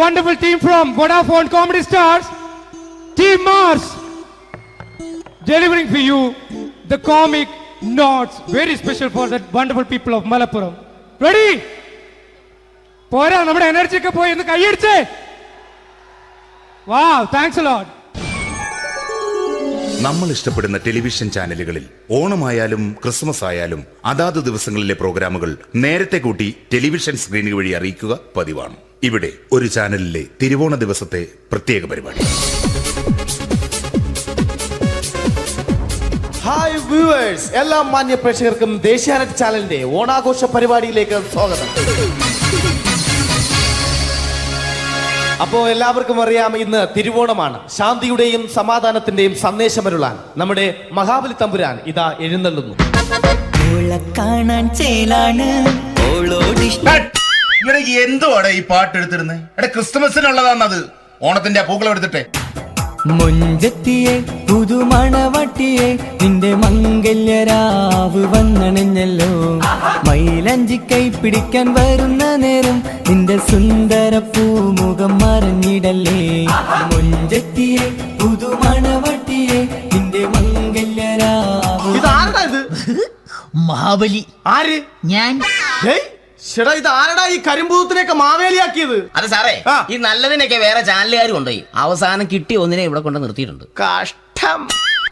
Wonderful team from Vodafone Comedy Stars, Team Mars, delivering for you the comic notes, very special for the wonderful people of Malappuram. Ready? പോരാ, നമ്മുടെ എനർജി ഒക്കെ പോയി ഒന്ന് കൈയടിച്ചേ. Wow, thanks a lot. നമ്മൾ ഇഷ്ടപ്പെടുന്ന ടെലിവിഷൻ ചാനലുകളിൽ ഓണമായാലും ക്രിസ്മസ് ആയാലും അതാത് ദിവസങ്ങളിലെ പ്രോഗ്രാമുകൾ നേരത്തെ കൂട്ടി ടെലിവിഷൻ സ്ക്രീനുകൾ വഴി അറിയിക്കുക പതിവാണ്. ഇവിടെ ഒരു ചാനലിലെ തിരുവോണ ദിവസത്തെ പ്രത്യേക പരിപാടി. ഹായ് വ്യൂവേഴ്സ്, എല്ലാ മാന്യ പ്രേക്ഷകർക്കും ദേശീയാനെറ്റ് ചാനലിന്റെ ഓണാഘോഷ പരിപാടിയിലേക്ക് സ്വാഗതം. അപ്പോ എല്ലാവർക്കും അറിയാം, ഇന്ന് തിരുവോണമാണ്. ശാന്തിയുടെയും സമാധാനത്തിന്റെയും സന്ദേശമരുളാൻ നമ്മുടെ മഹാബലി തമ്പുരാൻ ഇതാ എഴുന്നള്ളുന്നു. എന്തുവാടാ ഈ പാട്ട് എടുത്തിരുന്നത്? എടാ, ക്രിസ്തുമസിനുള്ളതാണത്. ഓണത്തിന്റെ പൂക്കളം എടുത്തിട്ടെ. മുഞ്ചത്തിയെ പുതുമണവട്ടിയെ നിന്റെ മംഗല്യരാവ് വന്നണഞ്ഞല്ലോ. മൈലഞ്ചി കൈ പിടിക്കാൻ വരുന്ന നേരം നിന്റെ സുന്ദര പൂമുഖം മറഞ്ഞിടല്ലേ. മുഞ്ചത്തിയെ പുതുമണവട്ടിയെ നിന്റെ മംഗല്യരാവ്. ഇതാരടാ ഇത്? മഹാബലി. ആര്? ഞാൻ. ചേട്ടാ, ഇത് ആരടാ ഈ കരിമ്പൂത്തിനെയൊക്കെ മാവേലിയാക്കിയത്? അത് സാറേ, ഈ നല്ലതിനൊക്കെ വേറെ ചാനലുകാരും കൊണ്ടുപോയി അവസാനം കിട്ടി ഒന്നിനെ ഇവിടെ കൊണ്ട് നിർത്തിയിട്ടുണ്ട്. കഷ്ടം.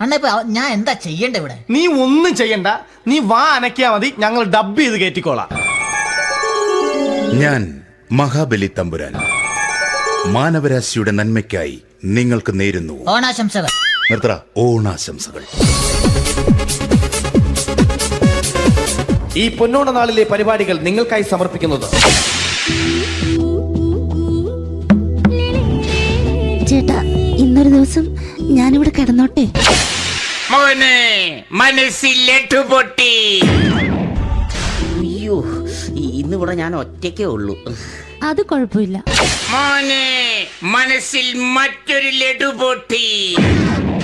അണ്ണ ഇപ്പൊ ഞാൻ എന്താ ചെയ്യണ്ട ഇവിടെ? നീ ഒന്നും ചെയ്യണ്ട, നീ വാ അനക്കിയാ മതി, ഞങ്ങൾ ഡബ് ചെയ്ത് കയറ്റിക്കോളാം. ഞാൻ മഹാബലി തമ്പുരാൻ മാനവരാശിയുടെ നന്മയ്ക്കായി നിങ്ങൾക്ക് നേരുന്നു ഓണാശംസകൾ. നിർത്തറ. ഓണാശംസകൾ. ഈ പൊന്നോണ നാളിലെ പരിപാടികൾ നിങ്ങൾക്കായി സമർപ്പിക്കുന്നത് ചേട്ടാ, ഇന്നൊരു ദിവസം ഞാനിവിടെ കിടന്നോട്ടെ? മോനെ, മനസ്സിൽ ലഡുപൊട്ടി. അയ്യോ, ഇന്നിവിടെ ഞാൻ ഒറ്റയ്ക്കേ ഉള്ളൂ. അത് കുഴപ്പമില്ല. മോനെ, മനസ്സിൽ മറ്റൊരു ലഡുപൊട്ടി.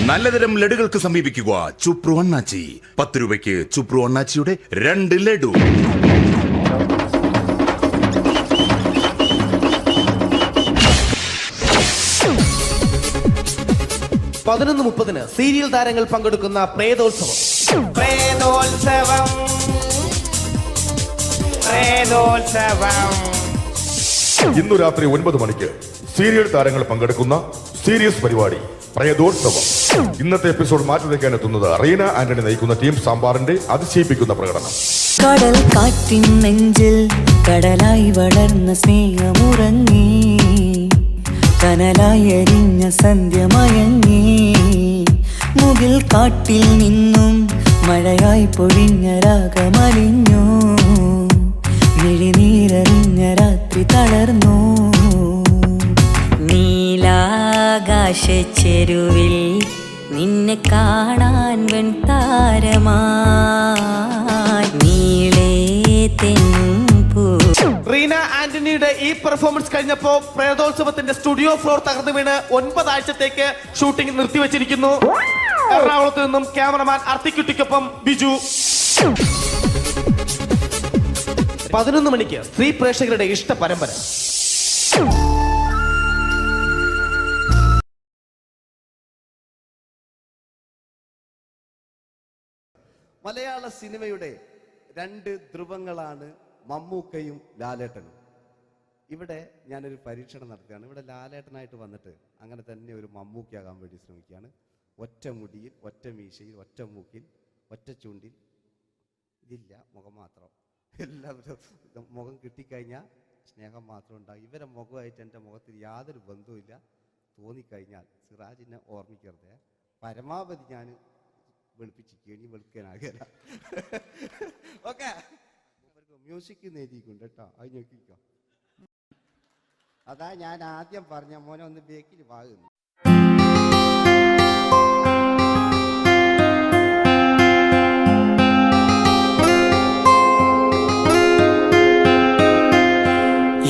നല്ലതരം ലഡുകൾക്ക് സമീപിക്കുക ചുപ്രു അണ്ണാച്ചി. 10 രൂപയ്ക്ക് ചുപ്രു അണ്ണാച്ചിയുടെ 2 ലഡു. പതിനൊന്ന് 30 സീരിയൽ താരങ്ങൾ പങ്കെടുക്കുന്ന പ്രേതോത്സവം. ഇന്നു രാത്രി 9 മണിക്ക് സീരിയൽ താരങ്ങൾ പങ്കെടുക്കുന്ന സീരിയസ് പരിപാടി പ്രേതോത്സവം. ഇന്നത്തെ എപ്പിസോഡ് മാറ്റി വയ്ക്കാൻ എത്തുന്നത് റീന ആന്റണി നയിക്കുന്ന ടീം സാമ്പാറിന്റെ അതിശയിപ്പിക്കുന്ന പ്രകടനം. കടൽ കാറ്റിൻ നെഞ്ചിൽ കടലായി വളർന്ന സ്നേഹമുറങ്ങി, കനലായി എരിഞ്ഞ സന്ധ്യ മയങ്ങി. മുകിൽ കാട്ടിൽ നിന്നും മഴയായി പൊഴിഞ്ഞ രാഗമലിഞ്ഞു, മിഴിനീരറിഞ്ഞ രാത്രി തളർന്നു. നീലാകാശച്ചെരുവിൽ നിന്നെ കാണാൻ വെൺതാരമായി നീളേ തെൻപൂ. റീന ആന്റണിയുടെ ഈ പെർഫോമൻസ് കഴിഞ്ഞപ്പോ പ്രേതോത്സവത്തിന്റെ സ്റ്റുഡിയോ ഫ്ലോർ തകർന്നു വീണ് 9 ആഴ്ചത്തേക്ക് ഷൂട്ടിംഗ് നിർത്തിവെച്ചിരിക്കുന്നു. എറണാകുളത്ത് നിന്നും ക്യാമറമാൻ അർത്തിക്കുട്ടിക്കൊപ്പം ബിജു. 11 മണിക്ക് സ്ത്രീ പ്രേക്ഷകരുടെ ഇഷ്ട പരമ്പര. മലയാള സിനിമയുടെ 2 ധ്രുവങ്ങളാണ് മമ്മൂക്കയും ലാലേട്ടനും. ഇവിടെ ഞാനൊരു പരീക്ഷണം നടത്തുകയാണ്. ഇവിടെ ലാലേട്ടനായിട്ട് വന്നിട്ട് അങ്ങനെ തന്നെ ഒരു മമ്മൂക്കയാകാൻ വേണ്ടി ശ്രമിക്കുകയാണ്. ഒറ്റ മുടിയിൽ, ഒറ്റ മീശയിൽ, ഒറ്റ മൂക്കിൽ, ഒറ്റ ചൂണ്ടിൽ, ഇതില്ല, മുഖം മാത്രം. എല്ലാവരും മുഖം കിട്ടിക്കഴിഞ്ഞാൽ സ്നേഹം മാത്രം ഉണ്ടാകും. ഇവരെ മുഖമായിട്ട് എൻ്റെ മുഖത്തിൽ യാതൊരു ബന്ധവുമില്ല. തോന്നിക്കഴിഞ്ഞാൽ സിറാജിനെ ഓർമ്മിക്കരുത്. പരമാവധി ഞാൻ വെളുപ്പിച്ചിരിക്കുക, ഇനി വെളുക്കാനാകില്ല. ഓക്കെ, മ്യൂസിക് എഴുതിയിട്ടുണ്ട് കേട്ടോ, അത് നോക്കിക്കോ. അതാ ഞാൻ ആദ്യം പറഞ്ഞ മോനെ ഒന്ന് ബേക്കിൽ വാങ്ങുന്നു.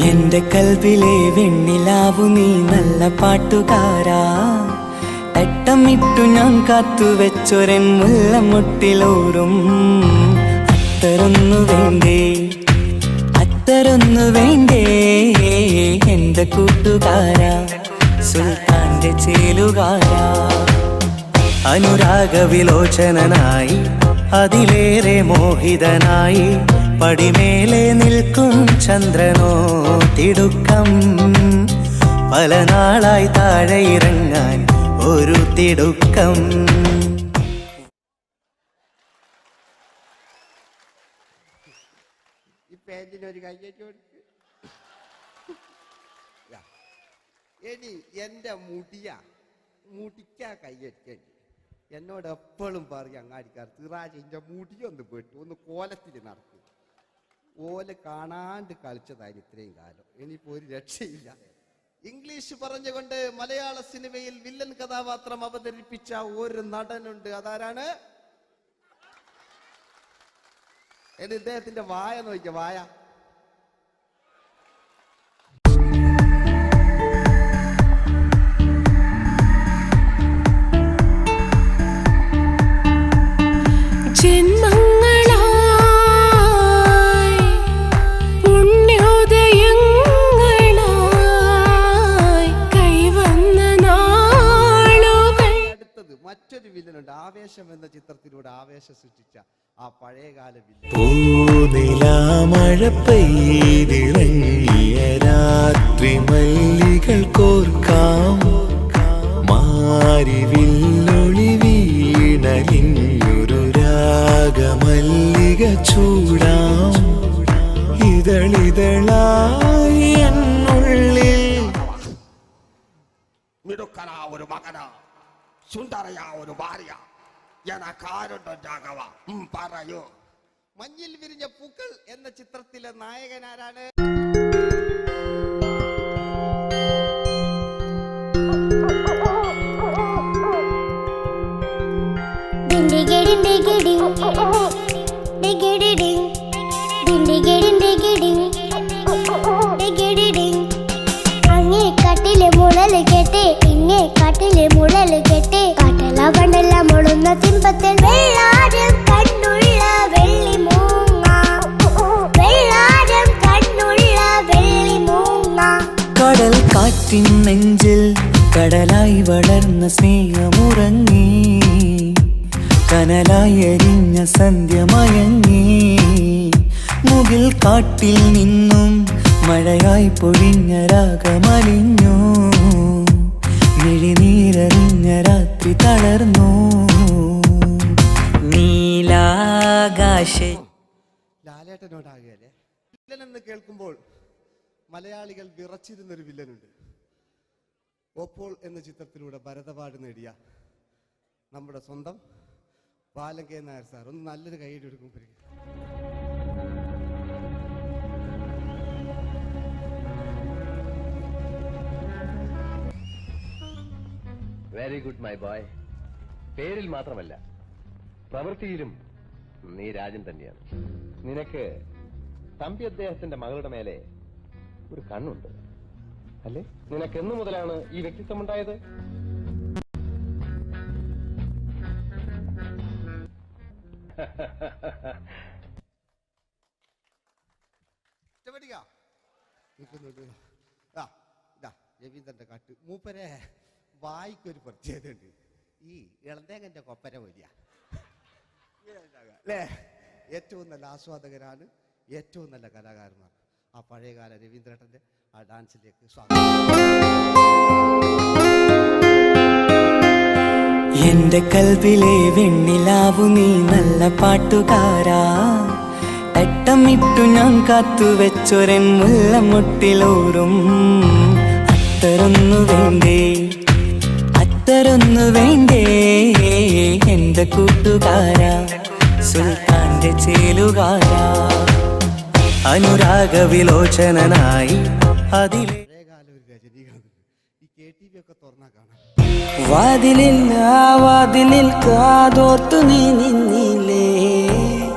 എന്റെ കൽവിലെ വെണ്ണിലാവു നീ നല്ല പാട്ടുകാരാ, തട്ടമിട്ടു ഞാൻ കാത്തുവെച്ചൊരൻ മുല്ലമുട്ടിലോറും. അത്തരൊന്നു വേണ്ടേ, അത്തരൊന്നു വേണ്ടേ എന്റെ കൂട്ടുകാരാ, സുൽത്താന്റെ ചേലുകാരാ. അനുരാഗവിലോചനായി അതിലേറെ മോഹിതനായി പടിമേലെ നിൽക്കും ചന്ദ്രനോ തിടുക്കം. പല നാളായി താഴെ ഇറങ്ങാൻ ഒരു തിടുക്കം. ഈ പേജിനൊരു കയ്യേറ്റി കൊടുക്ക്. എടി എൻ്റെ മുടിക്കാ കയ്യേറ്റേണ്ടി. എന്നോട് എപ്പോഴും പറയും അങ്ങാടിക്കാർ, സിറാജ് എൻ്റെ മുടിയൊന്ന് പെട്ടു, ഒന്ന് കോലത്തിൽ നടക്കും. ഓല് കാണാണ്ട് കളിച്ചതായിരുന്നു ഇത്രയും കാലം. ഇനിയിപ്പോൾ ഒരു രക്ഷയില്ല. ഇംഗ്ലീഷ് പറഞ്ഞുകൊണ്ട് മലയാള സിനിമയിൽ വില്ലൻ കഥാപാത്രം അവതരിപ്പിച്ച ഒരു നടനുണ്ട്. അതാരാണ്? ഇദ്ദേഹത്തിന്റെ വായ നോക്കിയ വായ. മറ്റൊരു വില്ലനുണ്ട്. ആവേശം എന്ന ചിത്രത്തിലൂടെ ആവേശം സൃഷ്ടിച്ച ആ പഴയകാല വില്ലൻ. മഴ പെയ്തിറങ്ങിയ രാത്രി മല്ലികൾ കോർക്കാം, മാരിവില്ലൊളി വീണലിഞ്ഞൊരു രാഗമല്ലിക ചൂടാം. ഇതളിതളായി എന്നുള്ളിൽ മിടുക്കനാ ഒരു മകന, സുന്ദരയാ ഒരു ഭാര്യ, എനക്കാരുണ്ടോ രാഘവ, പറയൂ. മഞ്ഞിൽ വിരിഞ്ഞ പൂക്കൾ എന്ന ചിത്രത്തിലെ നായകനാരാണ്? അങ്ങേ കട്ടിലെ മുളല് കെട്ടി, ഇങ്ങേ കട്ടിലെ മുളല് കെട്ടി, കട്ടല പണ്ടല്ല മുളുന്ന സിംഹത്തിൽ വെള്ളാരം കണ്ണുള്ള വെള്ളി മൂങ്ങ, വെള്ളാരം കണ്ണുള്ള വെള്ളി മൂങ്ങ. കടൽ കാറ്റിൻ നെഞ്ചിൽ കടലായി വളർന്ന സ്നേഹമുറങ്ങി, കനലായി എരിഞ്ഞ സന്ധ്യ മയങ്ങി. മുകിൽ കാട്ടിൽ നിന്നും മഴയായി പൊഴിഞ്ഞ രാഗമലിഞ്ഞു, മിഴിനീരറിഞ്ഞ രാത്രി തളർന്നു. നീലാകാശ ലാലേട്ടനോടാകല്ലേ വില്ലൻ എന്ന് കേൾക്കുമ്പോൾ മലയാളികൾ വിറച്ചിരുന്നൊരു വില്ലനുണ്ട്. ഓപ്പോൾ എന്ന ചിത്രത്തിലൂടെ ഭരതപാട് നേടിയ നമ്മുടെ സ്വന്തം ബാലകേ നായർ സാർ. ഒന്ന് നല്ലൊരു കൈയ്യടി എടുക്കും. Very good my boy. പേരിൽ മാത്രമല്ല പ്രവൃത്തിയിലും നീ രാജൻ തന്നെയാണ്. നിനക്ക് തമ്പി അദ്ദേഹത്തിന്റെ മകളുടെ മേലെ ഒരു കണ്ണുണ്ട് അല്ലേ? നിനക്ക് എന്നു മുതലാണ് ഈ വ്യക്തിത്വം ഉണ്ടായത്? രവീന്ദ്രന്റെ കാട്ട് മൂപ്പരെ വായിക്കൊരു പ്രത്യേകതയുണ്ട്. ഈ ഇളന്തേങ്ങന്റെ കൊപ്പര വലിയ അല്ലേ, ഏറ്റവും നല്ല ആസ്വാദകരാണ്. ഏറ്റവും നല്ല കലാകാരന്മാർ. ആ പഴയകാല രവീന്ദ്രേട്ടൻ്റെ ആ ഡാൻസിലേക്ക് സ്വാഗതം. എന്റെ കൽവിലെ വെണ്ണിലാവു നീ നല്ല പാട്ടുകാരാ, തട്ടമിട്ടു ഞാൻ കാത്തുവെച്ചൊരൻ മുല്ലമുട്ടിലോറും. അത്തരൊന്നു വേണ്ടേ, അത്തരൊന്നു വേണ്ടേ എന്റെ കൂട്ടുകാരാ, സുൽത്താന്റെ ചേലുകാരാ, അനുരാഗ വിലോചനായി അതിലെ വാതിലിൽ ആ വാതിലിൽ കാതോർത്തു നീ നിന്നില്ലേ,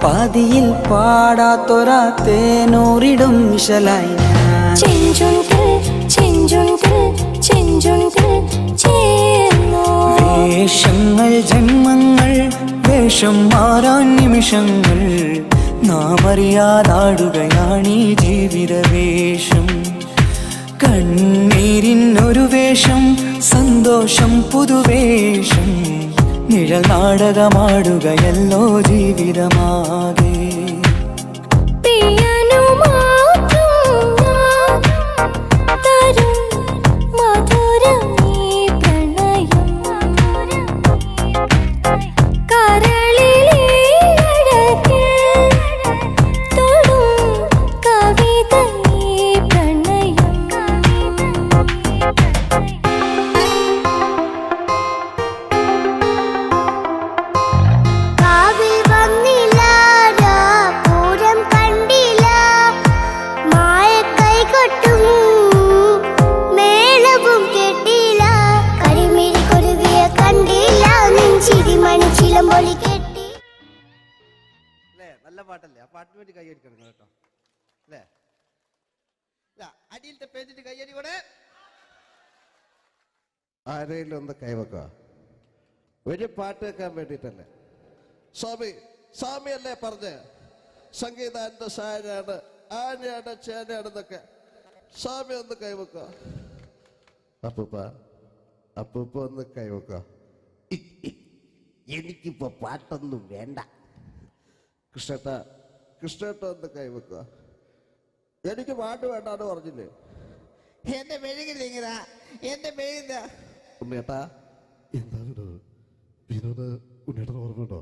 പാതിയിൽ പാടാത്തൊരാ തേനൂറിടും മിശലായി. വേഷങ്ങൾ ജന്മങ്ങൾ, വേഷം മാറാൻ നിമിഷങ്ങൾ, നാം അറിയാതാടുകയാണീ ജീവിതവേഷം. കണ്ണീരിനൊരു വേഷം, സന്തോഷം പുതുവേഷം, നിഴൽ നാടകമാടുകയല്ലോ ജീവിതമാകെ. നല്ല പാട്ടല്ലേ? ആ പാട്ടിന് വേണ്ടി കൈയടിക്കണം കേട്ടോ അല്ലേ? അടിയിലത്തെ പേജിന്റെ കൈയടി കൂടെ ആരെങ്കിലും ഒന്ന് കൈവക്ക. ഒരു പാട്ട് വെക്കാൻ വേണ്ടിട്ടല്ലേ? സ്വാമി അല്ലേ പറഞ്ഞ് സംഗീതം എന്റെ സാരാണ്, ആനയാണ് ചേനയാണെന്നൊക്കെ. സ്വാമി ഒന്ന് കൈവക്ക. അപ്പൂപ്പ ഒന്ന് കൈവക്ക. എനിക്കിപ്പോ പാട്ടൊന്നും വേണ്ട. കൃഷ്ണേട്ട ഒന്ന് കൈവെക്കുക. എനിക്ക് പാട്ട് വേണ്ടാന്ന് പറഞ്ഞില്ലേ? എന്റെ മെഴുകില്ല, എന്റെ മെഴുകില്ല. ഉണ്ണേട്ടാ എന്താ വിനോദ്? ഉണ്ണേട്ടന് ഓർമ്മയുണ്ടോ?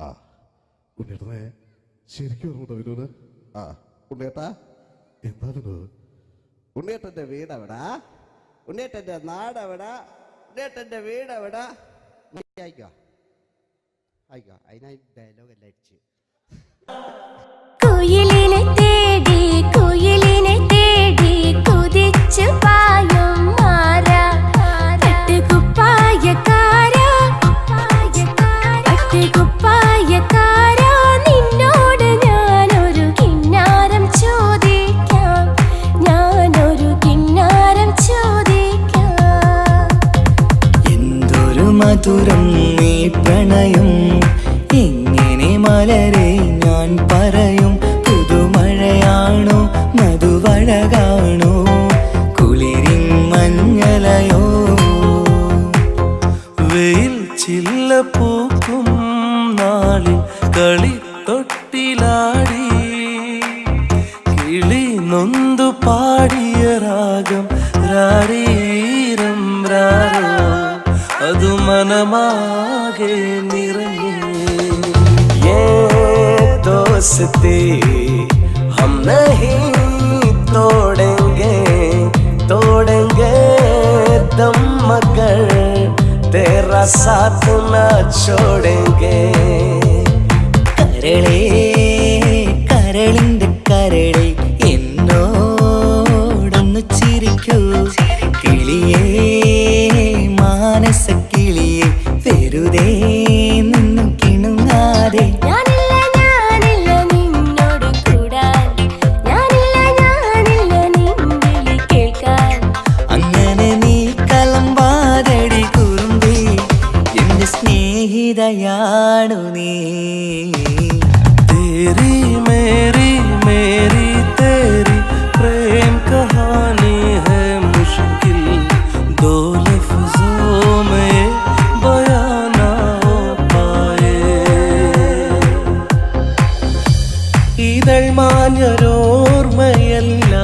ആ ഉണ്ണേട്ടനെ ശരിക്കും ഓർമ്മയുണ്ടോ വിനോദ്? ആ ഉണ്ണേട്ടാ എന്താ വിനോദ്? ഉണ്ണേട്ടന്റെ വീടെവിടാ? ഉണ്ണേട്ടന്റെ നാടെവിടാ? ഉണ്ണേട്ടന്റെ വീടെവിടാ? ആയിക്കോ അതിനായി ഡയലോഗ് എല്ലാം അടിച്ച്. കുയിലിനെ തേടി കുതിച്ചു പായും മാറാ, പട്ടുകുപ്പായക്കാരാ നിന്നോട് ഞാനൊരു കിന്നാരം ചോദിക്കാം, എന്തൊരു മധുരം നീ പ്രണയം, എങ്ങനെ മലരെ ഞാൻ പറയും. പുതുമഴയാണോ മധുവഴകാണോ കുളിരിൻ മഞ്ഞലയോ, വെയിൽ ചില്ല പൂക്കും നാളിൽ കളി തൊട്ടിലാടി, കിളി നൊന്തു പാടിയ രാഗം രാരീരം രാരോ, അതു മനമാകെ നിറഞ്ഞേ. दोस्ती हम नहीं तोड़ेंगे दम मगर तेरा साथ न छोड़ेंगे. കരളേ കരളിന്റെ കരളെ എന്നോടൊന്നു ചിരിക്കൂ, കിളിയേ മാനസ കിളിയെ വെറുതെ നിന്നു കിണുങ്ങാതെ. സ്നേഹിതയാണു നീ. ഇതൾ മാഞ്ഞൊരോർമ്മയല്ല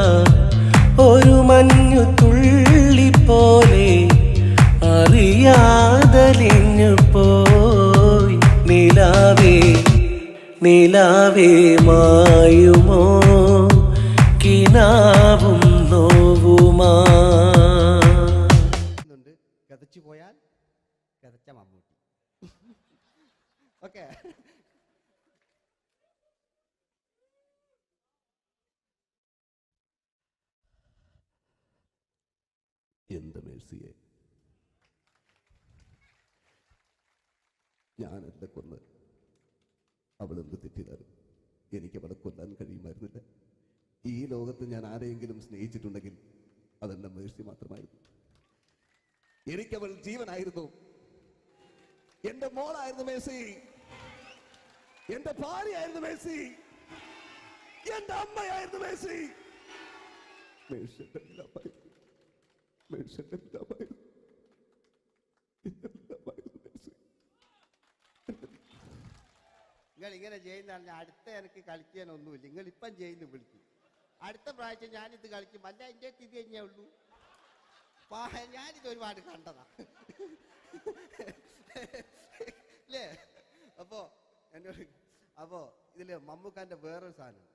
ഒരു മഞ്ഞു തുള്ളി പോലെ അറിയാതലിഞ്ഞു പോയി നിലാവേ നിലാവേ മായുമോ കിനാവും നോവുമാ. കഥച്ചു പോയാൽ കഥച്ച മമ്മൂട്ടി. ഓക്കെ, എന്റെ മേഴ്സിയെ ഞാനെന്നെ കൊന്ന് അവളെന്ത് തെറ്റിയതാലും എനിക്ക് അവളെ കൊല്ലാൻ കഴിയുമായിരുന്നില്ല. ഈ ലോകത്ത് ഞാൻ ആരെയെങ്കിലും സ്നേഹിച്ചിട്ടുണ്ടെങ്കിൽ അതെന്റെ മേഴ്സി മാത്രമായിരുന്നു. എനിക്കവൾ ജീവനായിരുന്നു, എന്റെ മോളായിരുന്നു മേഴ്സി, എന്റെ ഭാര്യയായിരുന്നു മേഴ്സി, എന്റെ അമ്മയായിരുന്നു മേഴ്സി. മേഴ്സിയുടെ എല്ലാമായിരുന്നു, മേഴ്സിയുടെ എല്ലാമായിരുന്നു, എല്ലാമായിരുന്നു മേഴ്സി. നിങ്ങൾ ഇങ്ങനെ ചെയ്യുന്ന അടുത്ത എനിക്ക് കളിക്കാനൊന്നുമില്ല. നിങ്ങൾ ഇപ്പം ചെയ്യുന്നു വിളിക്കും, അടുത്ത പ്രാവശ്യം ഞാനിത് കളിക്കും. അല്ല എൻ്റെ ഇത് കഴിഞ്ഞേ ഉള്ളൂ. ഞാനിത് ഒരുപാട് കണ്ടതാ അല്ലേ? അപ്പോ എന്നോട് ഇതില് മമ്മൂക്കാന്റെ വേറൊരു സാധനം,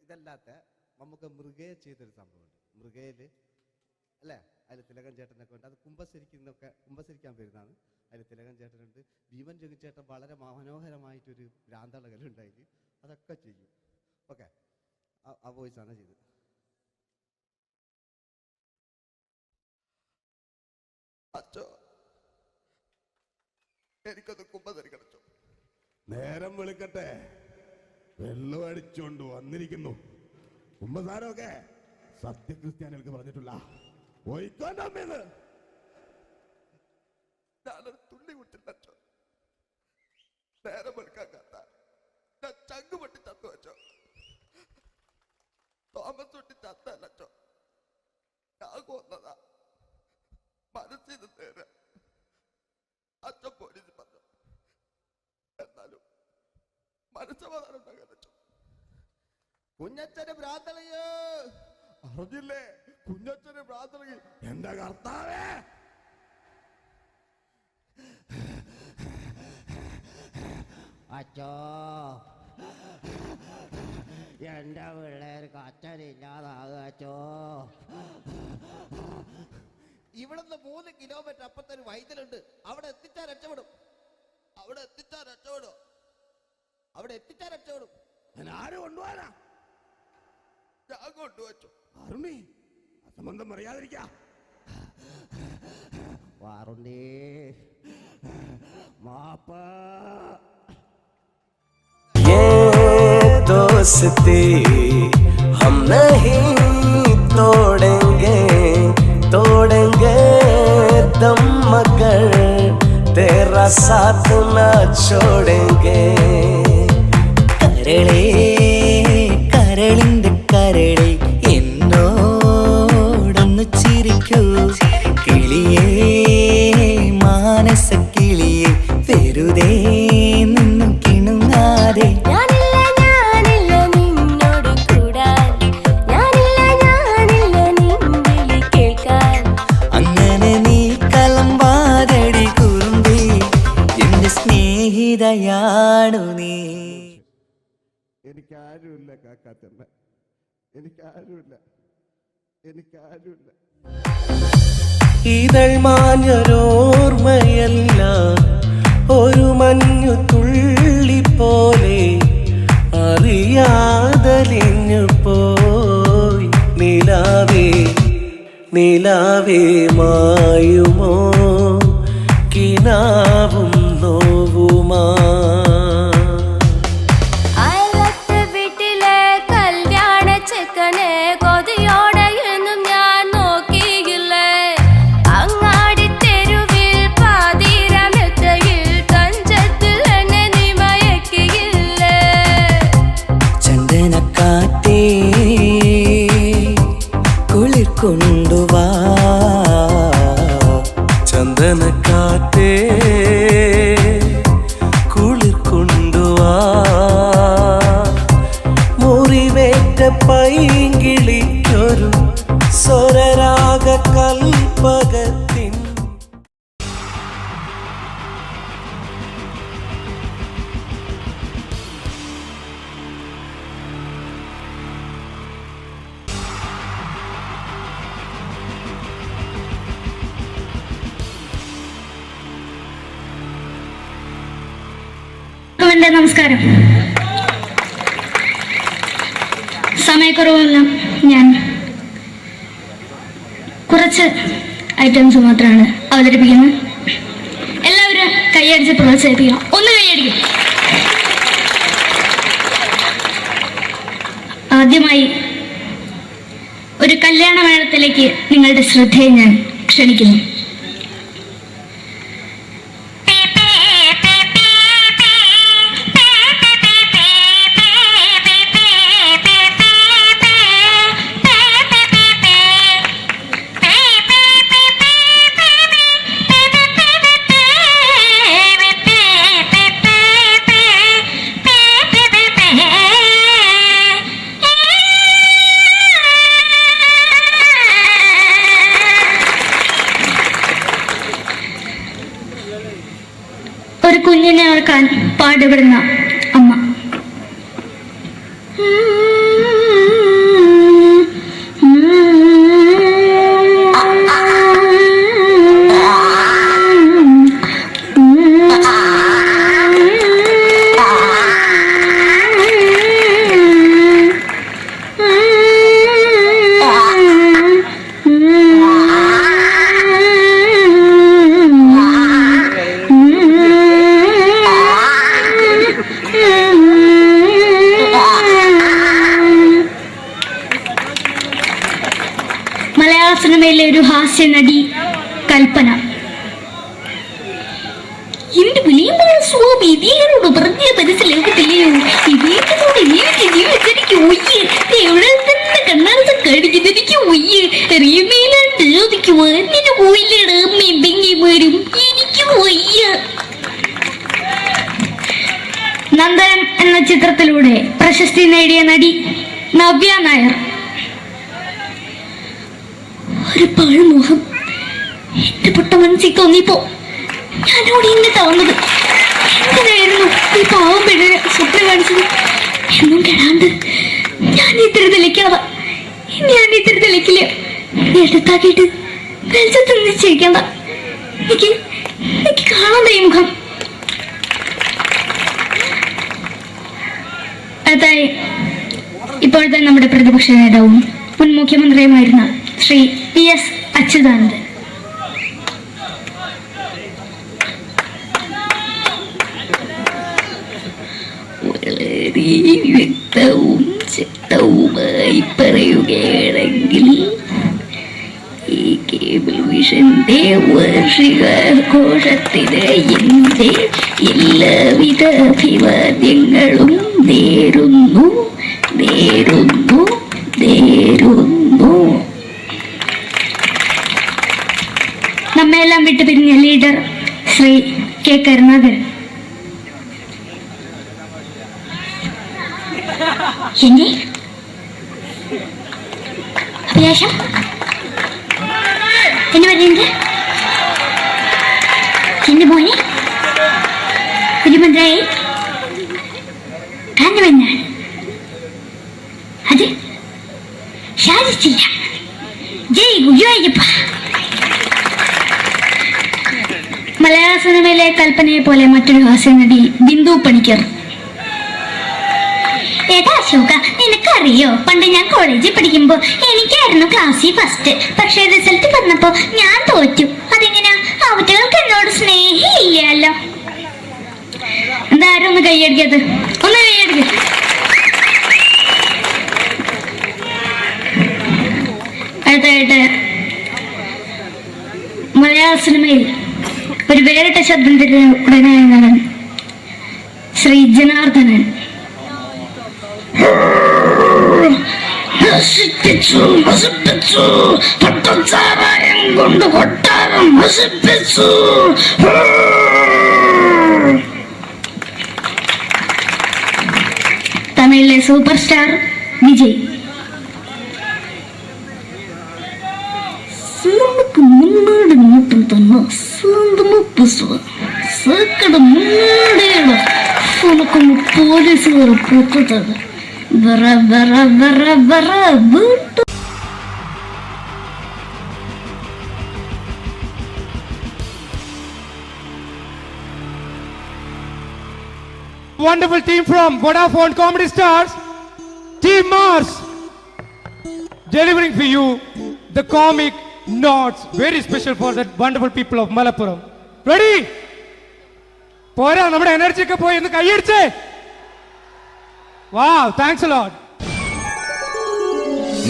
ഇതല്ലാത്ത മമ്മൂക്ക മൃഗയെ ചെയ്തൊരു സംഭവമുണ്ട്. മൃഗയില് അല്ലേ, അതിൽ തിലകൻ ചേട്ടനൊക്കെ ഉണ്ട്. അത് കുമ്പസരിക്കാൻ വരുന്നതാണ്. അതിൽ തിലകൻ ചേട്ടനുണ്ട്, ഭീമൻ ജഗൻ ചേട്ടൻ വളരെ മനോഹരമായിട്ടൊരു ഭ്രാന്തളകലുണ്ടായി. അതൊക്കെ ചെയ്യും. ഓക്കെ, ആ വോയിസാണ് ചെയ്തത്. അച്ചോ, എനിക്കൊന്ന് കുമ്പസരിക്കണച്ചോ. നേരം വെളുക്കട്ടെ, വെള്ളം അടിച്ചോണ്ട് വന്നിരിക്കുന്നു. കുമ്പസാരമൊക്കെ സത്യക്രിസ്ത്യാനികൾക്ക് പറഞ്ഞിട്ടില്ല. പോയിക്കോണ്ടമ്മേന്ന് ഞാനൊരു തുള്ളി കുട്ടില്ലച്ചോ. നേരം വെളുക്കാൻ കാത്ത ഞാൻ ചങ്ക് പൊട്ടി ചത്തു വെച്ചോ. തോമസ് തൊട്ടി ചത്തല്ലച്ചോ, ഞാൻ കൊന്നതാ. മനസ്സിന് നേരെ അച്ഛൻ പോലീസ് പറഞ്ഞു. എന്നാലും മനസ്സമാധാനം ഉണ്ടാകാനോ. കുഞ്ഞച്ഛന് ഭ്രാന്തളയോ അറിഞ്ഞില്ലേ? കുഞ്ഞച്ഛന് പ്രാർത്ഥന. എന്റെ കർത്താവേ, അച്ചോ എന്റെ പിള്ളേർക്ക് അച്ഛനില്ലാതാകച്ചോ. ഇവിടുന്ന് 3 കിലോമീറ്റർ അപ്പത്തൊരു വൈദ്യുണ്ട്. അവിടെ എത്തിച്ചാൽ രക്ഷപ്പെടും. അവിടെ എത്തിച്ചാൽ രക്ഷപ്പെടും. അവിടെ എത്തിച്ചാൽ രക്ഷപ്പെടും. ആര് കൊണ്ടുപോകാനാ? ഞാൻ കൊണ്ടുവച്ചു. അരുണി, അസംബന്ധം പറയാതിരിക്ക. വാറുണ്ണി മാപ്പ. दोस्ती हम नहीं तोड़ेंगे, तोड़ेंगे दम मगर तेरा साथ न छोड़ेंगे. കരളേ കരളിന്റെ കരളെ എന്നോടൊന്ന് ചിരിക്കൂ കിളിയേ മാനസ കിളിയെ വെറുതെ നിന്നു കിണുങ്ങാതെ. അങ്ങനെ നീ കലമ്പാതടി കുറുമ്പി എന്റെ സ്നേഹിതയാണു നീ. എനിക്കാരുമില്ല കാക്കാത്തമ്മ, എനിക്കാരുമില്ല, എനിക്കാരുമില്ല. ഇതൾ മാഞ്ഞൊരോർമ്മയല്ല ഒരു മഞ്ഞു തുള്ളി പോലെ അറിയാതലിഞ്ഞു പോയി നിലാവേ നിലാവേ മായുമോ കിനാവും നോവുമാ. വീട്ടിലെ കല്യാണ ചെക്കനെ കൊതിയോടെ എന്നും ഞാൻ നോക്കിയില്ലേ. അങ്ങാടി തെരുവിൽ പാതിരമെത്തയിൽ തഞ്ചത്തിൽ എന്നെ നീ മയക്കിയില്ലേ. ചന്ദനക്കാറ്റേ കുളിർ കൊണ്ടുവാ, ചന്ദനക്കാറ്റേ പൈങ്കിളിക്കൊരു സ്വരരാഗ കൽപ്പകത്തിൻ നമസ്കാരം. സമയക്കുറവല്ല, ഞാൻ കുറച്ച് ഐറ്റംസ് മാത്രമാണ് അവതരിപ്പിക്കുന്നത്. എല്ലാവരും കൈയടിച്ച് പ്രോത്സാഹിപ്പിക്കണം. ഒന്ന് കൈയടിക്കും. ആദ്യമായി ഒരു കല്യാണ മേളത്തിലേക്ക് നിങ്ങളുടെ ശ്രദ്ധയെ ഞാൻ ക്ഷണിക്കുന്നു. ഒരു കുഞ്ഞിനെ ഓർക്കാൻ പാടുപെടുന്ന അമ്മ. മലയാള സിനിമയിലെ ഒരു ഹാസ്യ നടി കൽപ്പന. എന്റെ വിളിയുമ്പോൾ സ്വാമി ഇതിനോട് പറഞ്ഞ മനസ്സിലാകത്തില്ലയോ? ഇതിനോട് എനിക്ക് ജീവിതത്തിലേക്ക് ഒയ്യ് എവിടെ തന്നെ കണ്ണാർച്ച കടിക്കുന്നതിക്ക് ഒയ്യ് റിയമയിലാണ്ട് ചോദിക്കുവാൻ നിന്നെ പോയില്ലേടാ മെമ്പെങ്കിമാരും എനിക്ക് ഒയ്യ. നന്ദനം എന്ന ചിത്രത്തിലൂടെ പ്രശസ്തി നേടിയ നടി നവ്യ നായർ. ഒരു പഴമുഖം എന്റെ പൊട്ട മനസ്സിൽ തോന്നിയപ്പോ ഞാനോട് ഇങ്ങോട്ടാ വന്നത്. എന്തിനായിരുന്നു ഈ പാവം പെണ്ണിനെ സ്വപ്നം കാണിച്ചത്? എന്നും കെടാണ്ട് ഞാൻ ഇത്തിരി തെളിക്കാതെ ഞാൻ ഇത്തിരി തെളിക്കില്ല. എടുത്താക്കിയിട്ട് വെളിച്ചത്ത് നിശ്ചയിക്കണ്ട. എനിക്ക് കാണാൻ ഈ മുഖം. അതായി ഇപ്പോഴത്തെ നമ്മുടെ പ്രതിപക്ഷ നേതാവും മുൻ മുഖ്യമന്ത്രിയുമായിരുന്ന ശ്രീ PS അച്യുതാനന്ദൻ. വളരെ വ്യക്തവും ശക്തവുമായി പറയുകയാണെങ്കിൽ ഈ കേബിൾ വിഷന്റെ വാർഷികാഘോഷത്തിന് എന്റെ എല്ലാവിധ അഭിവാദ്യങ്ങളും നേരുന്നു. നമ്മെല്ലാം വിട്ടുപിരിഞ്ഞ ലീഡർ ശ്രീ കെ കരുണാകരൻ. എന്റെ അഭിലാഷം എന്ന് പറയുന്നത് എന്റെ മോനെ തിരുമന്ത്രായി കാണുമെന്നാണ്. അത് സാധിച്ചില്ല. ജയ് ഗുരുവായൂരപ്പ. മലയാള സിനിമയിലെ കൽപ്പനയെ പോലെ മറ്റൊരു ഹാസ്യ നടി ബിന്ദു പണിക്കർ. ഏതാ അശോക, നിനക്കറിയോ പണ്ട് ഞാൻ കോളേജിൽ പഠിക്കുമ്പോ എനിക്കായിരുന്നു ക്ലാസ്സിൽ ഫസ്റ്റ്. പക്ഷെ റിസൾട്ട് പറഞ്ഞപ്പോ ഞാൻ തോറ്റു. അതെങ്ങനെയാ? അവറ്റകൾക്ക് എന്നോട് സ്നേഹമില്ലല്ലോ. എന്താരും ഒന്ന് കൈയടിക്കത്? ഒന്ന് കൈയടിക്ക. അടുത്തായിട്ട് മലയാള സിനിമയിൽ ഒരു വേറിട്ട ശബ്ദം ഉടനായ നടൻ ശ്രീ ജനാർദ്ദനൻ. കൊണ്ട് കൊട്ടാരം നശിപ്പിച്ചു. തമിഴിലെ സൂപ്പർ സ്റ്റാർ വിജയ്. തന്നെ സ്വന്തം പുസ്തകം സക്കട മുന്നേട ഉനക്കൊന്ന് പോലീസുകാർ പൊത്തതാണ് ബറ ബറ ബറ ബറ വീട്ടു. Wonderful team from Vodafone Comedy Stars, Team Mars, delivering for you the comic notes, very special for the wonderful people of Malappuram. Ready? പോരാ, നമ്മുടെ എനർജി ഒക്കെ പോയി ഒന്ന് കൈയടിച്ചേ. Wow, thanks a lot.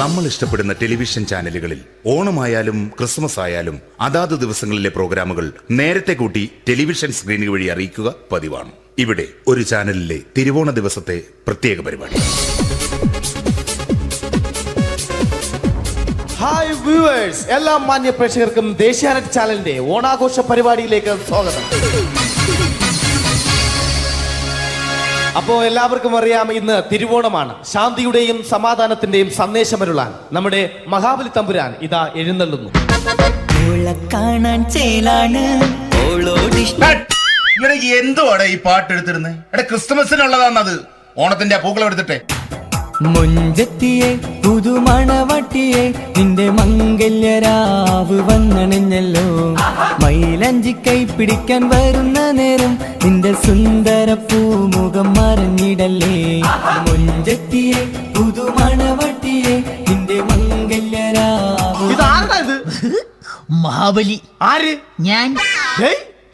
നമ്മൾ ഇഷ്ടപ്പെടുന്ന ടെലിവിഷൻ ചാനലുകളിൽ ഓണമായാലും ക്രിസ്മസ് ആയാലും അതാത് ദിവസങ്ങളിലെ പ്രോഗ്രാമുകൾ നേരത്തെ കൂട്ടി ടെലിവിഷൻ സ്ക്രീനുകൾ വഴി അറിയിക്കുക പതിവാണ്. ഇവിടെ ഒരു ചാനലിലെ തിരുവോണ ദിവസത്തെ പ്രത്യേക പരിപാടി. ഹായ് വ്യൂവേഴ്സ്, എല്ലാ മാന്യ പ്രേക്ഷകർക്കും ദേശീയാനെറ്റ് ചാനലിന്റെ ഓണാഘോഷ പരിപാടിയിലേക്ക് സ്വാഗതം. അപ്പോ എല്ലാവർക്കും അറിയാം, ഇന്ന് തിരുവോണമാണ്. ശാന്തിയുടെയും സമാധാനത്തിന്റെയും സന്ദേശമരുളാൻ നമ്മുടെ മഹാബലി തമ്പുരാൻ ഇതാ എഴുന്നള്ളുന്നു. എന്തുവാടെ ഈ പാട്ട് എടുത്തിരുന്നത്? എടാ, ക്രിസ്തുമസിനുള്ളതാണത്. ഓണത്തിന്റെ പൂക്കളം എടുത്തിട്ടെ. മുഞ്ചത്തിയെ പുതുമണവട്ടിയെ നിന്റെ മംഗല്യരാവ് വന്നണിഞ്ഞല്ലോ. മൈലഞ്ചി കൈ പിടിക്കാൻ വരുന്ന നേരം നിന്റെ സുന്ദര പൂമുഖം മറഞ്ഞിടല്ലേ. മുഞ്ചത്തിയെ പുതുമണവട്ടിയെ നിന്റെ മംഗല്യരാവ്. ഇതാരടാ ഇത്? മഹാബലി. ആര്? ഞാൻ.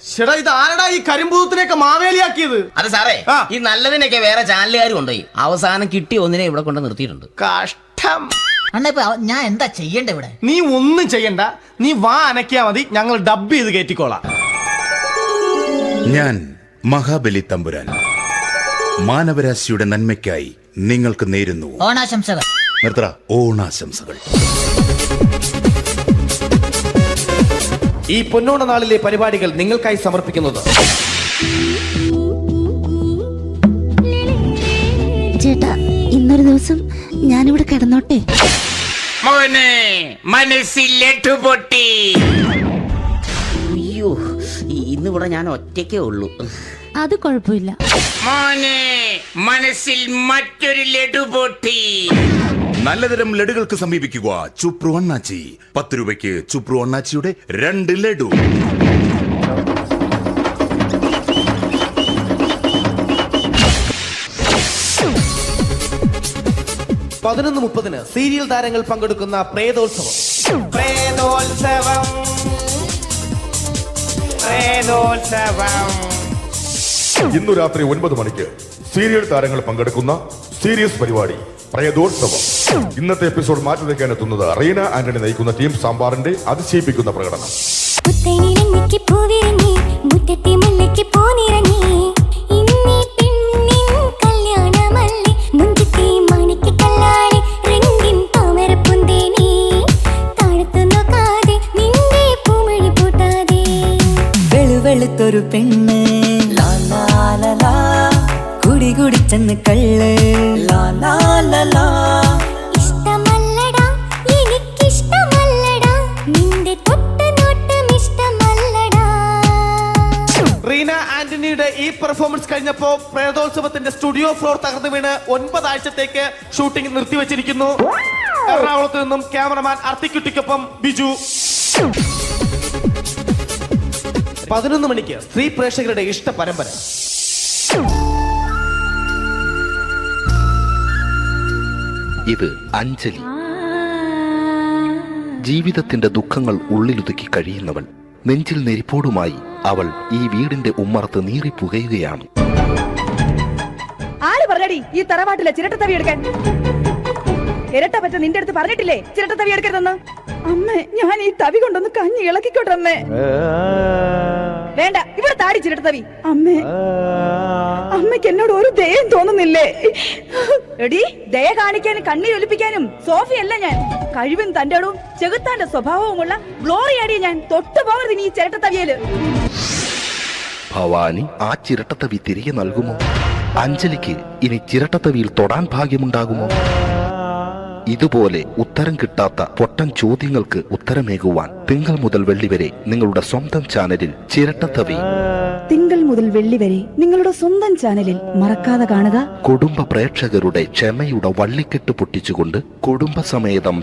ചേട്ടാ, ഇത് ആരടാ ഈ കരിമ്പൂത്തിനെയൊക്കെ മാവേലിയാക്കിയത്? അത് സാറേ, ഈ നല്ലതിനൊക്കെ വേറെ ചാനലുകാർ കൊണ്ടുപോയി അവസാനം കിട്ടിയ ഒന്നിനെ ഇവിടെ കൊണ്ട് നിർത്തിയിട്ടുണ്ട്. കഷ്ടം. ഞാൻ എന്താ ചെയ്യണ്ട ഇവിടെ? നീ ഒന്നും ചെയ്യണ്ട, നീ വാ അനക്കിയാ മതി, ഞങ്ങൾ ഡബ് ചെയ്ത് കയറ്റിക്കോളാം. ഞാൻ മഹാബലി തമ്പുരാൻ മാനവരാശിയുടെ നന്മയ്ക്കായി നിങ്ങൾക്ക് നേരുന്നു ഓണാശംസകൾ. നിർത്തറ. ഓണാശംസകൾ. ഈ പൊന്നോണ നാളിലെ പരിപാടികൾ നിങ്ങൾക്കായി സമർപ്പിക്കുന്നത് ചേട്ടാ, ഇന്നൊരു ദിവസം ഞാനിവിടെ കിടന്നോട്ടെ. മോനെ മനസ്സിൽ ലഡുപൊട്ടി. അയ്യോ, ഇന്നിവിടെ ഞാൻ ഒറ്റയ്ക്കേ ഉള്ളൂ. അത് കുഴപ്പമില്ല. മോനെ മനസ്സിൽ മറ്റൊരു ലഡുപൊട്ടി. നല്ലതരം ലഡുകൾക്ക് സമീപിക്കുക ചുപ്രു അണ്ണാച്ചി. 10 രൂപയ്ക്ക് ചുപ്രു അണ്ണാച്ചിയുടെ 2 ലഡു. പതിനൊന്ന് 30 സീരിയൽ താരങ്ങൾ പങ്കെടുക്കുന്ന പ്രേതോത്സവം. ഇന്നു രാത്രി 9 മണിക്ക് സീരിയൽ താരങ്ങൾ പങ്കെടുക്കുന്ന സീരിയസ് പരിപാടി പ്രേതോത്സവം. ഇന്നത്തെ എപ്പിസോഡ് മാറ്റി വയ്ക്കാൻ എത്തുന്നത് റീന ആന്റണി നയിക്കുന്ന ടീം സാമ്പാറിന്റെ അതിശയിപ്പിക്കുന്ന പ്രകടനം. വെളുത്തൊരു പെണ്ണ് കുടി കുടിച്ചെന്ന് കള്ള്. ഇഷ്ടമല്ലടാ, എനിക്കിഷ്ടമല്ലടാ, നിന്റെ തൊട്ടനോട്ടം ഇഷ്ടമല്ലടാ. റീന ആന്റണിയുടെ ഈ പെർഫോമൻസ് കഴിഞ്ഞപ്പോ പ്രേതോത്സവത്തിന്റെ സ്റ്റുഡിയോ ഫ്ലോർ തകർന്നു വീണ് 9 ആഴ്ചത്തേക്ക് ഷൂട്ടിംഗ് നിർത്തിവെച്ചിരിക്കുന്നു. എറണാകുളത്ത് നിന്നും ക്യാമറമാൻ അർത്തിക്കുട്ടിക്കൊപ്പം ബിജു. 11 മണിക്ക് സ്ത്രീ പ്രേക്ഷകരുടെ ഇഷ്ട പരമ്പര. ഇത് അഞ്ജലി. ജീവിതത്തിന്റെ ദുഃഖങ്ങൾ ഉള്ളിലൊതുക്കി കഴിയുന്നവൾ. നെഞ്ചിൽ നെരിപ്പോടുമായി അവൾ ഈ വീടിന്റെ ഉമ്മറത്ത് നീറി പുകയുകയാണ്. ആര് പറഞ്ഞടി ഈ തറവാട്ടിലെ ചിരട്ടത്തവി എടുക്കാൻ? ഇരട്ട പറ്റ നിന്റെ അടുത്ത് പറഞ്ഞിട്ടില്ലേ ചിരട്ടത്തവി എടുക്കരുതെന്ന്? അമ്മേ, ഞാൻ ഈ തവി കൊണ്ടൊന്ന് കഞ്ഞി ഇളക്കിക്കോട്ടെ അമ്മേ. വേണ്ട, ഇവിടെ താടി ചിരട്ടത്തവി. അമ്മേ, അമ്മയ്ക്ക് എന്നോട് ഒരു ദയം തോന്നുന്നില്ലേ? എടി, ദയ കാണിക്കാനും കണ്ണീരൊലിപ്പിക്കാനും സോഫിയല്ല ഞാൻ. കഴിവും തന്റെടവും ചെകുത്താന്റെ സ്വഭാവവുമുള്ള ഗ്ലോറിയാടി ഞാൻ. തൊട്ടു പോകരുത് നീ ചിരട്ടത്തവിയല്. ഭവാനി ആ ചിരട്ടത്തവി തിരികെ നൽകുമോ? അഞ്ജലിക്ക് ഇനി ചിരട്ടത്തവിയിൽ തൊടാൻ ഭാഗ്യമുണ്ടാകുമോ? ഇതുപോലെ ഉത്തരം കിട്ടാത്ത പൊട്ടൻ ചോദ്യങ്ങൾക്ക് ഉത്തരമേകുവാൻ തിങ്കൾ മുതൽ വെള്ളി വരെ നിങ്ങളുടെ സ്വന്തം ചാനലിൽ ചിരട്ടത്തവി. തിങ്കൾ മുതൽ വെള്ളി വരെ നിങ്ങളുടെ സ്വന്തം ചാനലിൽ മറക്കാതെ കാണുക. കുടുംബ പ്രേക്ഷകരുടെ ക്ഷമയുടെ വള്ളിക്കെട്ട് പൊട്ടിച്ചുകൊണ്ട് കുടുംബസമേതം